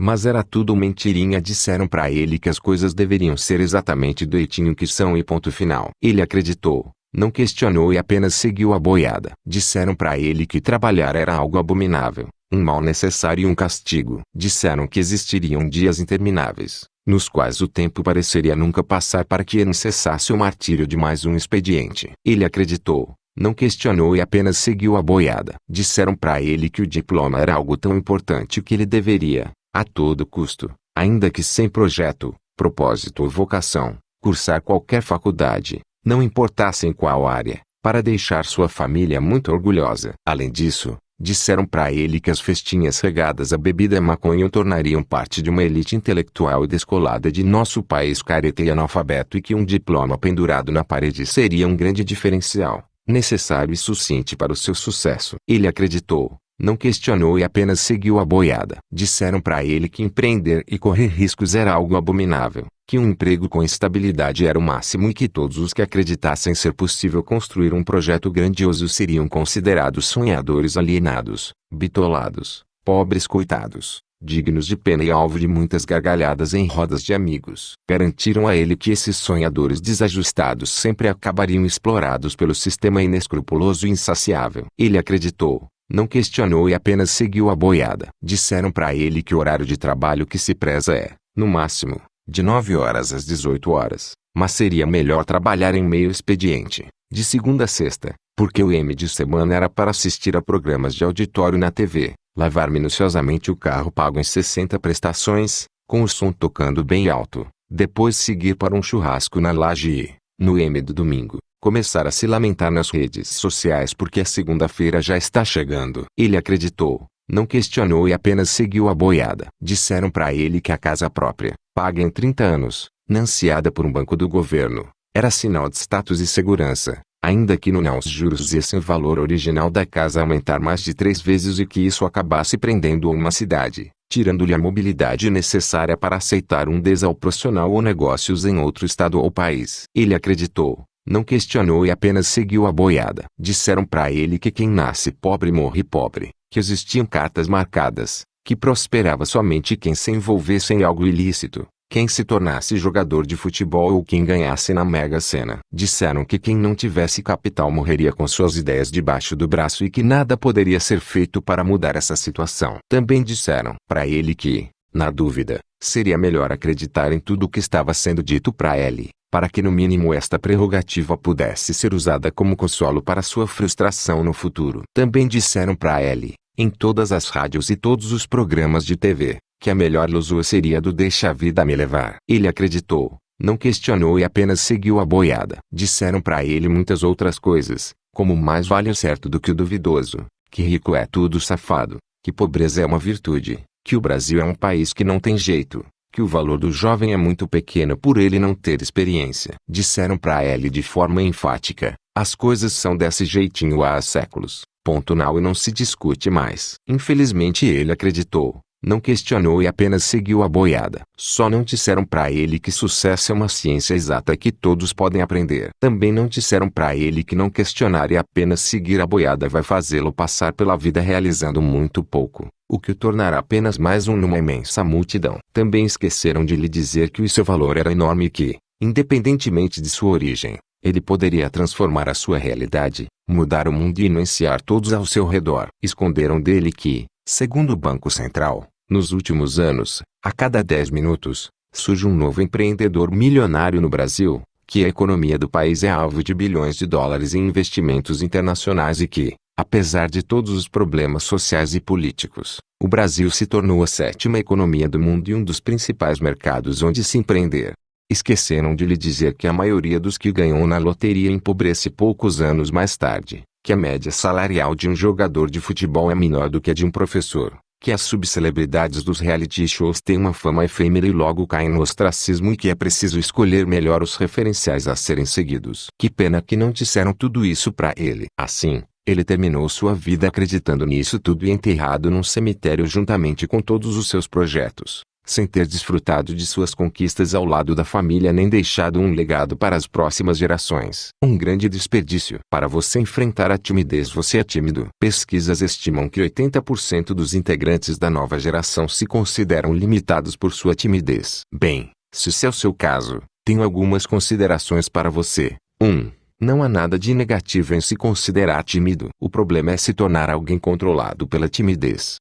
mas era tudo mentirinha. Disseram para ele que as coisas deveriam ser exatamente do jeitinho que são e ponto final. Ele acreditou, não questionou e apenas seguiu a boiada. Disseram para ele que trabalhar era algo abominável, um mal necessário e um castigo. Disseram que existiriam dias intermináveis, nos quais o tempo pareceria nunca passar para que não cessasse o martírio de mais um expediente. Ele acreditou, não questionou e apenas seguiu a boiada. Disseram para ele que o diploma era algo tão importante que ele deveria, a todo custo, ainda que sem projeto, propósito ou vocação, cursar qualquer faculdade, não importasse em qual área, para deixar sua família muito orgulhosa. Além disso, disseram para ele que as festinhas regadas a bebida e maconha o tornariam parte de uma elite intelectual e descolada de nosso país careta e analfabeto e que um diploma pendurado na parede seria um grande diferencial, necessário e suficiente para o seu sucesso. Ele acreditou, não questionou e apenas seguiu a boiada. Disseram para ele que empreender e correr riscos era algo abominável, que um emprego com estabilidade era o máximo e que todos os que acreditassem ser possível construir um projeto grandioso seriam considerados sonhadores alienados, bitolados, pobres coitados, dignos de pena e alvo de muitas gargalhadas em rodas de amigos. Garantiram a ele que esses sonhadores desajustados sempre acabariam explorados pelo sistema inescrupuloso e insaciável. Ele acreditou, não questionou e apenas seguiu a boiada. Disseram para ele que o horário de trabalho que se preza é, no máximo, de 9 horas às 18 horas, mas seria melhor trabalhar em meio expediente, de segunda a sexta, porque o M de semana era para assistir a programas de auditório na TV, lavar minuciosamente o carro pago em 60 prestações, com o som tocando bem alto, depois seguir para um churrasco na laje e, no M do domingo, começar a se lamentar nas redes sociais porque a segunda-feira já está chegando. Ele acreditou, não questionou e apenas seguiu a boiada. Disseram para ele que a casa própria, paga em 30 anos, financiada por um banco do governo, era sinal de status e segurança, ainda que não os juros fizessem o valor original da casa aumentar mais de 3 vezes e que isso acabasse prendendo uma cidade, tirando-lhe a mobilidade necessária para aceitar um desal profissional ou negócios em outro estado ou país. Ele acreditou, não questionou e apenas seguiu a boiada. Disseram para ele que quem nasce pobre morre pobre, que existiam cartas marcadas, que prosperava somente quem se envolvesse em algo ilícito, quem se tornasse jogador de futebol ou quem ganhasse na Mega Sena. Disseram que quem não tivesse capital morreria com suas ideias debaixo do braço e que nada poderia ser feito para mudar essa situação. Também disseram para ele que, na dúvida, seria melhor acreditar em tudo o que estava sendo dito para ele, para que no mínimo esta prerrogativa pudesse ser usada como consolo para sua frustração no futuro. Também disseram para ele, em todas as rádios e todos os programas de TV, que a melhor ilusão seria do deixa a vida me levar. Ele acreditou, não questionou e apenas seguiu a boiada. Disseram para ele muitas outras coisas, como mais vale o certo do que o duvidoso, que rico é tudo safado, que pobreza é uma virtude, que o Brasil é um país que não tem jeito, que o valor do jovem é muito pequeno por ele não ter experiência. Disseram para ele de forma enfática: as coisas são desse jeitinho há séculos. Ponto final e não se discute mais. Infelizmente ele acreditou, não questionou e apenas seguiu a boiada. Só não disseram para ele que sucesso é uma ciência exata que todos podem aprender. Também não disseram para ele que não questionar e apenas seguir a boiada vai fazê-lo passar pela vida realizando muito pouco, o que o tornará apenas mais um numa imensa multidão. Também esqueceram de lhe dizer que o seu valor era enorme e que, independentemente de sua origem, ele poderia transformar a sua realidade, mudar o mundo e influenciar todos ao seu redor. Esconderam dele que, segundo o Banco Central, nos últimos anos, a cada 10 minutos, surge um novo empreendedor milionário no Brasil, que a economia do país é alvo de bilhões de dólares em investimentos internacionais e que, apesar de todos os problemas sociais e políticos, o Brasil se tornou a 7ª economia do mundo e um dos principais mercados onde se empreender. Esqueceram de lhe dizer que a maioria dos que ganhou na loteria empobrece poucos anos mais tarde, que a média salarial de um jogador de futebol é menor do que a de um professor, que as subcelebridades dos reality shows têm uma fama efêmera e logo caem no ostracismo e que é preciso escolher melhor os referenciais a serem seguidos. Que pena que não disseram tudo isso para ele. Assim, ele terminou sua vida acreditando nisso tudo e enterrado num cemitério juntamente com todos os seus projetos, sem ter desfrutado de suas conquistas ao lado da família nem deixado um legado para as próximas gerações. Um grande desperdício. Para você enfrentar a timidez, você é tímido. Pesquisas estimam que 80% dos integrantes da nova geração se consideram limitados por sua timidez. Bem, se esse é o seu caso, tenho algumas considerações para você. 1. Não há nada de negativo em se considerar tímido. O problema é se tornar alguém controlado pela timidez.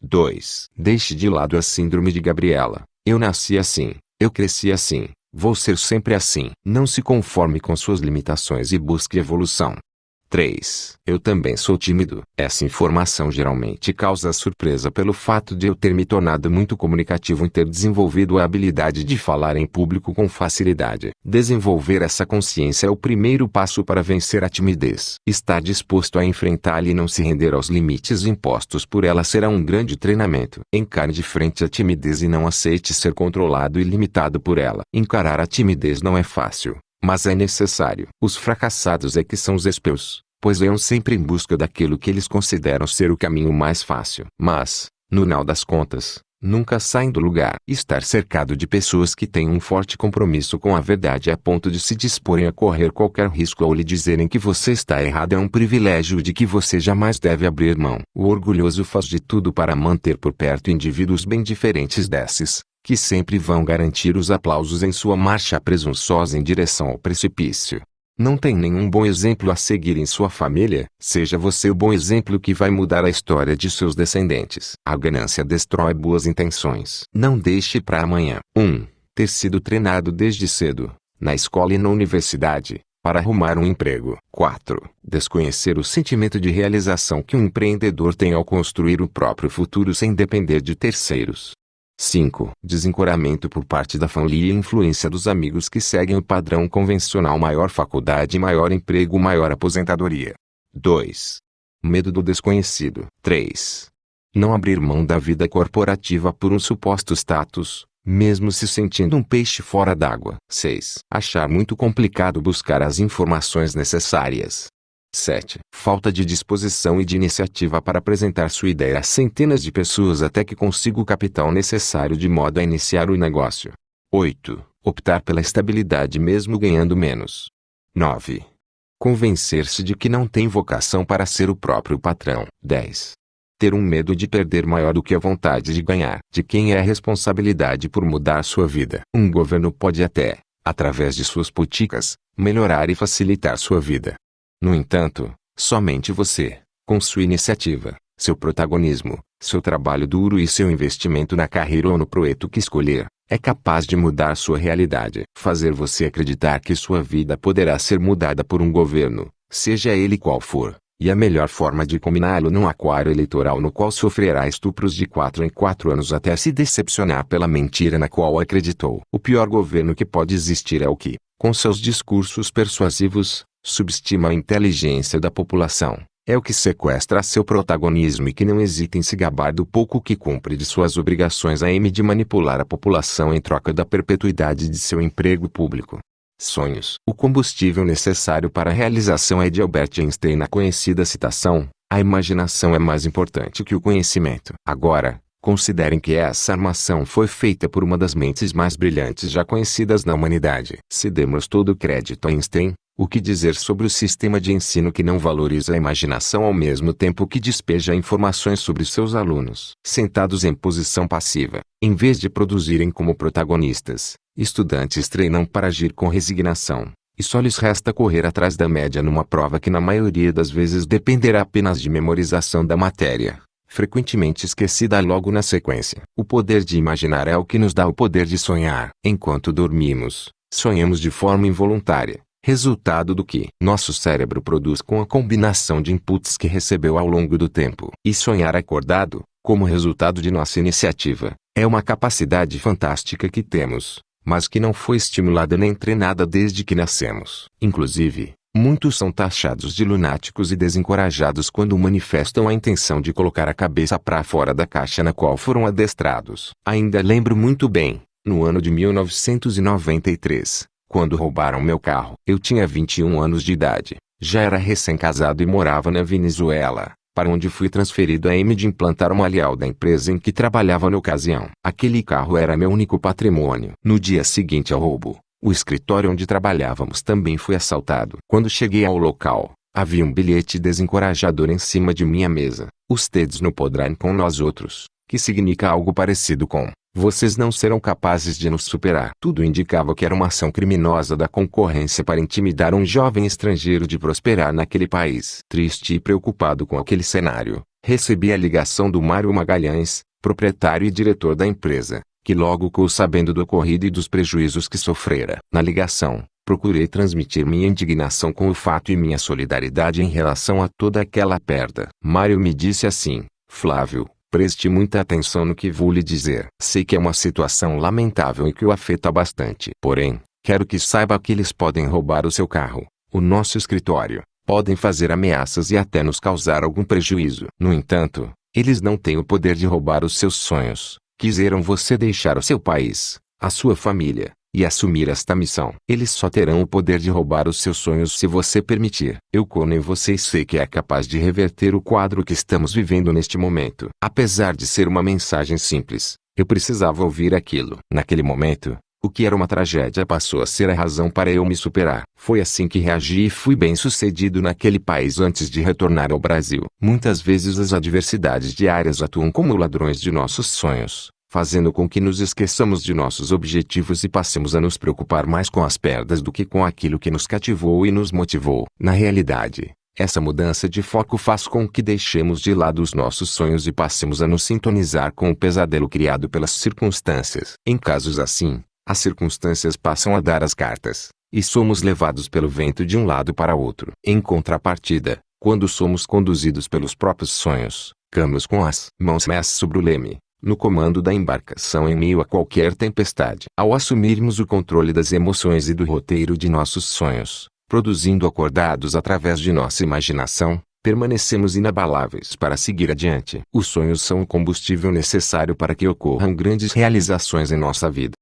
2. Deixe de lado a síndrome de Gabriela. Eu nasci assim, eu cresci assim, vou ser sempre assim. Não se conforme com suas limitações e busque evolução. 3. Eu também sou tímido. Essa informação geralmente causa surpresa pelo fato de eu ter me tornado muito comunicativo e ter desenvolvido a habilidade de falar em público com facilidade. Desenvolver essa consciência é o primeiro passo para vencer a timidez. Estar disposto a enfrentá-la e não se render aos limites impostos por ela será um grande treinamento. Encare de frente a timidez e não aceite ser controlado e limitado por ela. Encarar a timidez não é fácil, mas é necessário. Os fracassados é que são os espiões, pois leem sempre em busca daquilo que eles consideram ser o caminho mais fácil. Mas, no final das contas, nunca saem do lugar. Estar cercado de pessoas que têm um forte compromisso com a verdade a ponto de se disporem a correr qualquer risco ao lhe dizerem que você está errado é um privilégio de que você jamais deve abrir mão. O orgulhoso faz de tudo para manter por perto indivíduos bem diferentes desses, que sempre vão garantir os aplausos em sua marcha presunçosa em direção ao precipício. Não tem nenhum bom exemplo a seguir em sua família? Seja você o bom exemplo que vai mudar a história de seus descendentes. A ganância destrói boas intenções. Não deixe para amanhã. 1. Ter sido treinado desde cedo, na escola e na universidade, para arrumar um emprego. 4. Desconhecer o sentimento de realização que um empreendedor tem ao construir o próprio futuro sem depender de terceiros. 5. Desencorajamento por parte da família e influência dos amigos que seguem o padrão convencional: maior faculdade, maior emprego, maior aposentadoria. 2. Medo do desconhecido. 3. Não abrir mão da vida corporativa por um suposto status, mesmo se sentindo um peixe fora d'água. 6. Achar muito complicado buscar as informações necessárias. 7. Falta de disposição e de iniciativa para apresentar sua ideia a centenas de pessoas até que consiga o capital necessário de modo a iniciar o negócio. 8. Optar pela estabilidade mesmo ganhando menos. 9. Convencer-se de que não tem vocação para ser o próprio patrão. 10. Ter um medo de perder maior do que a vontade de ganhar. De quem é a responsabilidade por mudar sua vida? Um governo pode até, através de suas políticas, melhorar e facilitar sua vida. No entanto, somente você, com sua iniciativa, seu protagonismo, seu trabalho duro e seu investimento na carreira ou no projeto que escolher, é capaz de mudar sua realidade. Fazer você acreditar que sua vida poderá ser mudada por um governo, seja ele qual for, e a melhor forma de combiná-lo num aquário eleitoral no qual sofrerá estupros de 4 em 4 anos até se decepcionar pela mentira na qual acreditou. O pior governo que pode existir é o que, com seus discursos persuasivos, subestima a inteligência da população, É o que sequestra seu protagonismo e que não hesita em se gabar do pouco que cumpre de suas obrigações a de manipular a população em troca da perpetuidade de seu emprego público. Sonhos. O combustível necessário para a realização é de Albert Einstein na conhecida citação: a imaginação é mais importante que o conhecimento. Agora, considerem que essa armação foi feita por uma das mentes mais brilhantes já conhecidas na humanidade. Se demos todo o crédito a Einstein, o que dizer sobre o sistema de ensino que não valoriza a imaginação ao mesmo tempo que despeja informações sobre seus alunos? Sentados em posição passiva, em vez de produzirem como protagonistas, estudantes treinam para agir com resignação, e só lhes resta correr atrás da média numa prova que na maioria das vezes dependerá apenas de memorização da matéria, frequentemente esquecida logo na sequência. O poder de imaginar é o que nos dá o poder de sonhar. Enquanto dormimos, sonhamos de forma involuntária, resultado do que nosso cérebro produz com a combinação de inputs que recebeu ao longo do tempo. E sonhar acordado, como resultado de nossa iniciativa, é uma capacidade fantástica que temos, mas que não foi estimulada nem treinada desde que nascemos. Inclusive, muitos são taxados de lunáticos e desencorajados quando manifestam a intenção de colocar a cabeça para fora da caixa na qual foram adestrados. Ainda lembro muito bem, no ano de 1993, quando roubaram meu carro. Eu tinha 21 anos de idade, já era recém-casado e morava na Venezuela, para onde fui transferido a de implantar uma filial da empresa em que trabalhava na ocasião. Aquele carro era meu único patrimônio. No dia seguinte ao roubo, o escritório onde trabalhávamos também foi assaltado. Quando cheguei ao local, havia um bilhete desencorajador em cima de minha mesa. Ustedes não poderão com nós outros, que significa algo parecido com: vocês não serão capazes de nos superar. Tudo indicava que era uma ação criminosa da concorrência para intimidar um jovem estrangeiro de prosperar naquele país. Triste e preocupado com aquele cenário, recebi a ligação do Mário Magalhães, proprietário e diretor da empresa, que logo ficou sabendo do ocorrido e dos prejuízos que sofrera. Na ligação, procurei transmitir minha indignação com o fato e minha solidariedade em relação a toda aquela perda. Mário me disse assim: Flávio, preste muita atenção no que vou lhe dizer. Sei que é uma situação lamentável e que o afeta bastante. Porém, quero que saiba que eles podem roubar o seu carro, o nosso escritório, podem fazer ameaças e até nos causar algum prejuízo. No entanto, eles não têm o poder de roubar os seus sonhos. Quiseram você deixar o seu país, a sua família, e assumir esta missão. Eles só terão o poder de roubar os seus sonhos se você permitir. Eu confio em você e sei que é capaz de reverter o quadro que estamos vivendo neste momento. Apesar de ser uma mensagem simples, eu precisava ouvir aquilo. Naquele momento, o que era uma tragédia passou a ser a razão para eu me superar. Foi assim que reagi e fui bem-sucedido naquele país antes de retornar ao Brasil. Muitas vezes as adversidades diárias atuam como ladrões de nossos sonhos, fazendo com que nos esqueçamos de nossos objetivos e passemos a nos preocupar mais com as perdas do que com aquilo que nos cativou e nos motivou. Na realidade, essa mudança de foco faz com que deixemos de lado os nossos sonhos e passemos a nos sintonizar com o pesadelo criado pelas circunstâncias. Em casos assim, as circunstâncias passam a dar as cartas, e somos levados pelo vento de um lado para outro. Em contrapartida, quando somos conduzidos pelos próprios sonhos, ficamos com as mãos sobre o leme, no comando da embarcação em meio a qualquer tempestade. Ao assumirmos o controle das emoções e do roteiro de nossos sonhos, produzindo acordados através de nossa imaginação, permanecemos inabaláveis para seguir adiante. Os sonhos são o combustível necessário para que ocorram grandes realizações em nossa vida.